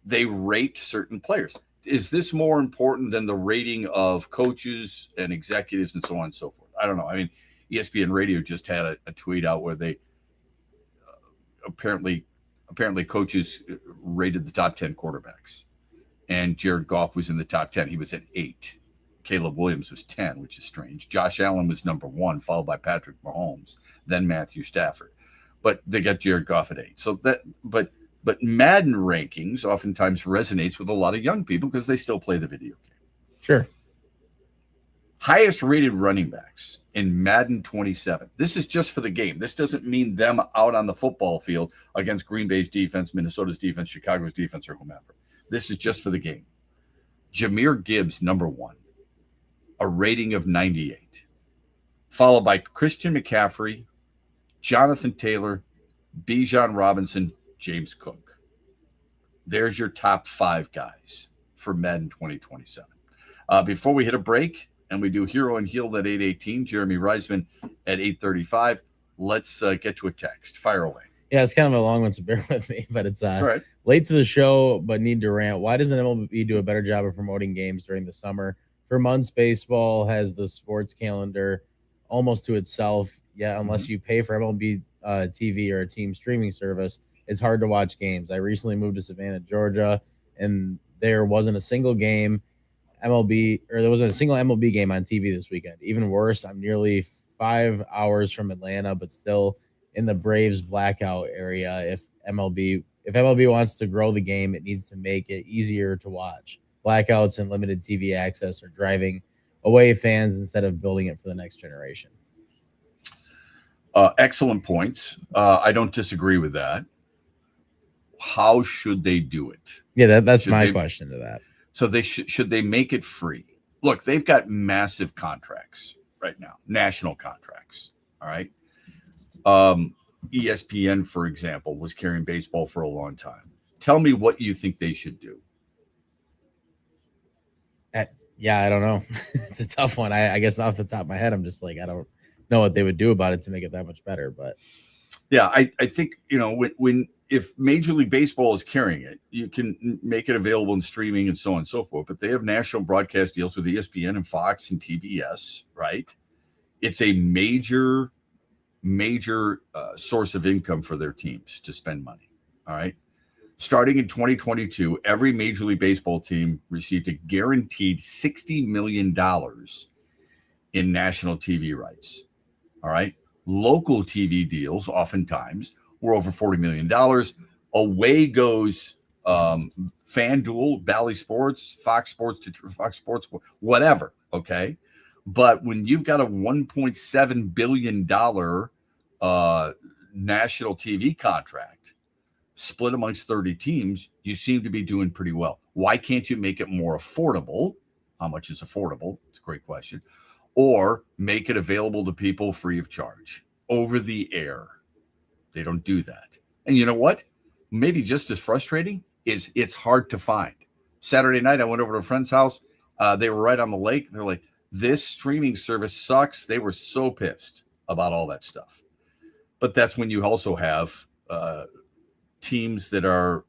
They rate certain players. Is this more important than the rating of coaches and executives and so on and so forth? I don't know. ESPN Radio just had a tweet out where they apparently coaches rated the top 10 quarterbacks, and Jared Goff was in the top 10. He was at 8. Caleb Williams was 10, which is strange. Josh Allen was number 1, followed by Patrick Mahomes, then Matthew Stafford. But they got Jared Goff at 8. So but Madden rankings oftentimes resonates with a lot of young people because they still play the video game. Sure. Highest rated running backs in Madden 27. This is just for the game. This doesn't mean them out on the football field against Green Bay's defense, Minnesota's defense, Chicago's defense, or whomever. This is just for the game. Jahmyr Gibbs, number 1, a rating of 98. Followed by Christian McCaffrey, Jonathan Taylor, Bijan Robinson, James Cook. There's your top 5 guys for Madden 2027. Before we hit a break, and we do Hero and Healed at 8:18, Jeremy Reisman at 8:35, let's get to a text. Fire away. Yeah, it's kind of a long one, so bear with me, but it's right. Late to the show, but need to rant. Why doesn't MLB do a better job of promoting games during the summer? For months, baseball has the sports calendar almost to itself. Yeah, unless you pay for MLB TV or a team streaming service, it's hard to watch games. I recently moved to Savannah, Georgia, and there wasn't a single game there wasn't a single MLB game on TV this weekend. Even worse, I'm nearly 5 hours from Atlanta, but still in the Braves blackout area. If MLB wants to grow the game, it needs to make it easier to watch. Blackouts and limited TV access are driving away fans instead of building it for the next generation. Excellent points. I don't disagree with that. How should they do it? Yeah, that's my question to that. So should they make it free? Look, they've got massive contracts right now, national contracts. All right. ESPN, for example, was carrying baseball for a long time. Tell me what you think they should do. Yeah, I don't know. It's a tough one. I guess off the top of my head, I'm just like, I don't know what they would do about it to make it that much better. But yeah, I think, if Major League Baseball is carrying it, you can make it available in streaming and so on and so forth. But they have national broadcast deals with ESPN and Fox and TBS, right? It's a major source of income for their teams to spend money, all right? Starting in 2022, every Major League Baseball team received a guaranteed $60 million in national TV rights, all right? Local TV deals oftentimes were over $40 million. Away goes FanDuel, Bally Sports, Fox Sports, whatever, okay? But when you've got a $1.7 billion national TV contract split amongst 30 teams, you seem to be doing pretty well. Why can't you make it more affordable? How much is affordable? It's a great question. Or make it available to people free of charge over the air. They don't do that. And you know what? Maybe just as frustrating is it's hard to find. Saturday night, I went over to a friend's house. They were right on the lake. They're like, this streaming service sucks. They were so pissed about all that stuff. But that's when you also have teams that are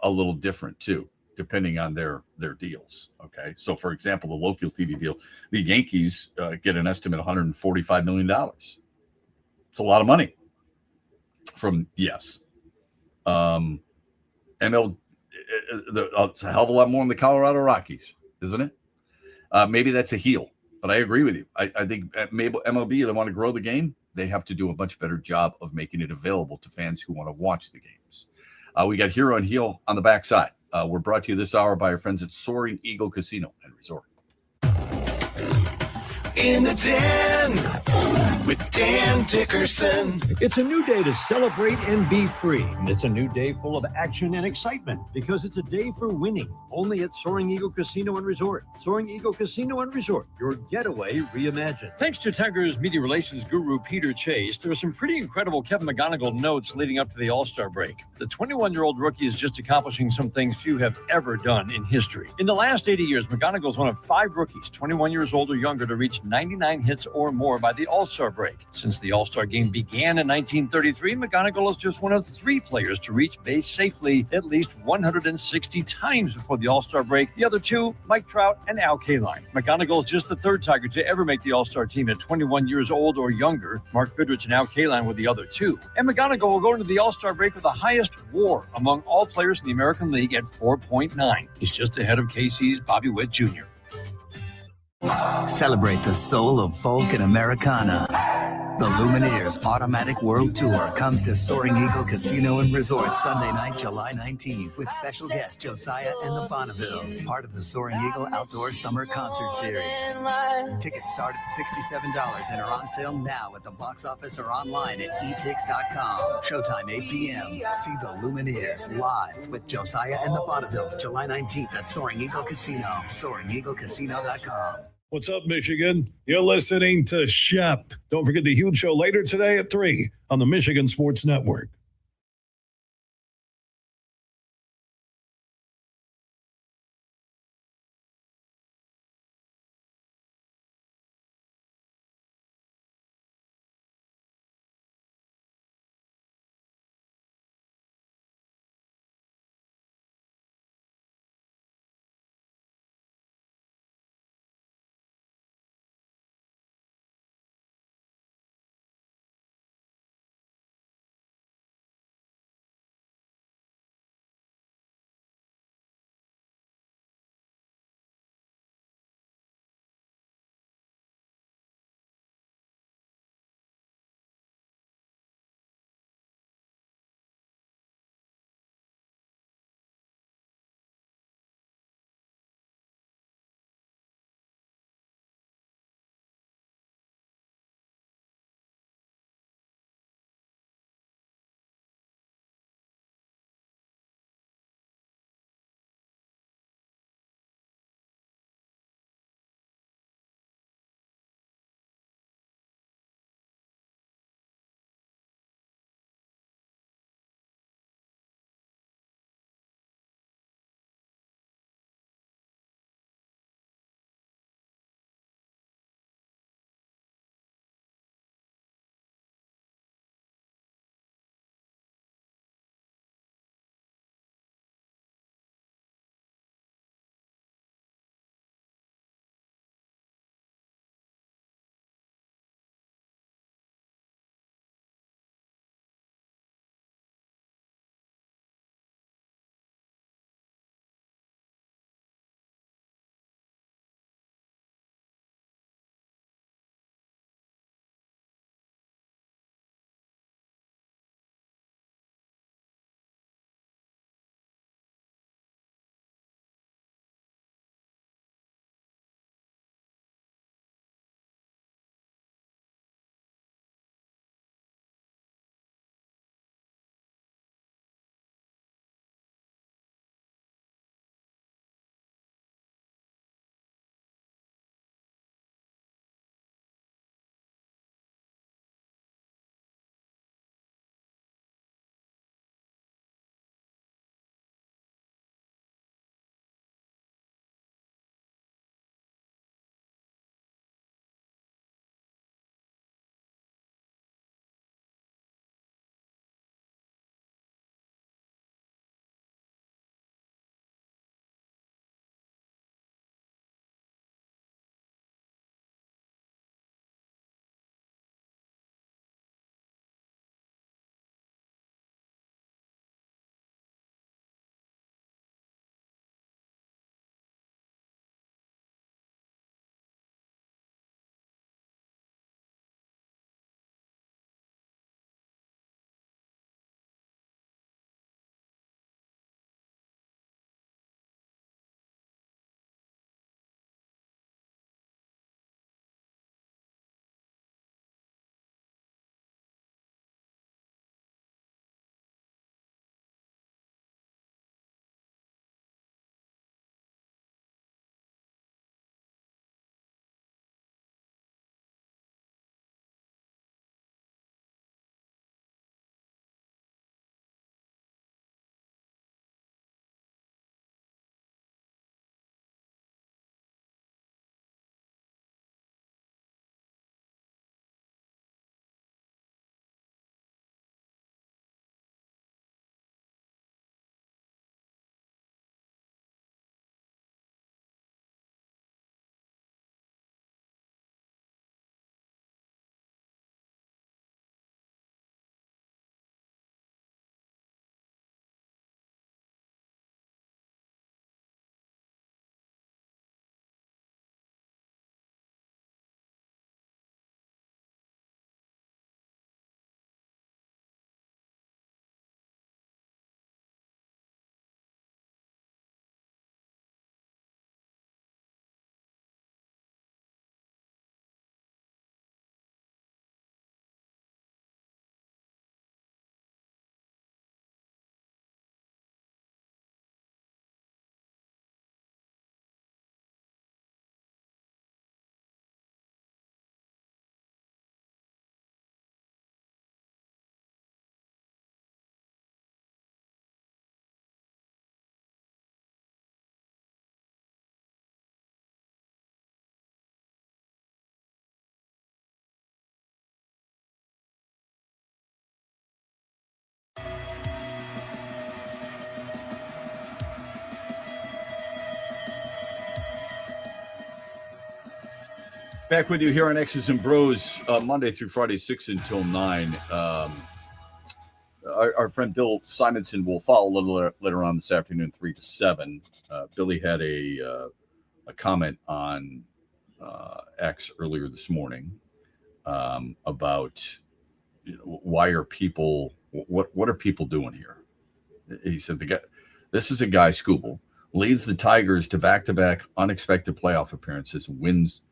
a little different too, depending on their deals. Okay. So for example, the local TV deal, the Yankees get an estimate of $145 million. It's a lot of money from ML. It's a hell of a lot more than the Colorado Rockies, isn't it? Maybe that's a heel, but I agree with you. I think at MLB, they want to grow the game. They have to do a much better job of making it available to fans who want to watch the games. We got Hero and Heel on the backside. We're brought to you this hour by our friends at Soaring Eagle Casino and Resort. In the Den with Dan Dickerson. It's a new day to celebrate and be free. And it's a new day full of action and excitement because it's a day for winning. Only at Soaring Eagle Casino and Resort. Soaring Eagle Casino and Resort, your getaway reimagined. Thanks to Tigers media relations guru Peter Chase, there are some pretty incredible Kevin McGonigal notes leading up to the All-Star break. The 21-year-old rookie is just accomplishing some things few have ever done in history. In the last 80 years, McGonigal is one of 5 rookies, 21 years old or younger, to reach 99 hits or more by the All-Star break. Since the All-Star game began in 1933, McGonigal is just one of 3 players to reach base safely at least 160 times before the All-Star break. The other 2, Mike Trout and Al Kaline. McGonigal is just the 3rd Tiger to ever make the All-Star team at 21 years old or younger. Mark Fidrich and Al Kaline were the other 2. And McGonigal will go into the All-Star break with the highest WAR among all players in the American League at 4.9. He's just ahead of KC's Bobby Witt Jr. Celebrate the soul of folk and Americana. The Lumineers Automatic World Tour comes to Soaring Eagle Casino and Resort Sunday night, July 19th, with special guest Josiah and the Bonnevilles, part of the Soaring Eagle Outdoor Summer Concert Series. Tickets start at $67 and are on sale now at the box office or online at etix.com. Showtime 8 p.m. See the Lumineers live with Josiah and the Bonnevilles, July 19th at Soaring Eagle Casino, SoaringEagleCasino.com. What's up, Michigan? You're listening to Shep. Don't forget the huge show later today at 3 on the Michigan Sports Network. Back with you here on X's and Bros, Monday through Friday, 6 until 9. Our friend Bill Simonson will follow a little later on this afternoon, 3 to 7. Billy had a comment on X earlier this morning about why are people, what are people doing here? He said, this is a guy, Scooble, leads the Tigers to back-to-back unexpected playoff appearances, wins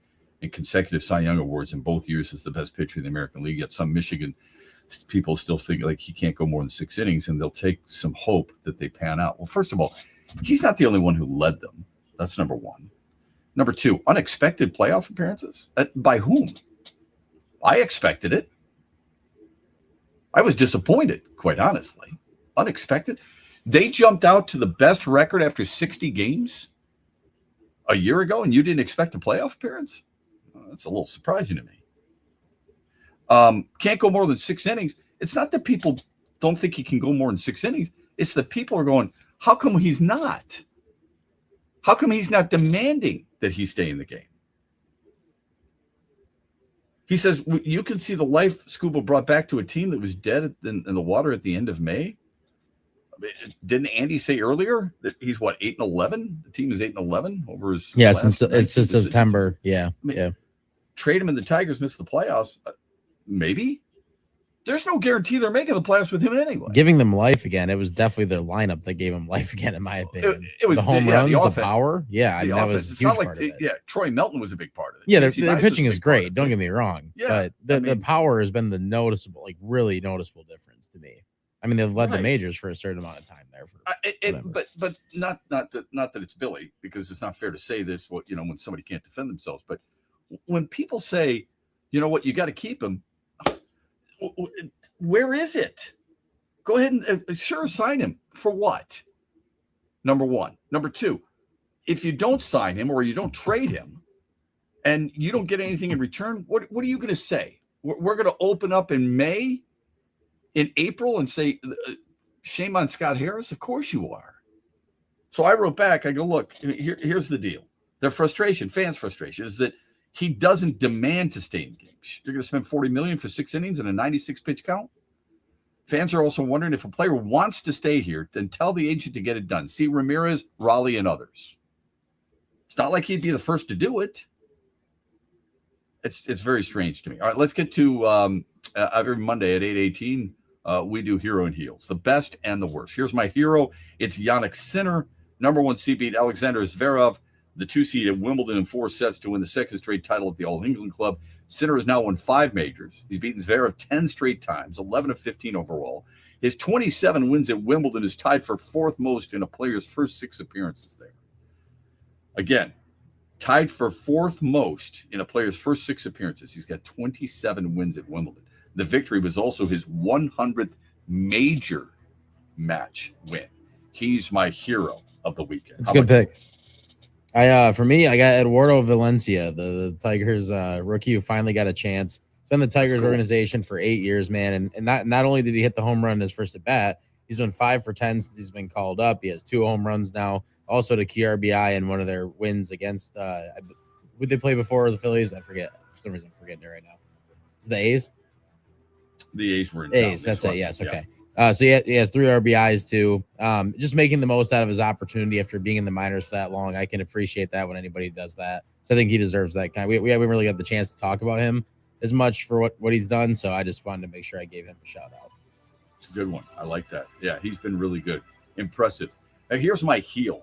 in consecutive Cy Young Awards in both years as the best pitcher in the American League. Yet some Michigan people still think like he can't go more than 6 innings, and they'll take some hope that they pan out. Well, first of all, he's not the only one who led them. That's number one. Number two, unexpected playoff appearances? By whom? I expected it. I was disappointed, quite honestly. Unexpected. They jumped out to the best record after 60 games a year ago, and you didn't expect a playoff appearance? Well, that's a little surprising to me. Can't go more than 6 innings. It's not that people don't think he can go more than 6 innings. It's that people are going, how come he's not? How come he's not demanding that he stay in the game? He says, you can see the life Scuba brought back to a team that was dead in the water at the end of May. Didn't Andy say earlier that he's 8-11? The team is 8-11 over his. Yeah, since September. Yeah, yeah. Trade him and the Tigers miss the playoffs. Maybe. There's no guarantee they're making the playoffs with him anyway. Giving them life again. It was definitely their lineup that gave him life again, in my opinion. It was the home runs, the power. Yeah, that was a huge part of it. Yeah, Troy Melton was a big part of it. Yeah, their pitching is great. Don't get me wrong. Yeah, but the power has been the noticeable, really noticeable difference to me. I mean, they've led the majors for a certain amount of time there. But not that it's Billy, because it's not fair to say this. When somebody can't defend themselves. But when people say, you know what, you got to keep him. Where is it? Go ahead and sure sign him for what? Number one. Number two, if you don't sign him or you don't trade him, and you don't get anything in return, what are you going to say? We're going to open up in May. In April and say, shame on Scott Harris? Of course you are. So I wrote back, I go, look, here's the deal. Their frustration, fans' frustration, is that he doesn't demand to stay in games. You're going to spend $40 million for 6 innings and a 96-pitch count? Fans are also wondering if a player wants to stay here, then tell the agent to get it done. See Ramirez, Raleigh, and others. It's not like he'd be the first to do it. It's very strange to me. All right, let's get to every Monday at 8:18. We do hero and heels, the best and the worst. Here's my hero. It's Jannik Sinner, number 1 seed beat Alexander Zverev, the 2 seed at Wimbledon in 4 sets to win the 2nd straight title at the All England Club. Sinner has now won 5 majors. He's beaten Zverev 10 straight times, 11 of 15 overall. His 27 wins at Wimbledon is tied for 4th most in a player's first 6 appearances there. Again, tied for 4th most in a player's first 6 appearances. He's got 27 wins at Wimbledon. The victory was also his 100th major match win. He's my hero of the weekend. It's a good pick. For me, I got Eduardo Valencia, the Tigers rookie who finally got a chance. He's been in the Tigers organization for 8 years, man. And not only did he hit the home run in his first at bat, he's been 5 for 10 since he's been called up. He has 2 home runs now. Also to key RBI in one of their wins against would they play before the Phillies? I forget. For some reason, I'm forgetting it right now. Is it the A's? The A's were in A's, that's it. Yes, okay. So he has 3 RBIs too. Just making the most out of his opportunity after being in the minors for that long. I can appreciate that when anybody does that. So I think he deserves that kind. We haven't really got the chance to talk about him as much for what he's done. So I just wanted to make sure I gave him a shout out. It's a good one. I like that. Yeah, he's been really good. Impressive. Now, here's my heel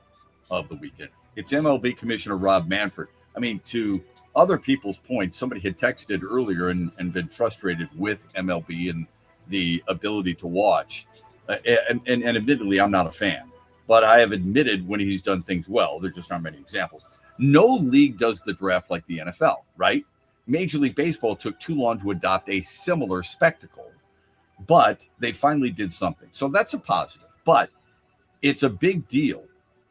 of the weekend. It's MLB Commissioner Rob Manfred. I mean, to other people's points, somebody had texted earlier and been frustrated with MLB and the ability to watch. And admittedly, I'm not a fan, but I have admitted when he's done things well. There just aren't many examples. No league does the draft like the NFL, right? Major League Baseball took too long to adopt a similar spectacle, but they finally did something. So that's a positive, but it's a big deal,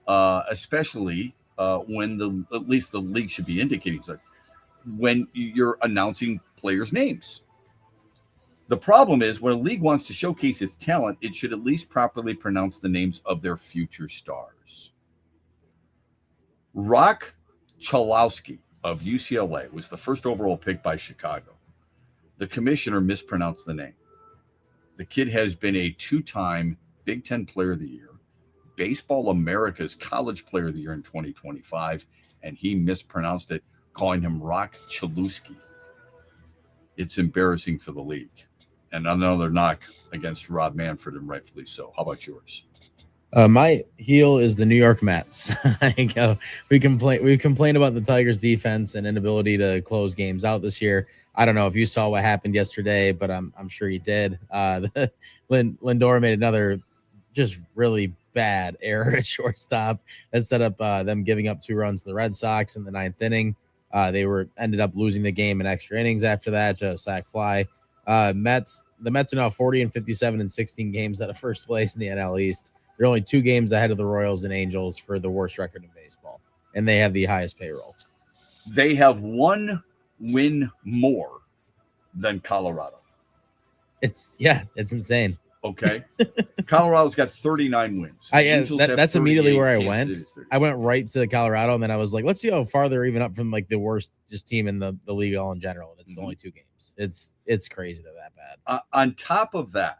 especially when at least the league should be indicating such. When you're announcing players' names. The problem is when a league wants to showcase its talent, it should at least properly pronounce the names of their future stars. Rock Chalowski of UCLA was the first overall pick by Chicago. The commissioner mispronounced the name. The kid has been a 2-time Big Ten Player of the Year, Baseball America's College Player of the Year in 2025, and he mispronounced it, calling him Rock Chalewski. It's embarrassing for the league. And another knock against Rob Manfred, and rightfully so. How about yours? My heel is the New York Mets. We complain about the Tigers' defense and inability to close games out this year. I don't know if you saw what happened yesterday, but I'm sure you did. Lindor made another just really bad error at shortstop that set up them giving up 2 runs to the Red Sox in the 9th inning. They ended up losing the game in extra innings after that, just sac fly. The Mets are now 40-57 in 16 games out of first place in the NL East. They're only 2 games ahead of the Royals and Angels for the worst record in baseball, and they have the highest payroll. They have 1 win more than Colorado. It's insane. Okay. Colorado's got 39 wins. That's immediately where I went. I went right to Colorado, and then I was like, let's see how far they're even up from like the worst just team in the league all in general. And it's only 2 games. It's crazy that bad. On top of that,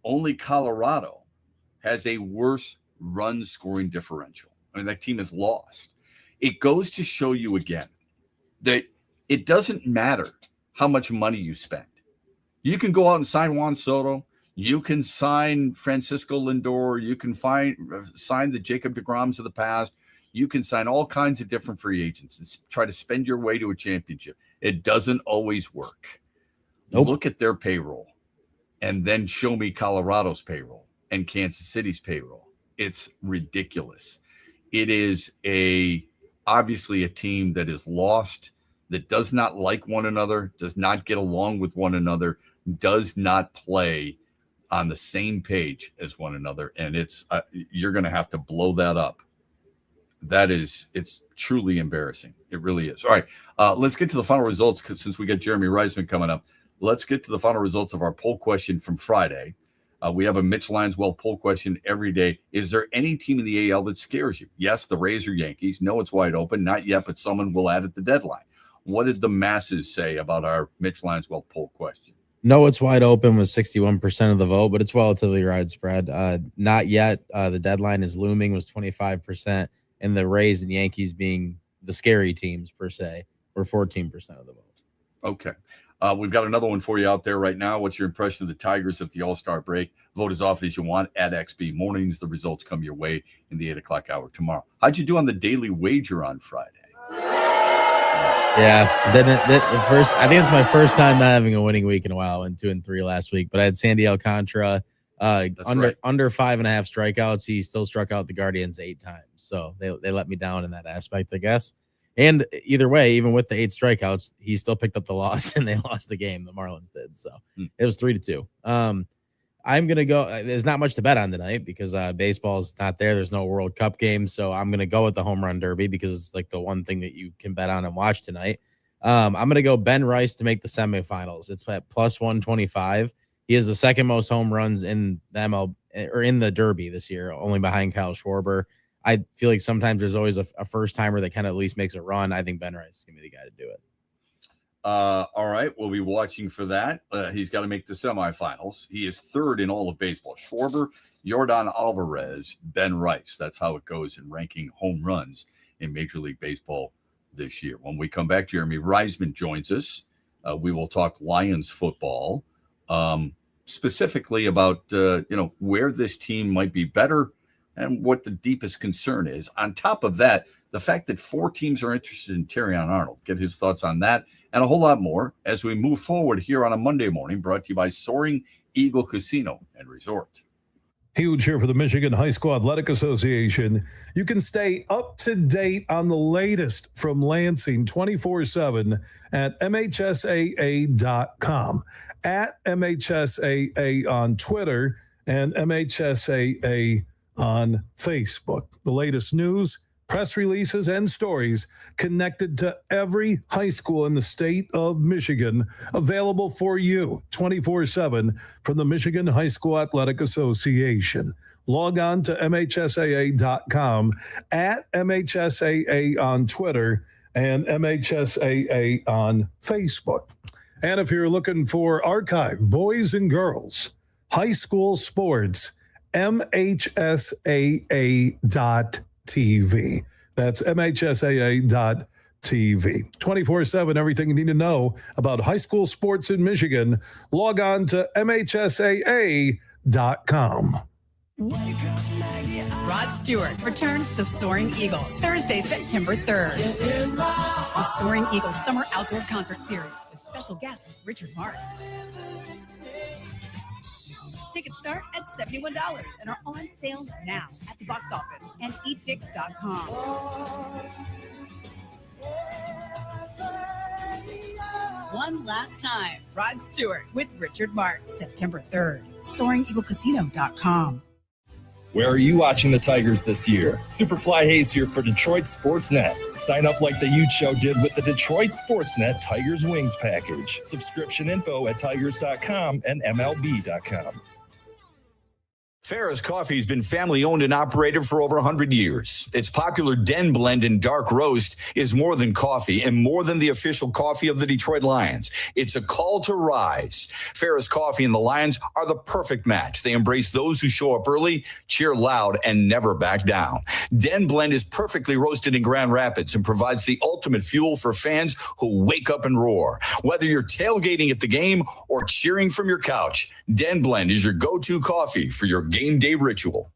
only Colorado has a worse run scoring differential. I mean, that team is lost. It goes to show you again that it doesn't matter how much money you spend. You can go out and sign Juan Soto. You can sign Francisco Lindor. You can sign the Jacob deGroms of the past. You can sign all kinds of different free agents and try to spend your way to a championship. It doesn't always work. Nope. Look at their payroll and then show me Colorado's payroll and Kansas City's payroll. It's ridiculous. It is obviously a team that is lost, that does not like one another, does not get along with one another, does not play on the same page as one another. And it's you're going to have to blow that up. It's truly embarrassing. It really is. All right, let's get to the final results, because since we got Jeremy Reisman coming up, let's get to the final results of our poll question from Friday. We have a Mitch Lanswell poll question every day. Is there any team in the AL that scares you? Yes, the Rays or Yankees. No, it's wide open. Not yet, but someone will add at the deadline. What did the masses say about our Mitch Lanswell poll question? No, it's wide open with 61% of the vote, but it's relatively widespread. Not yet. The deadline is looming was 25%, and the Rays and Yankees, being the scary teams per se, were 14% of the vote. Okay. We've got another one for you out there right now. What's your impression of the Tigers at the All-Star break? Vote as often as you want at XB Mornings. The results come your way in the 8 o'clock hour tomorrow. How'd you do on the daily wager on Friday? Yeah, I think it's my first time not having a winning week in a while. I went 2-3 last week, but I had Sandy Alcantara under 5.5 strikeouts. He still struck out the Guardians 8 times, so they let me down in that aspect, I guess. And either way, even with the 8 strikeouts, he still picked up the loss, and they lost the game. The Marlins did, so it was 3-2. I'm gonna go. There's not much to bet on tonight because baseball's not there. There's no World Cup game, so I'm gonna go with the home run derby because it's like the one thing that you can bet on and watch tonight. I'm gonna go Ben Rice to make the semifinals. It's at plus 125. He has the second most home runs in the ML or in the Derby this year, only behind Kyle Schwarber. I feel like sometimes there's always a first timer that kind of at least makes a run. I think Ben Rice is gonna be the guy to do it. All right, we'll be watching for that. He's got to make the semifinals. He is third in all of baseball. Schwarber, Yordan Alvarez, Ben Rice. That's how it goes in ranking home runs in Major League Baseball this year. When we come back, Jeremy Reisman joins us. We will talk Lions football, specifically about where this team might be better and what the deepest concern is. On top of that, the fact that 4 teams are interested in Terrion Arnold. Get his thoughts on that and a whole lot more as we move forward here on a Monday morning, brought to you by Soaring Eagle Casino and Resort. Huge here for the Michigan High School Athletic Association. You can stay up to date on the latest from Lansing 24/7 at MHSAA.com, at MHSAA on Twitter, and MHSAA on Facebook. The latest news, press releases, and stories connected to every high school in the state of Michigan, available for you 24/7 from the Michigan High School Athletic Association. Log on to MHSAA.com, at MHSAA on Twitter, and MHSAA on Facebook. And if you're looking for archive, boys and girls, high school sports, MHSAA.TV. That's MHSAA.TV. 24/7, everything you need to know about high school sports in Michigan. Log on to MHSAA.com. Rod Stewart returns to Soaring Eagle Thursday, September 3rd. The Soaring Eagle Summer Outdoor Concert Series with special guest Richard Marks. Tickets start at $71 and are on sale now at the box office and etix.com. One last time, Rod Stewart with Richard Marks, September 3rd. SoaringEagleCasino.com. Where are you watching the Tigers this year? Superfly Hayes here for Detroit Sportsnet. Sign up like the Ute Show did with the Detroit Sportsnet Tigers Wings package. Subscription info at tigers.com and MLB.com. Ferris Coffee has been family owned and operated for over 100 years. Its popular Den Blend and Dark Roast is more than coffee and more than the official coffee of the Detroit Lions. It's a call to rise. Ferris Coffee and the Lions are the perfect match. They embrace those who show up early, cheer loud, and never back down. Den Blend is perfectly roasted in Grand Rapids and provides the ultimate fuel for fans who wake up and roar. Whether you're tailgating at the game or cheering from your couch, Den Blend is your go-to coffee for your game day ritual.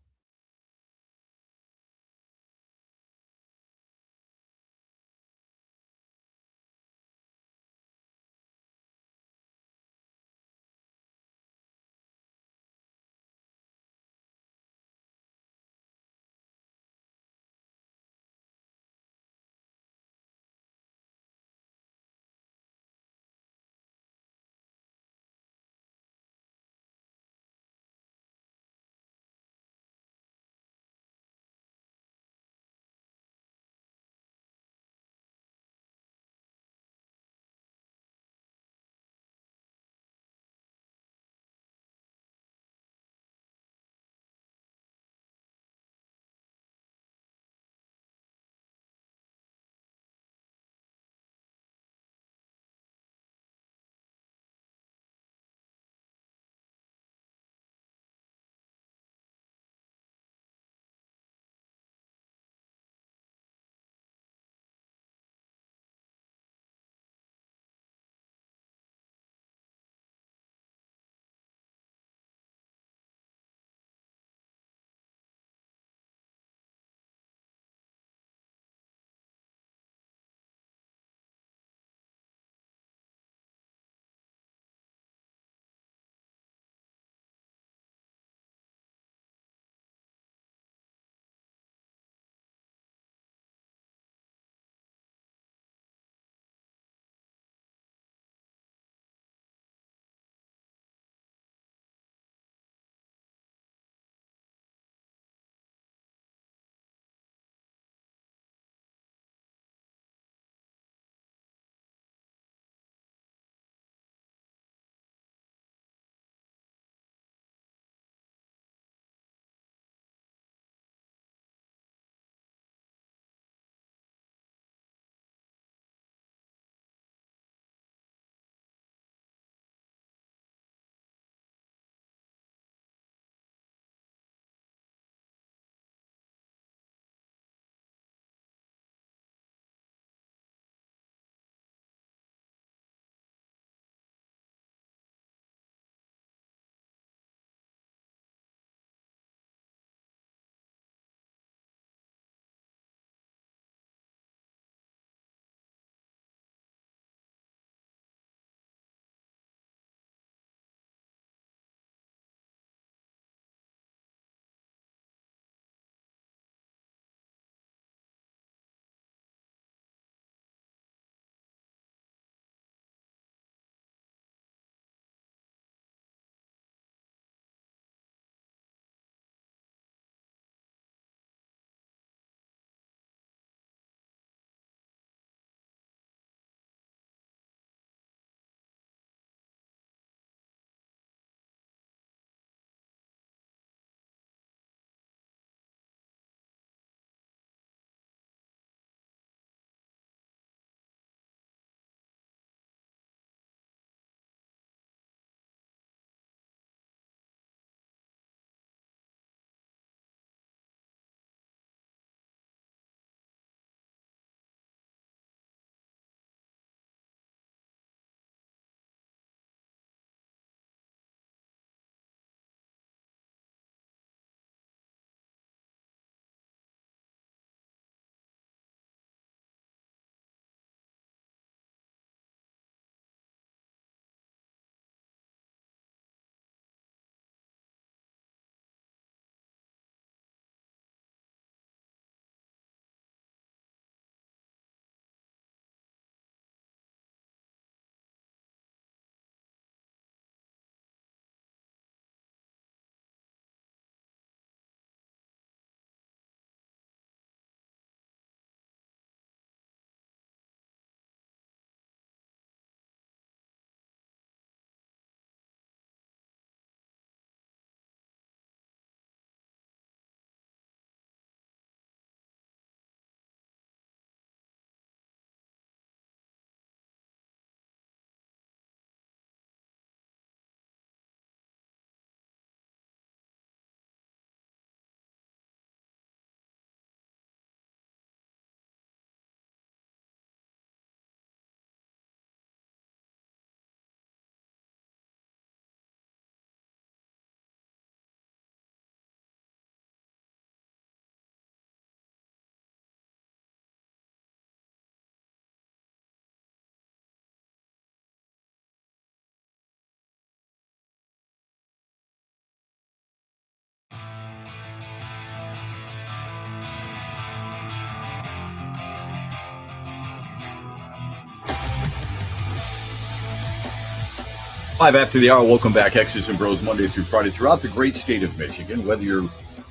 5 after the hour. Welcome back, X's and Bros, Monday through Friday throughout the great state of Michigan. Whether you're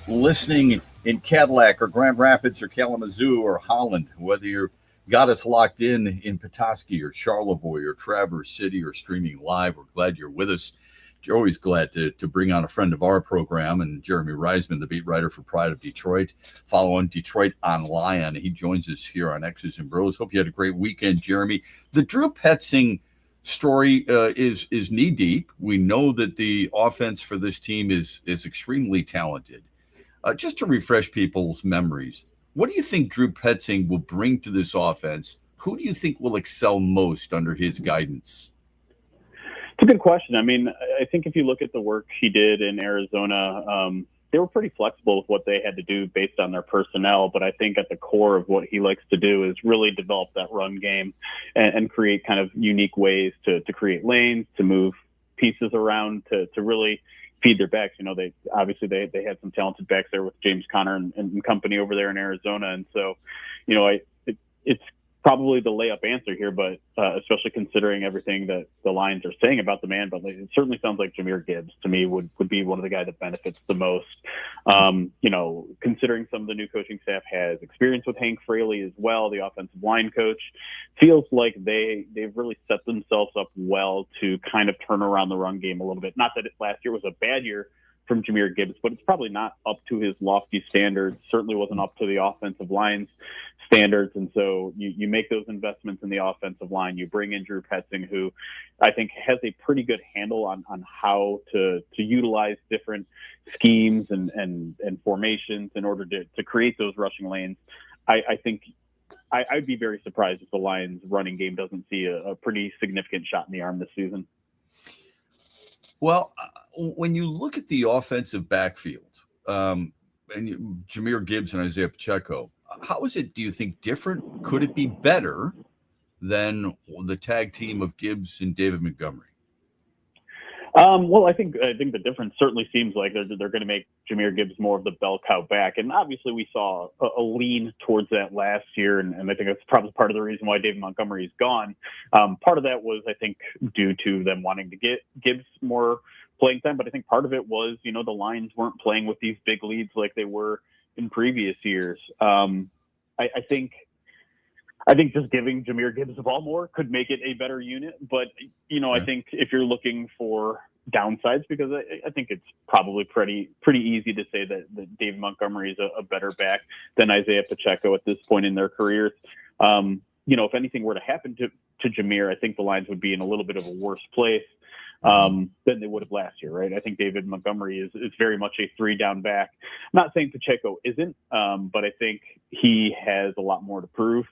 listening in Cadillac or Grand Rapids or Kalamazoo or Holland, whether you're got us locked in Petoskey or Charlevoix or Traverse City or streaming live, we're glad you're with us. You're always glad to bring on a friend of our program, and Jeremy Reisman, the beat writer for Pride of Detroit. Follow on Detroit Online. He joins us here on X's and Bros. Hope you had a great weekend, Jeremy. The Drew Petzing story is knee deep. We know that the offense for this team is extremely talented. Just to refresh people's memories, what do you think Drew Petzing will bring to this offense? Who do you think will excel most under his guidance? It's a good question. I mean, I think if you look at the work he did in Arizona, they were pretty flexible with what they had to do based on their personnel. But I think at the core of what he likes to do is really develop that run game and create kind of unique ways to create lanes, to move pieces around, to really feed their backs. You know, they had some talented backs there with James Conner and company over there in Arizona. And so, you know, it's probably the layup answer here, but especially considering everything that the Lions are saying about the man, but it certainly sounds like Jahmyr Gibbs to me would be one of the guys that benefits the most. You know, considering some of the new coaching staff has experience with Hank Fraley as well, the offensive line coach, feels like they've really set themselves up well to kind of turn around the run game a little bit. Not that last year was a bad year from Jahmyr Gibbs, but it's probably not up to his lofty standards. Certainly wasn't up to the offensive line's standards. And so you make those investments in the offensive line. You bring in Drew Petzing, who I think has a pretty good handle on how to utilize different schemes and formations in order to create those rushing lanes. I think I'd be very surprised if the Lions running game doesn't see a pretty significant shot in the arm this season. Well, when you look at the offensive backfield, and Jahmyr Gibbs and Isaiah Pacheco, how is it, do you think, different? Could it be better than the tag team of Gibbs and David Montgomery? Well, I think the difference certainly seems like they're going to make Jahmyr Gibbs more of the bell cow back. And obviously we saw a lean towards that last year. And I think that's probably part of the reason why David Montgomery is gone. Part of that was, I think, due to them wanting to get Gibbs more playing time. But I think part of it was, you know, the Lions weren't playing with these big leads like they were in previous years. I think just giving Jahmyr Gibbs the ball more could make it a better unit. But, you know, I think if you're looking for downsides, because I think it's probably pretty easy to say that David Montgomery is a better back than Isaiah Pacheco at this point in their careers. You know, if anything were to happen to Jahmyr, I think the Lions would be in a little bit of a worse place than they would have last year, right? I think David Montgomery is very much a 3-down back. I'm not saying Pacheco isn't, but I think he has a lot more to prove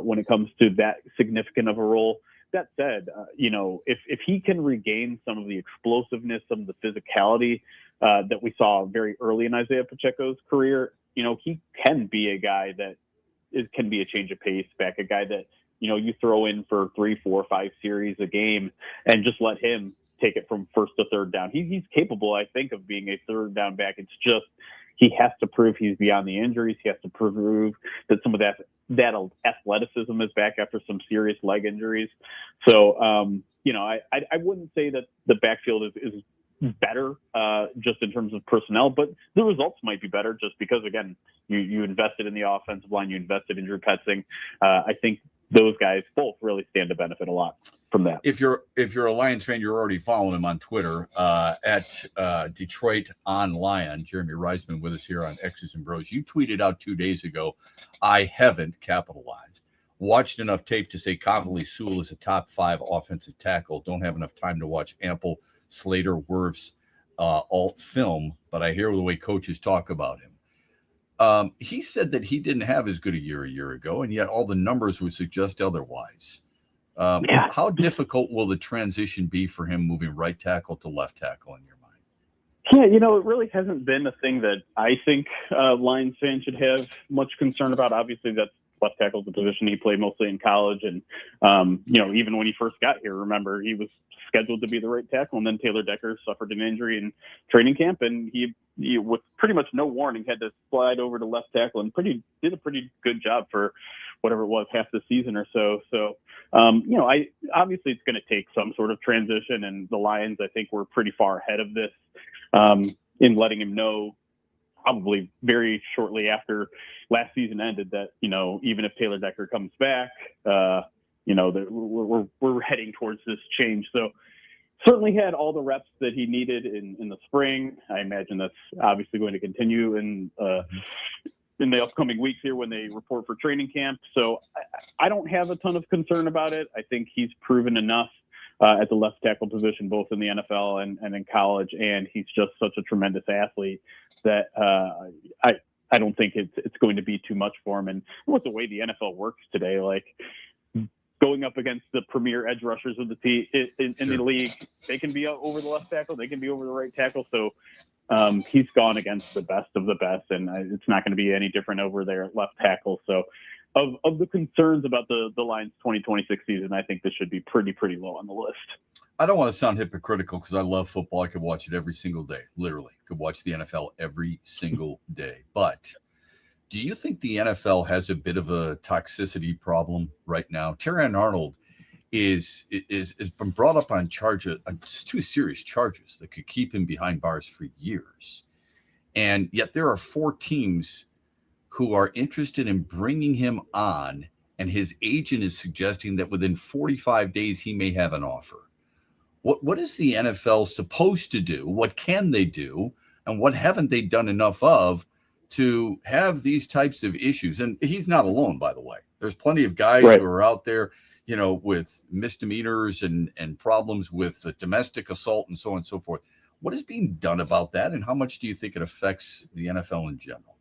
when it comes to that significant of a role. That said, you know, if he can regain some of the explosiveness, some of the physicality that we saw very early in Isaiah Pacheco's career, you know, he can be a guy that can be a change of pace back, a guy that, you know, you throw in for 3, 4, 5 series a game and just let him take it from first to third down. He's capable, I think, of being a 3rd-down back. It's just he has to prove he's beyond the injuries. He has to prove that some of that athleticism is back after some serious leg injuries. So, you know, I wouldn't say that the backfield is better just in terms of personnel, but the results might be better just because, again, you invested in the offensive line, you invested in Drew Petzing. I think those guys both really stand to benefit a lot from that. If you're a Lions fan, you're already following him on Twitter at Detroit Online. Jeremy Reisman with us here on X's and Bros. You tweeted out 2 days ago, I haven't capitalized. Watched enough tape to say confidently Sewell is a top 5 offensive tackle. Don't have enough time to watch ample Slater Wirfs alt film, but I hear the way coaches talk about him. He said that he didn't have as good a year ago, and yet all the numbers would suggest otherwise. How difficult will the transition be for him moving right tackle to left tackle in your mind? Yeah, you know, it really hasn't been a thing that I think Lions fans should have much concern about. Obviously, that's left tackle, the position he played mostly in college. And, you know, even when he first got here, remember, he was scheduled to be the right tackle, and then Taylor Decker suffered an injury in training camp, and he with pretty much no warning had to slide over to left tackle and did a pretty good job for whatever it was, half the season or so. So, obviously it's going to take some sort of transition, and the Lions, I think, were pretty far ahead of this in letting him know probably very shortly after last season ended that, even if Taylor Decker comes back, that we're heading towards this change. So certainly had all the reps that he needed in the spring. I imagine that's obviously going to continue in the upcoming weeks here when they report for training camp. So I don't have a ton of concern about it. I think he's proven enough at the left tackle position, both in the NFL and in college. And he's just such a tremendous athlete that I don't think it's going to be too much for him. And with the way the NFL works today, like going up against the premier edge rushers of the team in the league, they can be over the left tackle, they can be over the right tackle. So he's gone against the best of the best, and it's not going to be any different over there at left tackle. So of the concerns about the Lions 2026 season, I think this should be pretty low on the list. I don't want to sound hypocritical because I love football. I could watch it every single day, literally. Could watch the NFL every single day. But do you think the NFL has a bit of a toxicity problem right now? Terrion Arnold is been brought up on charges, 2 serious charges that could keep him behind bars for years. And yet there are 4 teams who are interested in bringing him on, and his agent is suggesting that within 45 days he may have an offer. What is the NFL supposed to do? What can they do? And what haven't they done enough of to have these types of issues? And he's not alone, by the way. There's plenty of guys who are out there, with misdemeanors and problems with domestic assault and so on and so forth. What is being done about that? And how much do you think it affects the NFL in general?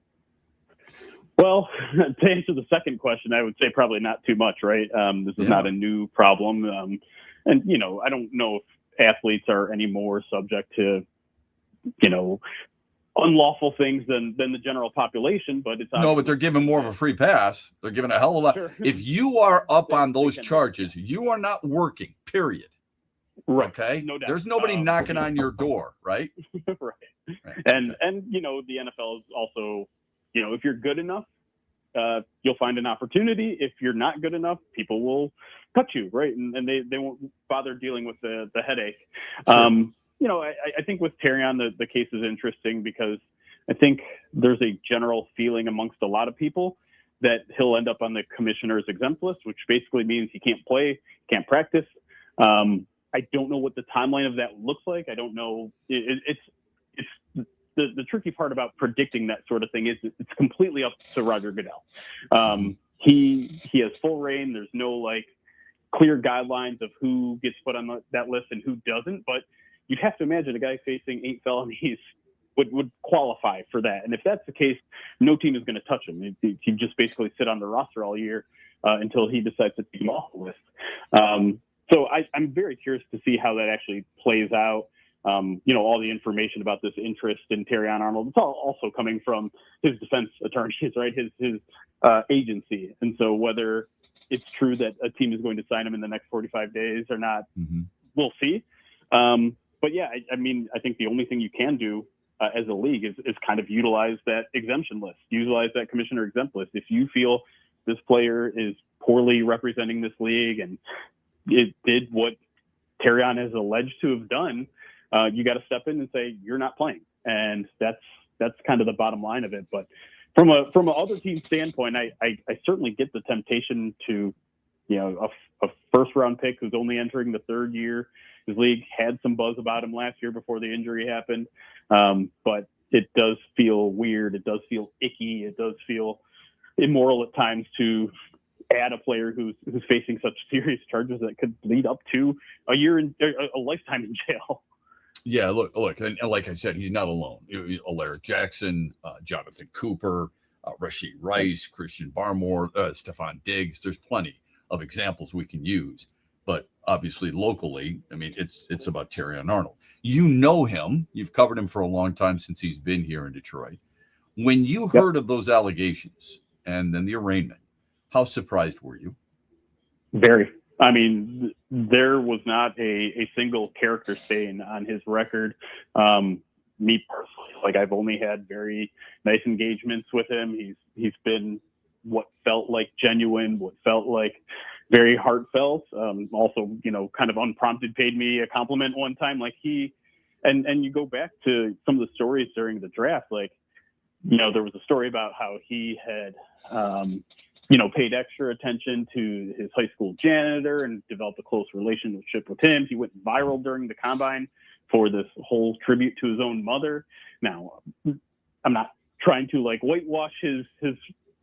Well, to answer the second question, I would say probably not too much, right? This is not a new problem. And, I don't know if athletes are any more subject to, unlawful things than the general population, but it's no, but they're given more of a free pass. They're given a hell of a lot. Sure. If you are up on those charges, you are not working, period. Right. Okay. No doubt. There's nobody knocking on your door, right? Right. And the NFL is also, if you're good enough, you'll find an opportunity. If you're not good enough, people will cut you, right? And they won't bother dealing with the headache. Sure. I think with Terrion, the case is interesting because I think there's a general feeling amongst a lot of people that he'll end up on the commissioner's exempt list, which basically means he can't play, can't practice. I don't know what the timeline of that looks like. I don't know. It's the tricky part about predicting that sort of thing is it's completely up to Roger Goodell. He has full reign. There's no clear guidelines of who gets put on that list and who doesn't, but you'd have to imagine a guy facing 8 felonies would qualify for that. And if that's the case, no team is going to touch him. He'd just basically sit on the roster all year until he decides to take him off the list. So I'm very curious to see how that actually plays out. All the information about this interest in Terrion Arnold, it's all also coming from his defense attorneys, right? His agency. And so whether it's true that a team is going to sign him in the next 45 days or not, we'll see. But yeah, I think the only thing you can do as a league is kind of utilize that exemption list, utilize that commissioner exempt list. If you feel this player is poorly representing this league and it did what Terrion has alleged to have done, you got to step in and say, you're not playing. And that's kind of the bottom line of it. But from a other team standpoint, I certainly get the temptation to, a first round pick who's only entering the 3rd year. His league had some buzz about him last year before the injury happened. But it does feel weird. It does feel icky. It does feel immoral at times to add a player who's facing such serious charges that could lead up to a lifetime in jail. Yeah, look, and like I said, he's not alone. Alaric Jackson, Jonathan Cooper, Rashee Rice, Christian Barmore, Stephon Diggs. There's plenty of examples we can use. But obviously, locally, it's about Terrion Arnold. You know him. You've covered him for a long time since he's been here in Detroit. When you heard of those allegations and then the arraignment, how surprised were you? Very. There was not a single character stain on his record. Me personally, I've only had very nice engagements with him. He's been what felt like genuine, what felt like very heartfelt. Also, kind of unprompted paid me a compliment one time. Like and you go back to some of the stories during the draft, like, there was a story about how he had, paid extra attention to his high school janitor and developed a close relationship with him. He went viral during the combine for this whole tribute to his own mother. Now, I'm not trying to whitewash his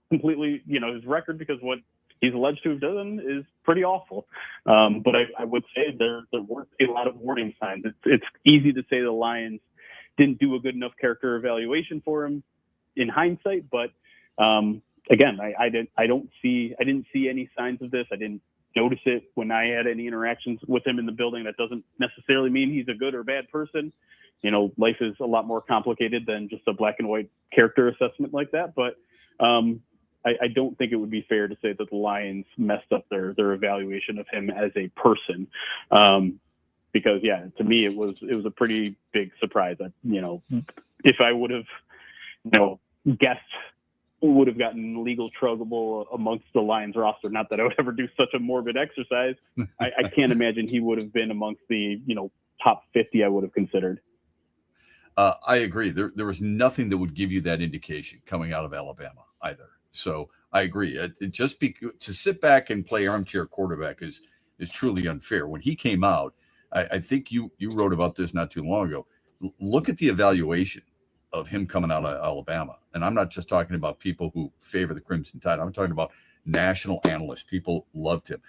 completely, his record, because what he's alleged to have done is pretty awful. But I would say there were a lot of warning signs. It's easy to say the Lions didn't do a good enough character evaluation for him in hindsight, but again, I didn't see any signs of this. I didn't notice it when I had any interactions with him in the building. That doesn't necessarily mean he's a good or bad person. Life is a lot more complicated than just a black and white character assessment like that. But I don't think it would be fair to say that the Lions messed up their evaluation of him as a person. Because to me, it was a pretty big surprise. If I would have, guessed who would have gotten legal trouble amongst the Lions roster, not that I would ever do such a morbid exercise, I can't imagine he would have been amongst the, top 50 I would have considered. I agree. There was nothing that would give you that indication coming out of Alabama either. So I agree. To sit back and play armchair quarterback is truly unfair. When he came out, I think you wrote about this not too long ago. Look at the evaluation of him coming out of Alabama. And I'm not just talking about people who favor the Crimson Tide. I'm talking about national analysts. People loved him.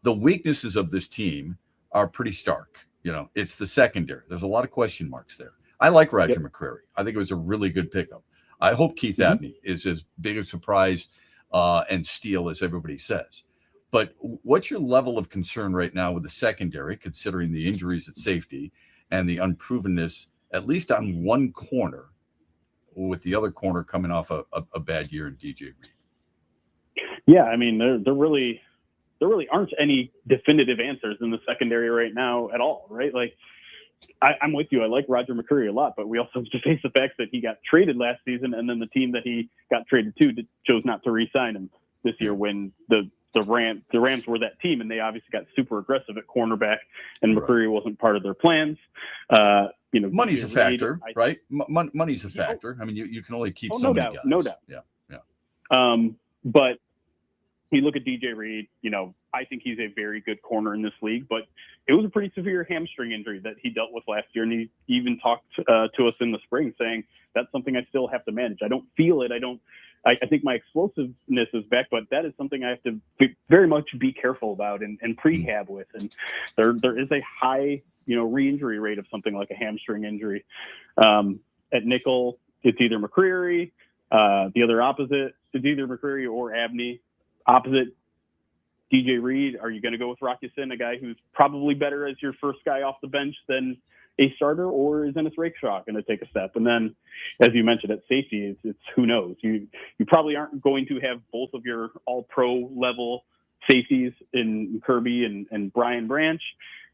The weaknesses of this team are pretty stark. It's the secondary. There's a lot of question marks there. I like Roger McCreary. I think it was a really good pickup. I hope Keith Abney is as big a surprise and steal as everybody says. But what's your level of concern right now with the secondary, considering the injuries at safety and the unprovenness, at least on one corner, with the other corner coming off a bad year in DJ Reed? Yeah, I mean, there really aren't any definitive answers in the secondary right now at all, right? Like, I'm with you. I like Roger McCreary a lot, but we also have to face the fact that he got traded last season, and then the team that he got traded to chose not to re-sign him this year when the Rams were that team, and they obviously got super aggressive at cornerback, and McCreary wasn't part of their plans. Money's a factor, right? Money's a factor. I mean, you can only keep so many guys. No doubt. Yeah. But you look at DJ Reed, I think he's a very good corner in this league, but it was a pretty severe hamstring injury that he dealt with last year. And he even talked to us in the spring saying, that's something I still have to manage. I don't feel it. I think my explosiveness is back, but that is something I have to very much be careful about and prehab with. And there is a high, re-injury rate of something like a hamstring injury. At nickel, it's either McCreary, the other opposite, it's either McCreary or Abney. Opposite, DJ Reed. Are you going to go with Rocky Sin, a guy who's probably better as your first guy off the bench than a starter, or is Ennis Rakeshaw going to take a step? And then, as you mentioned, at safety, it's who knows. You probably aren't going to have both of your all-pro level safeties in Kirby and Brian Branch.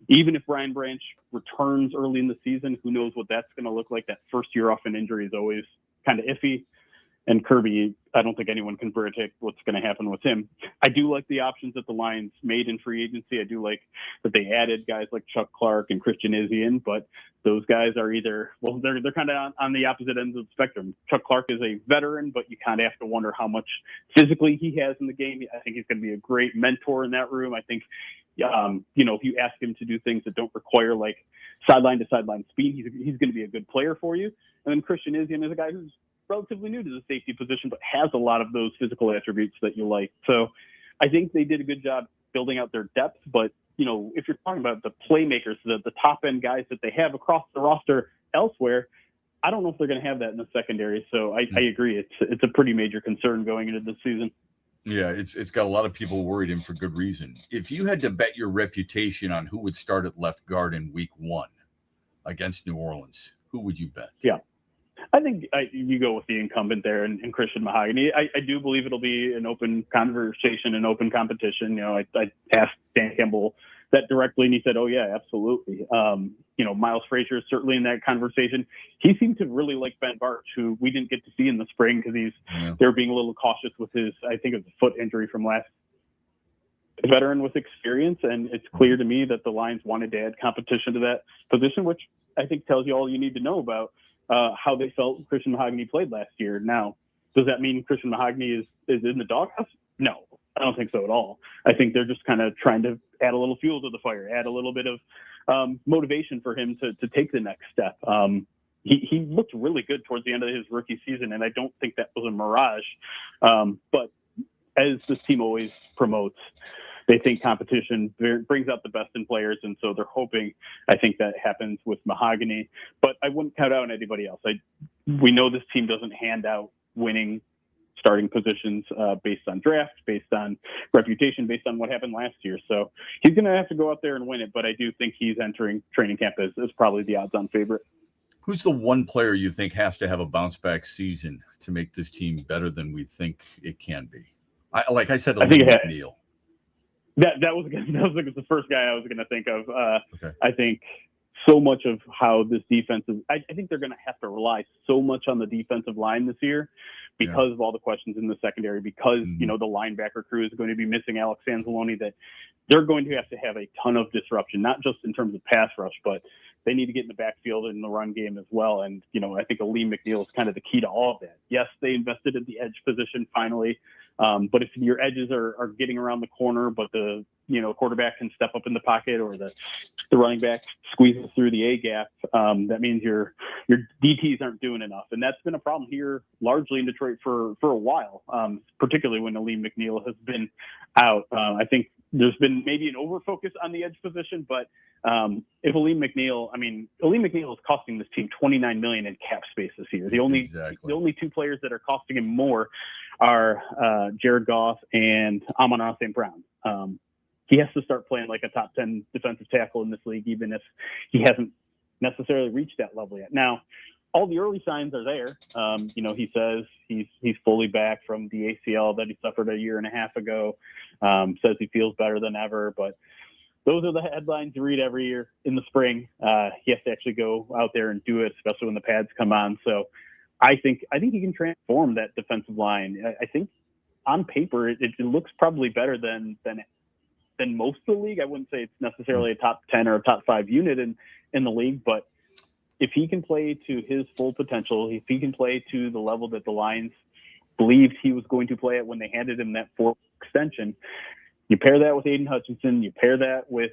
Even if Brian Branch returns early in the season, who knows what that's going to look like. That first year off an injury is always kind of iffy. And Kirby, I don't think anyone can predict what's going to happen with him. I do like the options that the Lions made in free agency. I do like that they added guys like Chuck Clark and Christian Izien, but those guys are they're kind of on the opposite ends of the spectrum. Chuck Clark is a veteran, but you kind of have to wonder how much physically he has in the game. I think he's going to be a great mentor in that room. I think, if you ask him to do things that don't require like sideline to sideline speed, he's going to be a good player for you. And then Christian Izien is a guy who's relatively new to the safety position, but has a lot of those physical attributes that you like. So I think they did a good job building out their depth, but if you're talking about the playmakers, the top end guys that they have across the roster elsewhere, I don't know if they're going to have that in the secondary. So I agree. It's a pretty major concern going into this season. Yeah, it's got a lot of people worried, and for good reason. If you had to bet your reputation on who would start at left guard in week 1 against New Orleans, who would you bet? Yeah. I think you go with the incumbent there and Christian Mahogany. I do believe it'll be an open conversation and open competition. I asked Dan Campbell that directly, and he said, "Oh yeah, absolutely." Miles Frazier is certainly in that conversation. He seemed to really like Ben Barch, who we didn't get to see in the spring because they're being a little cautious with his, I think it was a foot injury from last. A veteran with experience, and it's clear to me that the Lions wanted to add competition to that position, which I think tells you all you need to know about how they felt Christian Mahogany played last year. Now, does that mean Christian Mahogany is in the doghouse? No, I don't think so at all. I think they're just kind of trying to add a little fuel to the fire, add a little bit of motivation for him to take the next step. He looked really good towards the end of his rookie season, and I don't think that was a mirage. But as this team always promotes, they think competition brings out the best in players, and so they're hoping, I think, that happens with Mahogany. But I wouldn't count out anybody else. We know this team doesn't hand out winning starting positions based on draft, based on reputation, based on what happened last year. So he's going to have to go out there and win it, but I do think he's entering training camp as probably the odds-on favorite. Who's the one player you think has to have a bounce-back season to make this team better than we think it can be? I said, I think McNeil. That was the first guy I was going to think of. I think so much of how this defense is, I think they're going to have to rely so much on the defensive line this year because of all the questions in the secondary, because, the linebacker crew is going to be missing Alex Anzalone, that they're going to have a ton of disruption, not just in terms of pass rush, but they need to get in the backfield and in the run game as well. And, I think Aleem McNeil is kind of the key to all of that. Yes, they invested in the edge position finally. But if your edges are getting around the corner, but the quarterback can step up in the pocket, or the running back squeezes through the A gap, that means your DTs aren't doing enough. And that's been a problem here largely in Detroit for a while, particularly when Aleem McNeil has been out. I think there's been maybe an overfocus on the edge position, but if Aleem McNeil is costing this team $29 million in cap space this year. The only two players that are costing him more are Jared Goff and Amon-Ra St. Brown. He has to start playing like a top 10 defensive tackle in this league, even if he hasn't necessarily reached that level yet. Now, all the early signs are there. He says he's fully back from the ACL that he suffered a year and a half ago. Says he feels better than ever, but those are the headlines you read every year in the spring. He has to actually go out there and do it, especially when the pads come on. So I think he can transform that defensive line. I think on paper it looks probably better than most of the league. I wouldn't say it's necessarily a top 10 or a top 5 unit in the league, but if he can play to his full potential, if he can play to the level that the Lions believed he was going to play at when they handed him that 4 extension, you pair that with Aiden Hutchinson, you pair that with,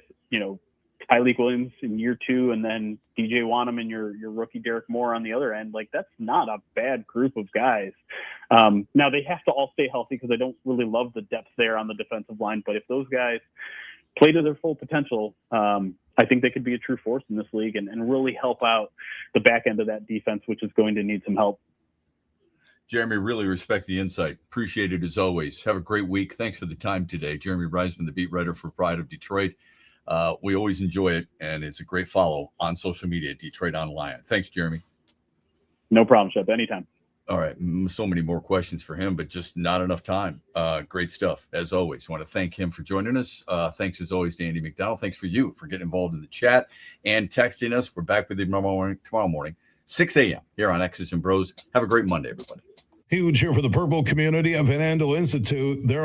Tyleik Williams in year 2, and then DJ Wanham and your rookie Derek Moore on the other end. Like, that's not a bad group of guys. Now they have to all stay healthy because I don't really love the depth there on the defensive line. But if those guys play to their full potential, I think they could be a true force in this league and really help out the back end of that defense, which is going to need some help. Jeremy, really respect the insight. Appreciate it as always. Have a great week. Thanks for the time today. Jeremy Reisman, the beat writer for Pride of Detroit. We always enjoy it, and it's a great follow on social media, Detroit Online. Thanks, Jeremy. No problem, Shep. Anytime. All right. So many more questions for him, but just not enough time. Great stuff, as always. I want to thank him for joining us. Thanks, as always, to Andy McDonald. Thanks for you for getting involved in the chat and texting us. We're back with you tomorrow morning, 6 a.m. here on X's and Bros. Have a great Monday, everybody. Huge here for the Purple community of Van Andel Institute. They're